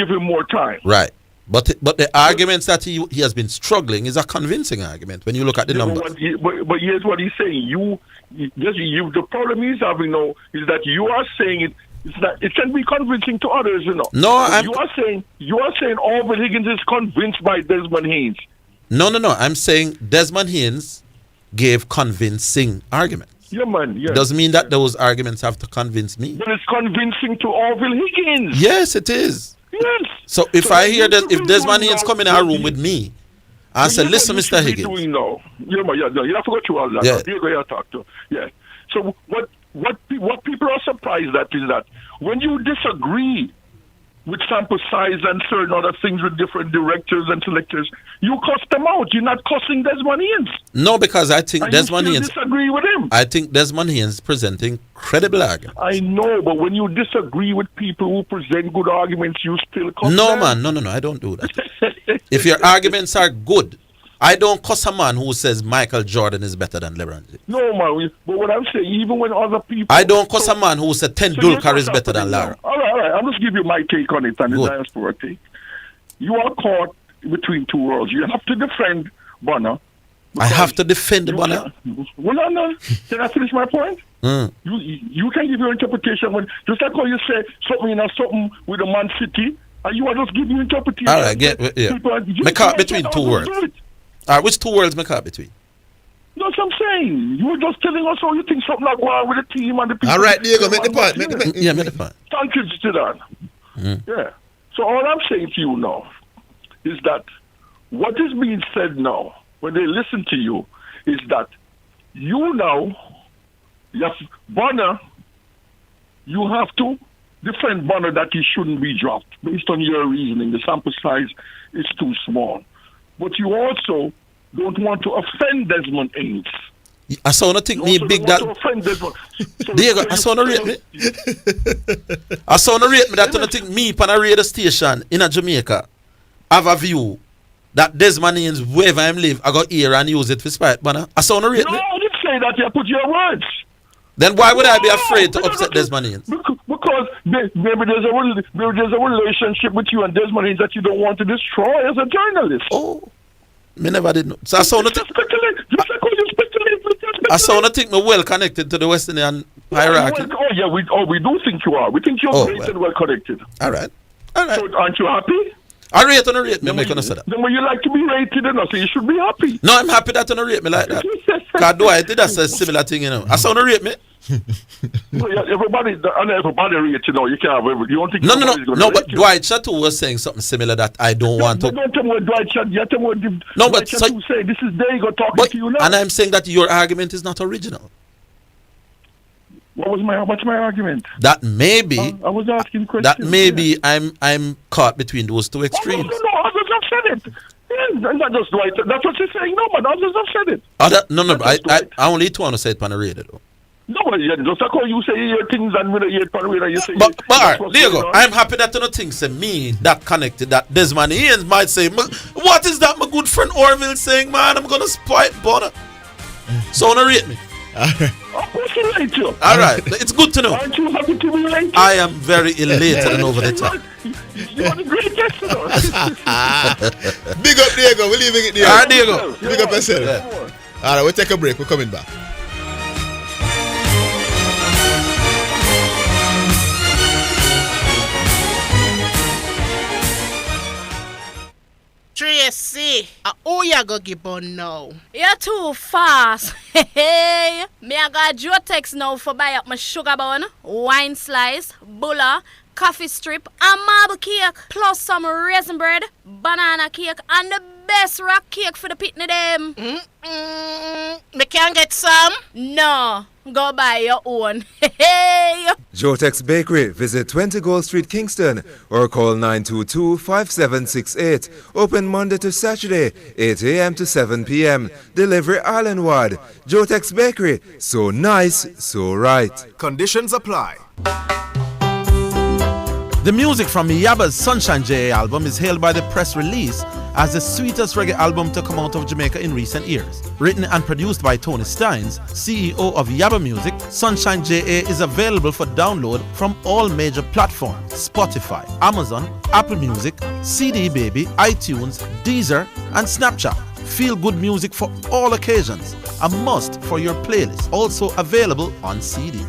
him more time. Right. But the arguments that he has been struggling is a convincing argument when you look at the numbers. But here's what he's saying. The problem he's having now is that you are saying it. It's not. It can be convincing to others, you know. No, you are saying Orville Higgins is convinced by Desmond Haynes. No. I'm saying Desmond Haynes gave convincing arguments. Yeah, man. Yeah. Doesn't mean that those arguments have to convince me. But it's convincing to Orville Higgins. Yes, it is. Yes. So if I hear that, if Desmond Haynes come in our room with me and say, listen, Mr. Higgins. You have to go through all that. Yeah. You're going to talk to. Yeah. So what people are surprised at is that when you disagree with sample size and certain other things with different directors and selectors, you cuss them out. You're not cussing Desmond Haynes. No, because I think and Desmond you Haynes. disagree with him. I think Desmond Haynes is presenting credible arguments. I know, but when you disagree with people who present good arguments, you still cuss No, them. man, no, I don't do that. If your arguments are good, I don't cuss a man who says Michael Jordan is better than LeBron James. No, man, but what I'm saying, even when other people... I don't cuss a man who says Tendulkar is better than Lara. All right, I'll just give you my take on it and the diaspora take. You are caught between two worlds. You have to defend Bonner. I have to defend Bonner? Well, no. Can I finish my point? Mm. You can give your interpretation when, just like how you say something with a Man City, and you are just giving interpretation. All right, me caught between two words. All right, which two words me caught between? That's what I'm saying. You were just telling us how you think something like one with the team and the people. All right, Diego, make the point. Make the point. Thank you, Zidane. Yeah. So all I'm saying to you now is that what is being said now, when they listen to you, is that you have Bonner, you have to defend Bonner that he shouldn't be dropped based on your reasoning. The sample size is too small. But you also don't want to offend Desmond Haynes. I saw nothing me big that. Diego, I saw no rate me. I saw no rate me that I think me pan a radio station in a Jamaica have a view that Desmond Haynes wherever I live I got here and use it for spite banner. I saw no rate me. No, I didn't say that. You put your words. Then why would I be afraid to upset Desmond Haynes? Because maybe there's a relationship with you and Desmond Haynes that you don't want to destroy as a journalist. Oh, me never did know. So I saw nothing. Just like how you speculate. I saw nothing. Me well connected to the West Indian hierarchy. We do think you are. We think you're great and well connected. All right. So aren't you happy? I rate on a rate me. Make on say that. Then when you like to be rated, and so you should be happy. No, I'm happy that on a rate me like that. Cause Dwight did a similar thing, you know. I saw on a rate me. Everybody rate, you know. You can't have you don't think no, but Dwight Chateau was saying something similar that I don't want to. Don't tell me what Dwight Chateau. You tell me what Dwight Chateau say. This is Diego talking to you now. And I'm saying that your argument is not original. What's my argument? That maybe I was asking questions. That maybe I'm caught between those two extremes. No, others have said it. Yeah, not just Dwight. That's what you're saying. No, but others have said it. No, I only want to say it on the radio though. No, but just like how you say your things and when you hear it on the radio, you say. But Diego, I'm happy that you don't think say me that connected that Desmond Haynes might say, what is that my good friend Orville saying, man? I'm gonna spite Bonner. So don't rate me. Of course you rate you. All right, it's good to know. Aren't you happy to be rated? I am very elated and over the top. You are the greatest, you know. Big up Diego, we're leaving it there. All right, Diego. Big up yourself. Yeah. All right, we'll take a break. We're coming back. Tracy, who you go give on now? You're too fast. Hey, me I got your text now for buy up my sugar bun, wine slice, bulla, coffee strip, and marble cake, plus some raisin bread, banana cake, and the best rock cake for the pitney them. Me can get some? No, go buy your own. Hey. Jotex Bakery, visit 20 Gold Street, Kingston, or call 922-5768. Open Monday to Saturday, 8 a.m. to 7 p.m. Delivery island-wide. Jotex Bakery, so nice, so right. Conditions apply. The music from Yabba's Sunshine J album is hailed by the press release as the sweetest reggae album to come out of Jamaica in recent years. Written and produced by Tony Steins, CEO of Yabba Music, Sunshine JA is available for download from all major platforms: Spotify, Amazon, Apple Music, CD Baby, iTunes, Deezer, and Snapchat. Feel good music for all occasions. A must for your playlist. Also available on CD.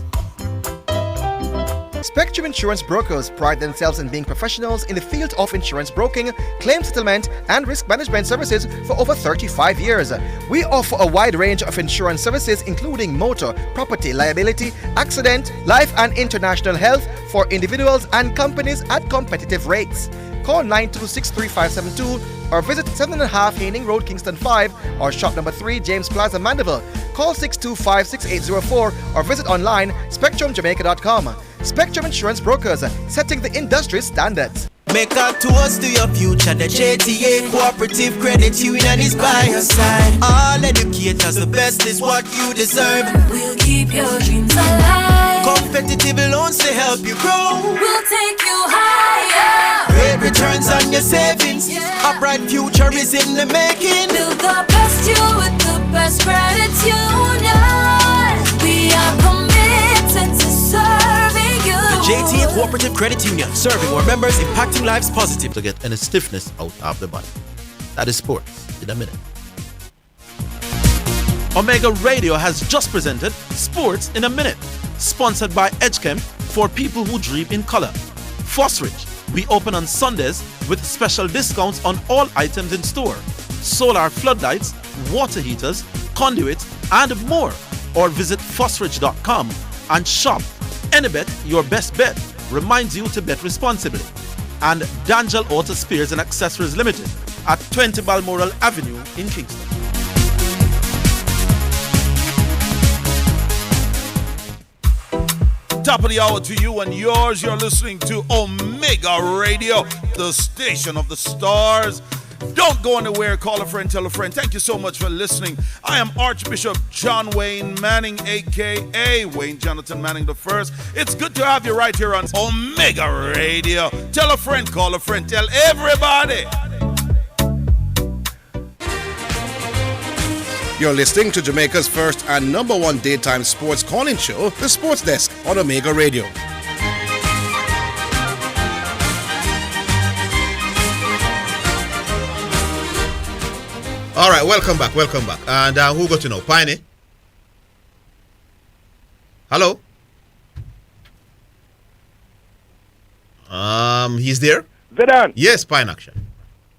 Spectrum Insurance Brokers pride themselves in being professionals in the field of insurance broking, claim settlement, and risk management services for over 35 years. We offer a wide range of insurance services including motor, property, liability, accident, life and international health for individuals and companies at competitive rates. Call 926-3572 or visit 7.5 Haining Road, Kingston 5 or shop number 3 James Plaza, Mandeville. Call 625-6804 or visit online spectrumjamaica.com. Spectrum Insurance Brokers, setting the industry standards. Make a toast to your future. The JTA Cooperative Credit Union is by your side. All educators, the best is what you deserve. We'll keep your dreams alive. Competitive loans to help you grow. We'll take you higher. Great returns on your savings. A bright future is in the making. Build the best you with the best credit union. We are committed to serving you. The JTA Cooperative Credit Union, serving our members, impacting lives positive. To get any stiffness out of the body. That is sports in a minute. Omega Radio has just presented Sports in a Minute, sponsored by EdgeChem for people who dream in color. Fosridge, we open on Sundays with special discounts on all items in store. Solar floodlights, water heaters, conduits, and more. Or visit fosridge.com and shop. Anybet, your best bet, reminds you to bet responsibly. And Dangel Auto Spares and Accessories Limited at 20 Balmoral Avenue in Kingston. Top of the hour to you and yours. You're listening to Omega Radio, the station of the stars. Don't go anywhere. Call a friend, tell a friend. Thank you so much for listening. I am Archbishop John Wayne Manning, a.k.a. Wayne Jonathan Manning I. It's good to have you right here on Omega Radio. Tell a friend, call a friend, tell everybody. You're listening to Jamaica's first and number one daytime sports calling show, The Sports Desk on Omega Radio. All right, welcome back. And who got to know? Piney? Hello? He's there? Zidane? Yes, Pine Action.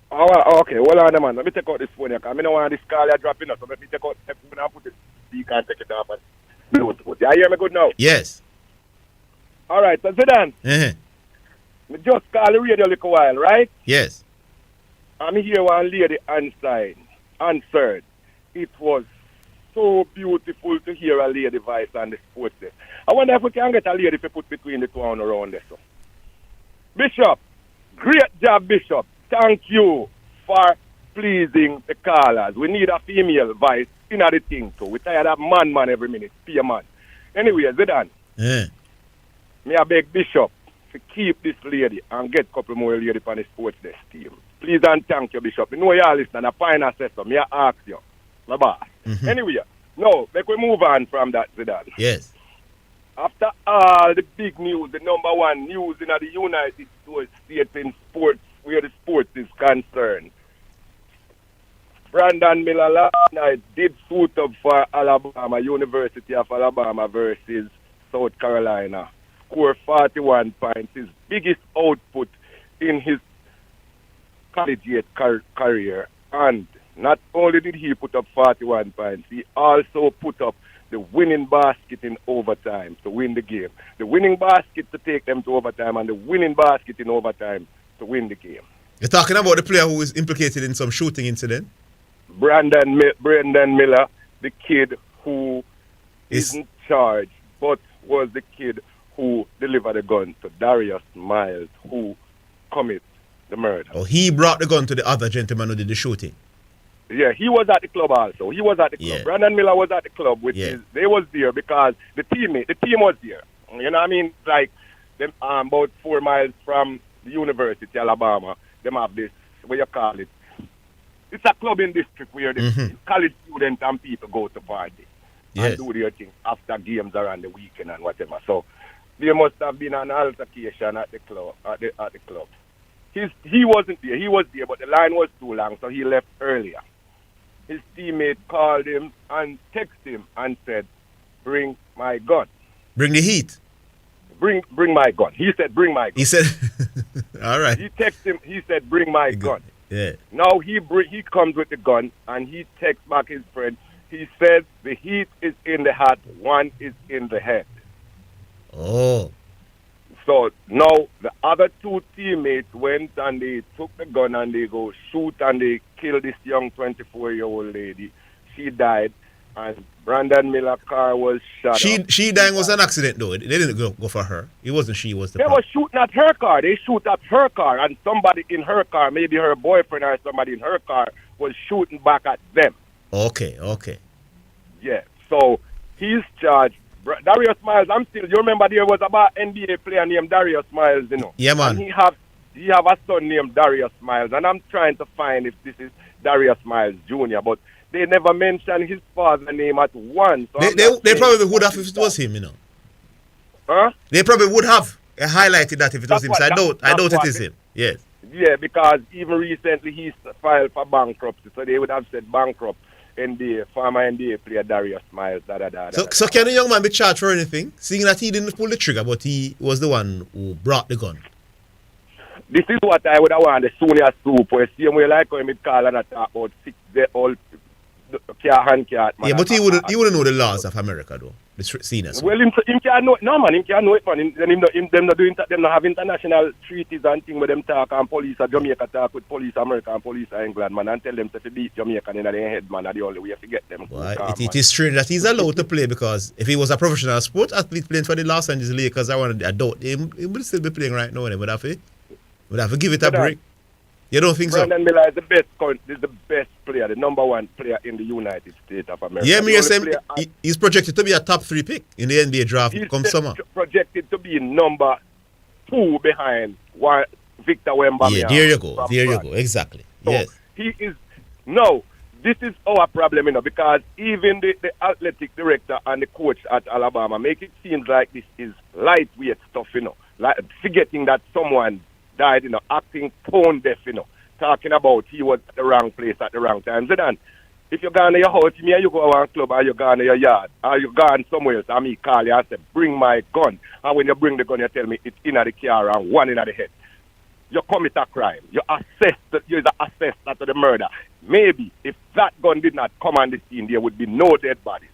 Oh, okay, hold on, man. Let me take out this phone here, because I don't want this call you're dropping out. So let me take out the phone and put it speaker and take it off. And Bluetooth. You hear me good now? Yes. All right, so Zidane. Uh-huh. Me just call the radio a little while, right? Yes. I'm here one lady answered. It was so beautiful to hear a lady voice on the sports desk. I wonder if we can get a lady to put between the two on around there. So. Bishop, great job, Bishop. Thank you for pleasing the callers. We need a female voice in the thing too. We tired of man every minute. Be a man. Anyway, Zidane. Yeah. Me a beg Bishop to keep this lady and get a couple more lady on the sports desk team. Please and thank you, Bishop. You know you are listening. I find a so me ask you. My boss. Mm-hmm. Anyway, no, make we move on from that, Zidane. Yes. After all the big news, the number one news in the United States in sports, where the sports is concerned, Brandon Miller last night did suit up for Alabama, University of Alabama versus South Carolina. Scored 41 points, his biggest output in his collegiate career. And not only did he put up 41 points, he also put up the winning basket in overtime to win the game. The winning basket to take them to overtime and the winning basket in overtime to win the game. You're talking about the player who is implicated in some shooting incident? Brendan Miller, the kid who isn't charged, but was the kid who delivered the gun to Darius Miles, who committed the murder. Oh, he brought the gun to the other gentleman who did the shooting. Yeah, he was at the club also. He was at the club. Yeah. Brandon Miller was at the club, they was there because the team was there. You know what I mean? Like, them about 4 miles from the University, Alabama, them have this, what you call it? It's a clubbing district where the college students and people go to party and do their thing after games around the weekend and whatever. So there must have been an altercation at the club. He wasn't there. He was there, but the line was too long, so he left earlier. His teammate called him and texted him and said, "Bring my gun." Bring the heat. Bring my gun. He said, "Bring my gun." He said, all right. He texted him. He said, "Bring my gun." Yeah. Now he comes with the gun and he texts back his friend. He said, "The heat is in the heart, one is in the head." Oh. So now the other 2 teammates went and they took the gun and they go shoot and they killed this young 24-year-old lady. She died and Brandon Miller's car was shot up. She dying was an accident though. They didn't go for her. It wasn't she. It was the They were shooting at her car. They shoot at her car and somebody in her car, maybe her boyfriend or somebody in her car, was shooting back at them. Okay. Yeah. So he's charged. Darius Miles, you remember there was about NBA player named Darius Miles, you know? Yeah, man. And he have a son named Darius Miles, and I'm trying to find if this is Darius Miles Jr., but they never mentioned his father's name at once. So they probably would have if it was him, you know. Huh? They probably would have highlighted that if it was him. So I doubt it is him. Yes. Yeah, because even recently he filed for bankruptcy, so they would have said bankrupt. Former NBA player Darius Miles. So can the young man be charged for anything? Seeing that he didn't pull the trigger, but he was the one who brought the gun. This is what I would have wanted the Sonia Soup, where same way like when we call and talk about 6-day-old hand cat. Yeah, but he wouldn't know the laws of America though. The seniors. Well, him can't know it. No, man, him can't know it, man. Them not have international treaties and things where them talk and police of Jamaica talk with police of America and police of England, man, and tell them to beat Jamaica in their head, man, that's the only way to get them. It is strange that he's allowed to play because if he was a professional sport athlete playing for the Los Angeles Lakers, I doubt he would still be playing right now. He would have to give it a break. You don't think Brandon Miller is the best player, the number 1 player in the United States of America. Yeah, he's projected to be a top 3 pick in the NBA draft come summer. Projected to be number 2 behind Victor Wembanyama. Yeah, there you go. Exactly. So yes. He is. No, this is our problem, you know, because even the athletic director and the coach at Alabama make it seem like this is lightweight stuff, you know, like forgetting that someone died, you know, acting tone deaf, you know, talking about he was at the wrong place at the wrong time. Zidane, if you gone to your house, me and you go to a club, or you gone to your yard, or you gone somewhere else, and me call you and say, "Bring my gun." And when you bring the gun, you tell me it's in the car and one in the head. You commit a crime. You assess that to the murder. Maybe if that gun did not come on the scene, there would be no dead bodies.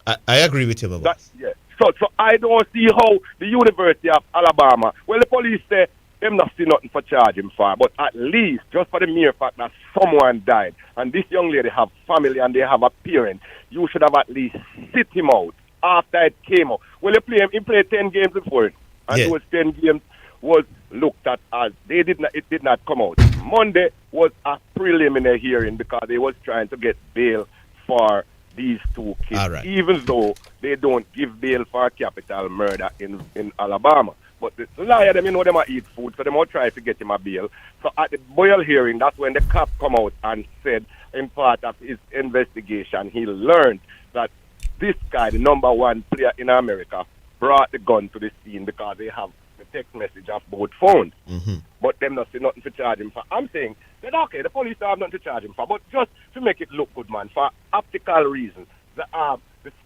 I agree with him about that. Yeah. So I don't see how the University of Alabama, well, the police say, them not see nothing for charge him for, but at least just for the mere fact that someone died and this young lady have family and they have a parent, you should have at least sit him out after it came out. Well, he played 10 games before, and those 10 games was looked at as it did not come out. Monday was a preliminary hearing because they was trying to get bail for these 2 kids, even though they don't give bail for capital murder in Alabama. But the lawyer, them, you know, them eat food, so them all try to get him a bail. So at the Boyle hearing, that's when the cop come out and said, in part of his investigation, he learned that this guy, the number 1 player in America, brought the gun to the scene because they have the text message of both phones. Mm-hmm. But them not see nothing to charge him for. I'm saying that, okay, the police don't have nothing to charge him for, but just to make it look good, man, for optical reasons, the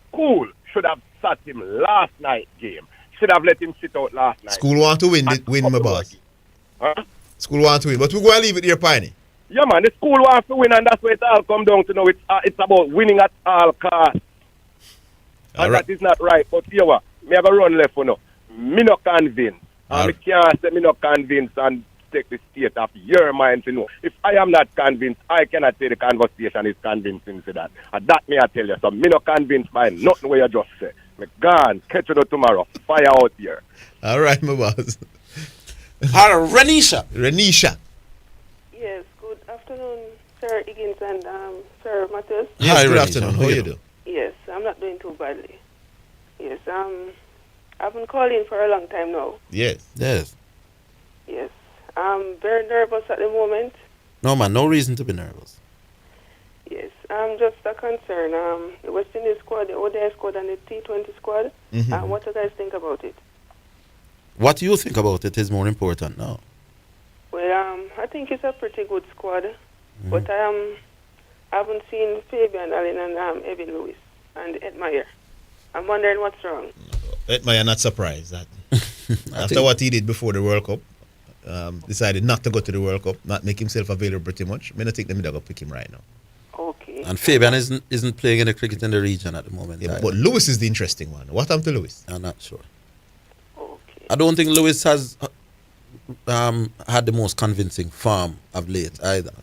school should have sat him last night's game. Should have let him sit out last night. School want to win my boss. Huh? School want to win, but we're going to leave it here, Piney. Yeah, man, the school wants to win, and that's where it all come down to now. It's about winning at all costs. And that is not right. But here, me have a run left for now. Me not convinced. I can't say me not convinced, and take the state of your mind to know. If I am not convinced, I cannot say the conversation is convincing to that. And that may I tell you. So me not convinced by nothing what you just say. Me gone, catch you tomorrow. Fire out here. All right, my boss. Renisha. Yes, good afternoon, Sir Higgins and Sir Mathews. Yes, Hi, good Renisha. afternoon. How you do? Yes, I'm not doing too badly. Yes, I've been calling for a long time now. Yes. Yes. Yes, I'm very nervous at the moment. No, man, no reason to be nervous. Yes, just a concern. The West Indies squad, the ODI squad, and the T20 squad. Mhm. What do you guys think about it? What you think about it is more important now. Well, I think it's a pretty good squad, but I haven't seen Fabian Allen and Evan Lewis and Ed Meyer. I'm wondering what's wrong. Edmire not surprised that after what he did before the World Cup, decided not to go to the World Cup, not make himself available pretty much. I don't think they're going to pick him right now. Okay. And Fabian isn't playing any cricket in the region at the moment. Yeah, but Lewis is the interesting one. What happened to Lewis? I'm not sure. I don't think Lewis has had the most convincing form of late either.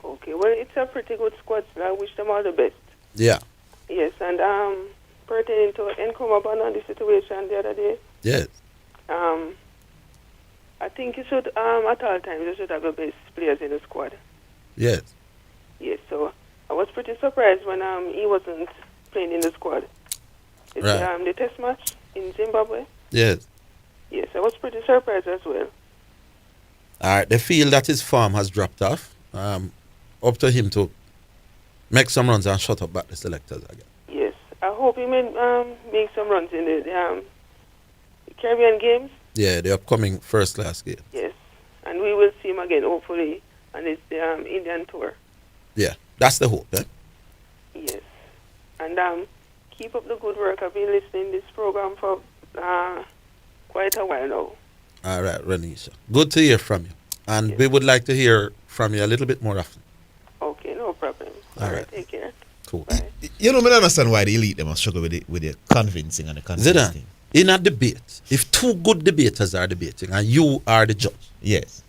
Okay, well, it's a pretty good squad, so I wish them all the best. Yeah. Yes, and pertaining to Nkrumah on the situation the other day, Yes. I think you should, at all times, you should have the best players in the squad. Yes. Yes, so I was pretty surprised when he wasn't playing in the squad. It's Right. the test match in Zimbabwe. Yes. Yes, I was pretty surprised as well. All right. They feel that his form has dropped off. Up to him to make some runs and shut up back the selectors again. Yes, I hope he may make some runs in the Caribbean games. Yeah, the upcoming first class game. Yes, and we will see him again, hopefully, on his Indian tour. Yeah, that's the hope. Eh? Yes, and keep up the good work. I've been listening to this program for quite a while now. All right, Renisha. Good to hear from you. And we would like to hear from you a little bit more often. Okay, no problem. All right. Take care. Cool. You know, I don't understand why the elite them are struggle with the convincing and the convincing. Zidane, in a debate, if two good debaters are debating and you are the judge, yes,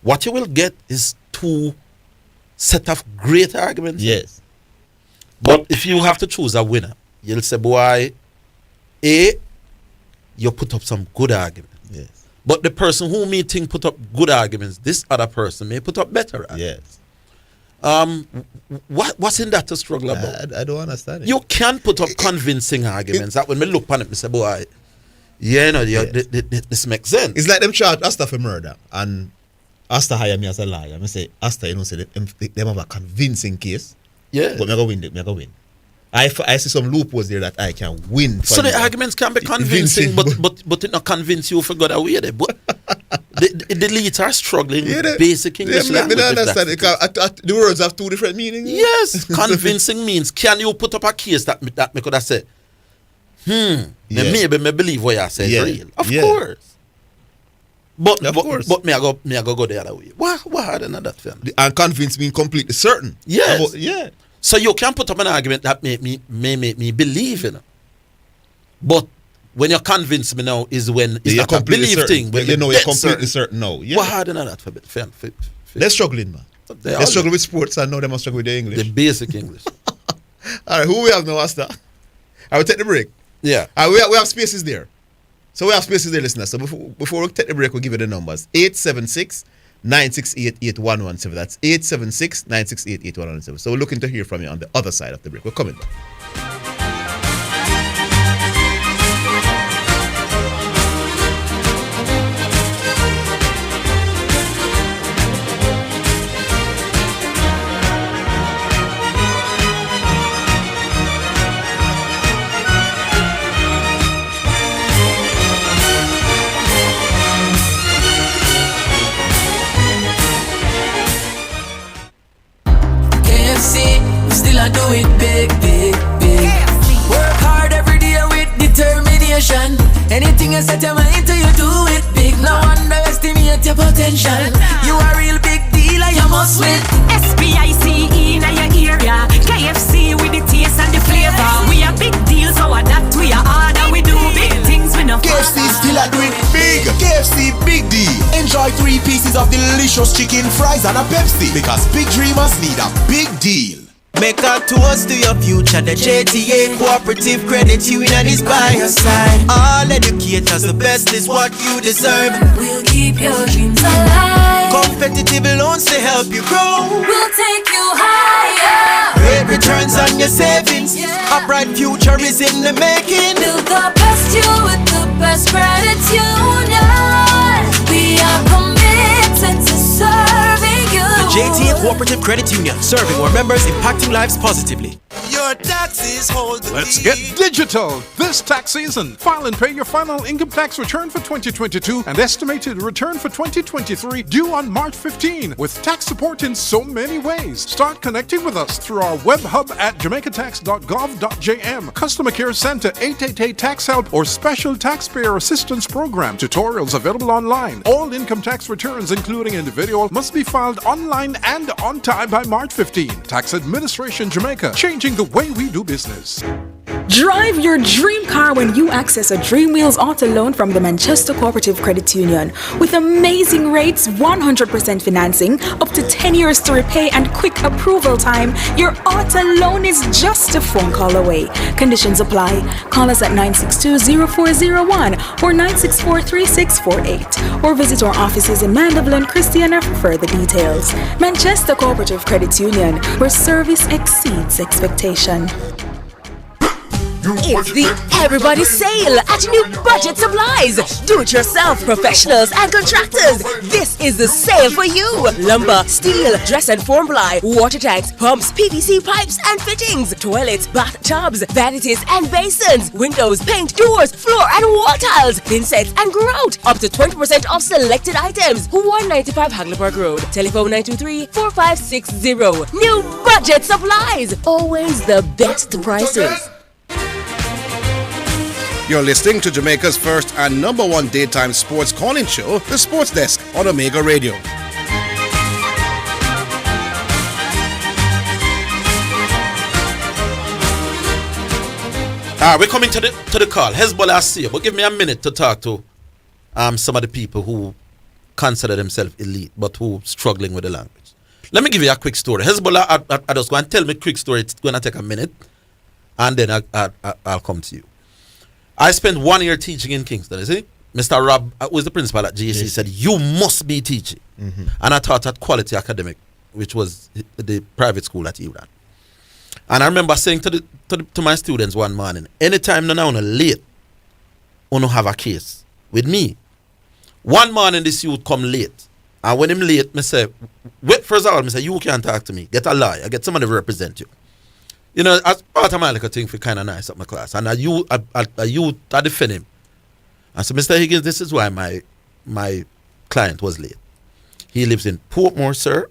what you will get is two set of great arguments. Yes. But if you have to choose a winner, you'll say, boy, A, you put up some good arguments. Yes. But the person who may think put up good arguments, this other person may put up better arguments. Yes. What's in that to struggle about? I don't understand it. You can put up convincing arguments that when me look on it, me say, boy, this makes sense. It's like them charge Asta for murder and Asta hire me as a liar. I say, Asta, them have a convincing case. Yeah. But me go win. I see some loopholes there that I can win. So the arguments can be convincing, but it not convince you for God away there. But the elites are struggling with basic English language. I understand it. The words have two different meanings. Yes, convincing means can you put up a case that me could have said, maybe me believe what you say is real. Of course. But me I go the other way. What hard than that, fam? And convince me completely certain. Yes. Yeah. So you can put up an argument that may make me believe in it. But when you convince me now is when it's not a believe certain. thing. When you're completely certain now. Yeah. What harder than that for they're struggling, man. They struggle with sports and now they must struggle with the English. The basic English. All right, who we have now, Asta? I will take the break. Yeah. We have spaces there. So we have spaces there, listeners. So before we take the break, we'll give you the numbers. 876-968-8117. That's 876-968-8117. So we're looking to hear from you on the other side of the break. We're coming back. I do it big. Work hard every day with determination. Anything you set your mind to, you do it big. No underestimate your potential. You a real big deal and you must win. SPICE in your area. KFC with the taste and the flavor. We are big deals, so that we are hard and we do big things. We enough. KFC still a do it big. KFC Big Deal. Enjoy 3 pieces of delicious chicken, fries, and a Pepsi. Because big dreamers need a big deal. Make a toast to your future. The JTA Cooperative Credit Union is by your side. All educators, the best is what you deserve. We'll keep your dreams alive. Competitive loans to help you grow. We'll take you higher. Great returns on your savings. A bright future is in the making. Build the best you with the best credit union. We are committed to serving you. The JTA Cooperative Credit Union, serving our members, impacting lives positively. Your taxes hold the Let's get digital this tax season. File and pay your final income tax return for 2022 and estimated return for 2023 due on March 15 with tax support in so many ways. Start connecting with us through our web hub at jamaicatax.gov.jm, Customer Care Center 888 Tax Help or Special Taxpayer Assistance Program. Tutorials available online. All income tax returns, including individual, must be filed online and on time by March 15. Tax Administration Jamaica, changing the way we do business. Drive your dream car when you access a Dream Wheels auto loan from the Manchester Cooperative Credit Union. With amazing rates, 100% financing, up to 10 years to repay and quick approval time, your auto loan is just a phone call away. Conditions apply. Call us at 962-0401 or 964-3648 or visit our offices in Mandeville and Christiana for further details. Manchester Cooperative Credit Union, where service exceeds expectation. It's the Everybody Sale at New Budget Supplies. Do-it-yourself professionals and contractors. This is the sale for you. Lumber, steel, dress and form ply, water tanks, pumps, PVC pipes and fittings, toilets, bathtubs, vanities and basins, windows, paint, doors, floor and wall tiles, thin sets and grout. Up to 20% off selected items. 195 Hagleypark Road. Telephone 923-4560. New Budget Supplies. Always the best prices. You're listening to Jamaica's first and #1 daytime sports call-in show, The Sports Desk, on Omega Radio. We're coming to the call. Hezbollah, I see you, but give me a minute to talk to some of the people who consider themselves elite, but who struggling with the language. Let me give you a quick story. Hezbollah, I just go and tell me a quick story. It's going to take a minute, and then I'll come to you. I spent 1 year teaching in Kingston, you see? Mr. Rob, who is the principal at GAC, said, you must be teaching. And I taught at Quality Academic, which was the private school at Iran. And I remember saying to my students one morning, anytime now on a late, you have a case with me. One morning this youth come late. And when him late, I say, wait first of all, I say, you can't talk to me. Get a lawyer, get somebody to represent you. You know, as part of my like a thing for kind of nice at my class. And I defend him. I said, Mr. Higgins, this is why my client was late. He lives in Portmore, sir.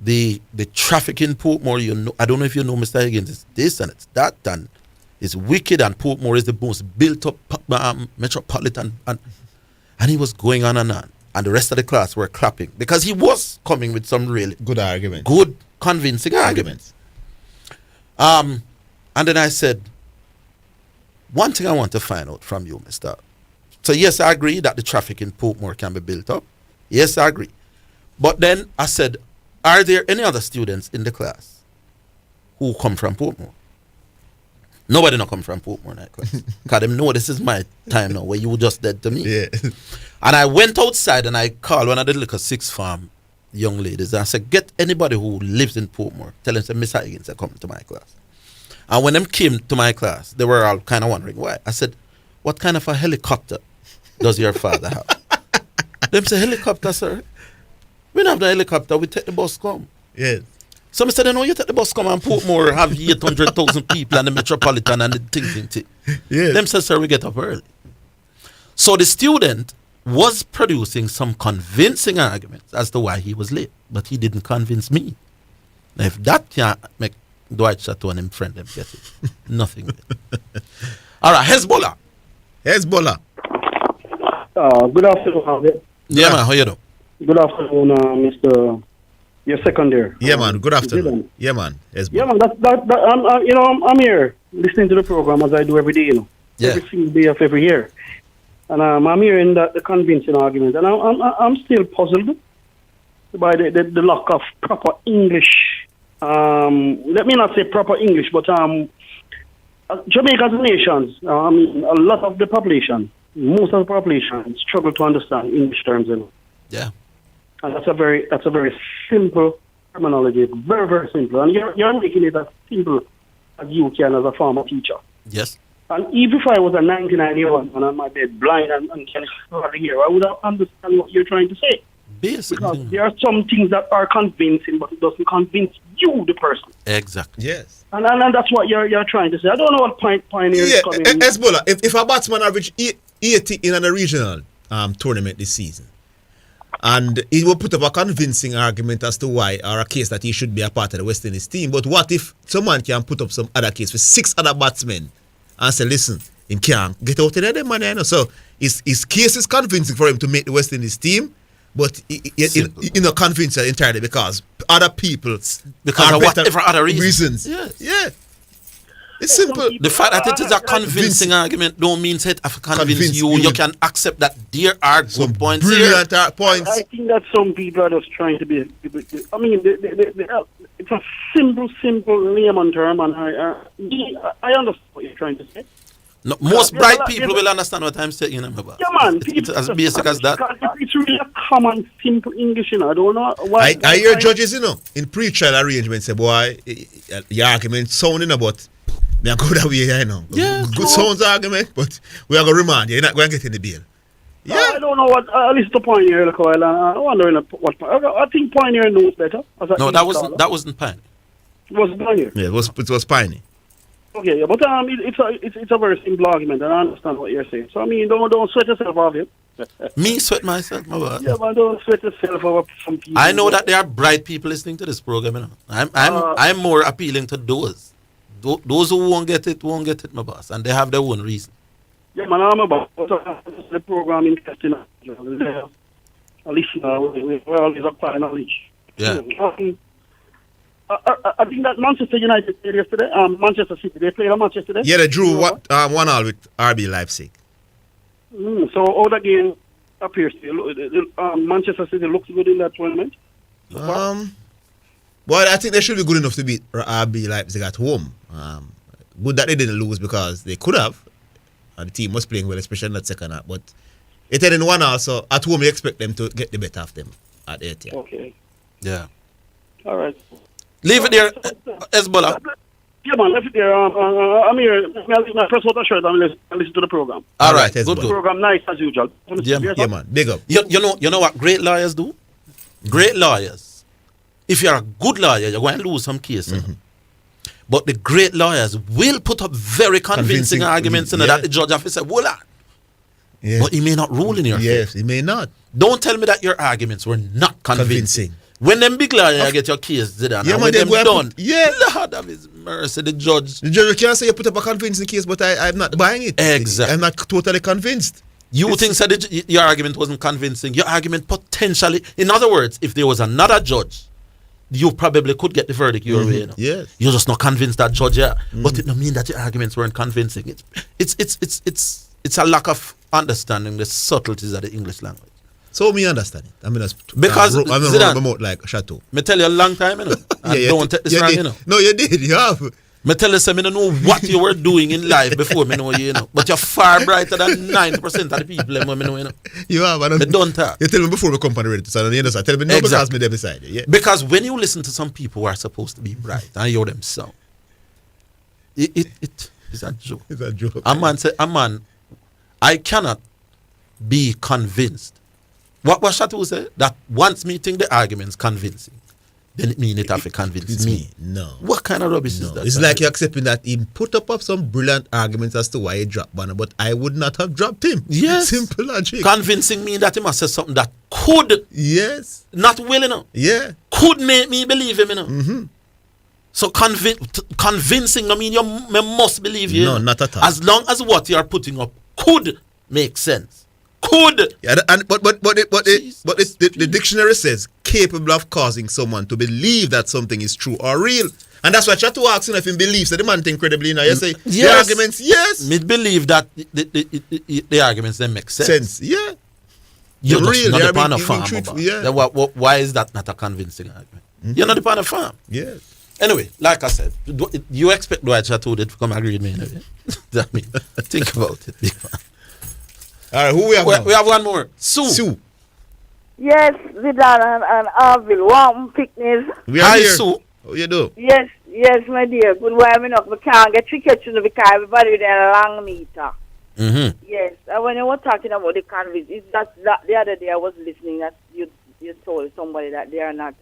The traffic in Portmore, you know, I don't know if you know, Mr. Higgins, it's this and it's that, and it's wicked, and Portmore is the most built up metropolitan. And he was going on. And the rest of the class were clapping because he was coming with some really good arguments. Good, convincing arguments. And then I said, one thing I want to find out from you, Mr. So yes, I agree that the traffic in Portmore can be built up. Yes, I agree. But then I said, are there any other students in the class who come from Portmore? Nobody not come from Portmore in that class. Because they know this is my time now where you just dead to me. Yeah. And I went outside and I called one of the little sixth farm young ladies. And I said, get anybody who lives in Portmore. Tell them, say, Mr. Higgins, come to my class. And when them came to my class, they were all kind of wondering why. I said, what kind of a helicopter does your father have? Them say, helicopter, sir? We don't have the helicopter, we take the bus come. Yes. Some said, no, you take the bus come and Portmore have 800,000 people and the metropolitan and the thing. Yes. Them said, sir, we get up early. So the student was producing some convincing arguments as to why he was late, but he didn't convince me. Now, if that can't make Dwight Chateau and him friend them get it, nothing. All right, Hezbollah. Hezbollah. Good afternoon, Harvey. Yeah, man, how you doing? Good afternoon, Mr. Your secondary. Yeah, man. Good afternoon. Zidane. Yeah, man. Hezbollah. Yeah, man. I'm here listening to the program as I do every day. You know. every single day of every year. And I'm hearing the convincing argument, and I'm still puzzled by the lack of proper English. Let me not say proper English, but Jamaica's nations, a lot of the population, most of the population struggle to understand English terms. Yeah. And that's a very simple terminology, very, very simple. And you're making it as simple as you can as a former teacher. Yes. And even if I was a 99-year-old man on my bed, blind and can hardly hear, I would understand what you're trying to say. Basically. Because there are some things that are convincing, but it doesn't convince you, the person. Exactly. Yes. And that's what you're trying to say. I don't know what Pioneer is coming. Hezbollah, if a batsman average 80 in a regional tournament this season, and he will put up a convincing argument as to why, or a case that he should be a part of the West Indies team, but what if someone can put up some other case with 6 other batsmen and say, listen, he can't get out of there, man, you know. So his case is convincing for him to make the West Indies team, but he not convinced entirely because other people because of whatever other reasons. Yeah. It's simple. The fact that it is a convincing argument don't mean it have to convince you. You can accept that there are good points brilliant here. Points. I think that some people are just trying to be. I mean, it's a simple layman term, and I understand what you're trying to say. No, most bright people will understand what I'm saying about. Yeah, man. It's as basic as that. It's really a common, simple English, I don't know why. I hear judges, in pre-trial arrangements say, boy, your argument sounding about. Me I go that way, Yeah, good sounds argument, but we are going to remand you. You're not going to get in the bill. Yeah. I don't know what. I listen to Pioneer a while. I'm wondering what. I think Pioneer knows better. No, that wasn't Pioneer. It was Pioneer. Yeah, it was Pioneer. Okay, yeah, but it's a very simple argument, and I understand what you're saying. So don't sweat yourself off it. Me sweat myself, my boy. Yeah, man, don't sweat yourself over some people. I know that there are bright people listening to this program. I'm more appealing to those. Those who won't get it, my boss, and they have their own reason. Yeah, man, I'm about the program interesting. A listener, we always acquire knowledge. Yeah. I think that Manchester United played yesterday. Manchester City, they played on Manchester today. Yeah, they drew 1-1 with RB Leipzig. So all the game appears to you. Manchester City looks good in that tournament. Well, I think they should be good enough to beat RB Leipzig at home. Good that they didn't lose because they could have. And the team was playing well, especially in that second half. But it had in 1-1, so at home you expect them to get the better of them at 8. Yeah. Okay. Yeah. All right. Leave it there, Hezbollah. Yeah, man, left it there. I'm here. I press out a shirt and listen to the program. All right, good. The program nice as usual. Yeah, man. Big up. You know what great lawyers do? Great lawyers. If you're a good lawyer, you're going to lose some cases. Mm-hmm. But the great lawyers will put up very convincing arguments that the judge officer will on. Yeah. But he may not rule in your favor. Yes, he may not. Don't tell me that your arguments were not convincing. When them big lawyers get your case, Zidane, and when them done, Lord have his mercy, the judge. The judge can't say you put up a convincing case, but I'm not buying it. Exactly. I'm not totally convinced. You think that your argument wasn't convincing. Your argument potentially, in other words, if there was another judge, you probably could get the verdict your way. Yes. You're just not convinced that judge, but it don't mean that your arguments weren't convincing. It's a lack of understanding the subtleties of the English language. So me understand it. I mean, because I'm Zidane, remote like Chateau. Me tell you a long time, don't take this wrong, No, you did. You have. Me tell you, I don't know what you were doing in life before me know you, But you're far brighter than 90% of the people me know, You have. I don't talk. You tell me before we come on the radio, so you understand. Tell me no because me there beside you. Yeah. Because when you listen to some people who are supposed to be bright and you hear them sound, it is a joke. It's a joke. A man, I cannot be convinced. What Chateau said, that once me think the argument's convincing, then it means it have to convince me. No. What kind of rubbish is that? It's like you're accepting that he put up some brilliant arguments as to why he dropped Banner, but I would not have dropped him. Yes. Simple logic. Convincing me that he must say something that could. Yes. Not will, Yeah. Could make me believe him, Mm-hmm. So convincing, I mean, you must believe you. No, not at all. As long as what you are putting up could make sense. Could. Yeah, but the dictionary says capable of causing someone to believe that something is true or real. And that's why I try to ask him if he believes that the man think credibly. Now you say the Yes. arguments, yes. Me believe that the arguments they make sense. Yeah. You're They're just real, not they're the pan of being farm. truthful, Baba. yeah. Then why is that not a convincing argument? You're not the pan of farm. Yeah. Anyway, like I said, you expect Dwight Chatwood to come agree with me anyway. I mean, think about it. All right, who we have now? We have one more. Sue. Yes, Zidane and Orville. Warm picnics. We are here. Sue. How you do? Yes, my dear. Good warming up. We can't get tickets because everybody there a long meter. Mm-hmm. Yes, and when you were talking about the convicts, it's that the other day I was listening that you told somebody that they are not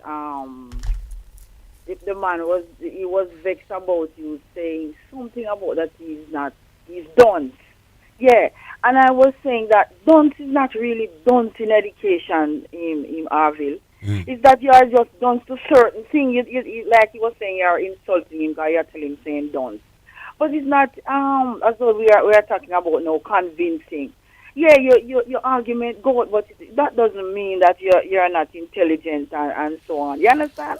if the man was vexed about you saying something about that he's done. Yeah, and I was saying that dunce is not really dunce in education in Orville. It's that you are just dunce to certain things. You, like he was saying, you are insulting him because you are telling him saying dunce. But it's not as though we are talking about no convincing. Yeah, your argument go, but that doesn't mean that you're not intelligent and so on. You understand?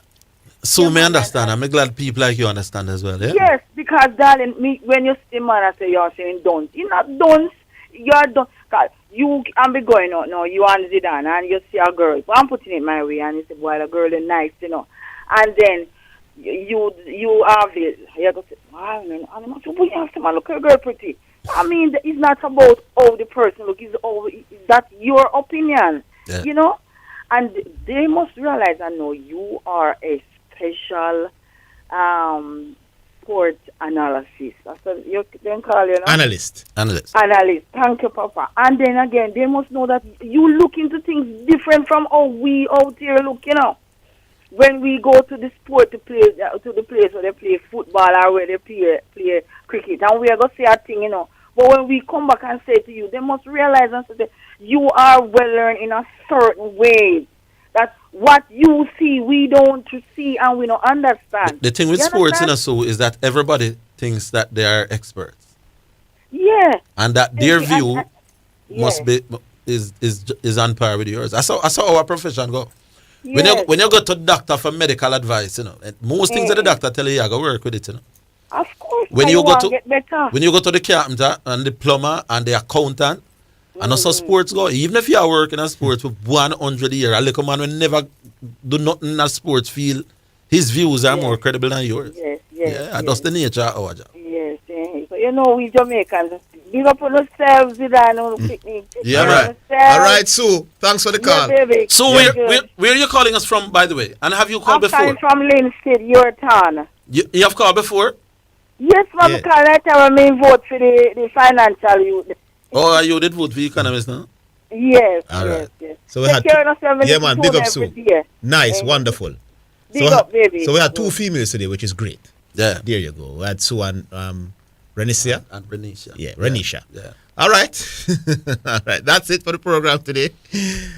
So me understand. I'm glad people like you understand as well. Yeah? Yes, because darling, when you see man, I say you're saying dunce. You're not dunce. You're dunce. Cause you can be going out now. You and Zidane, and you see a girl. But I'm putting it my way, and you say, "Boy, the girl is nice, you know." And then you have it. You go say, "Wow, man, I'm so boy, you man, look at girl pretty." I mean, it's not about how the person look. That's your opinion, you know. And they must realize and know you are a special sport analysis. That's what you can call you know? Analyst. Analyst. Thank you, Papa. And then again, they must know that you look into things different from how we out here look, you know. When we go to the sport to play to the place where they play football or where they play cricket, and we are going to say a thing, you know. But when we come back and say to you, they must realize and say, you are well learned in a certain way. That what you see, we don't see and we don't understand. The thing with sports in so is that everybody thinks that they are experts. Yeah. And that their view must be is on par with yours. I saw our profession go. Yes. When you go to the doctor for medical advice, you know, and most things that the doctor tell you, you go work with it, you know. Of course. When you go to get better. when you go to the carpenter and the plumber and the accountant, and also sports go. Even if you are working in sports with 100 years, a little man will never do nothing in a sports field. His views are more credible than yours. Yes. And that's the nature of our job. Yes. So you know we Jamaicans, big up on ourselves, Zidane, on picnic. Yeah, right. All right, Sue. Thanks for the call. baby. So where are you calling us from, by the way? And have you called before? I'm calling from Linstead, your town. You have called before? Yes, ma'am. Because that time I vote for the financial youth. Oh, you did vote for economists now? Yes. All right. Yes. So we had man, big up Sue. Nice, wonderful. Big up, baby. So we had two females today, which is great. Yeah. There you go. We had Sue and Renisha. And Renisha. Yeah, Renisha. Yeah. All right. All right. That's it for the program today.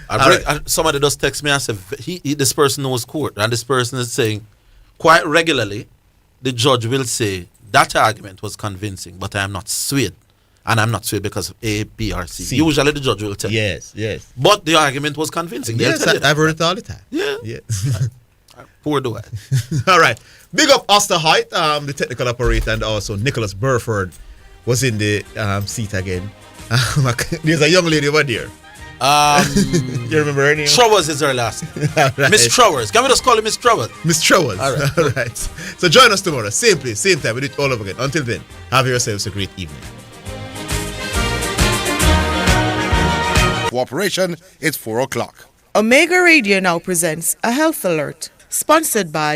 And somebody just text me and say, this person knows court. And this person is saying, quite regularly, the judge will say, that argument was convincing, but I am not swayed. And I'm not swayed because of A, B, or C. Usually the judge will tell you. Yes. But the argument was convincing. Yes, I've heard it all the time. Yeah. Poor do I. All right. Big up Oster Height, the technical operator, and also Nicholas Burford was in the seat again. There's a young lady over there. You remember her name? Trowers is her last name. Right. Miss Trowers. Can we just call her Miss Trowers? Miss Trowers. All right. So join us tomorrow. Same place, same time. We do it all over again. Until then, have yourselves a great evening. Cooperation, it's 4 o'clock. Omega Radio now presents a health alert, sponsored by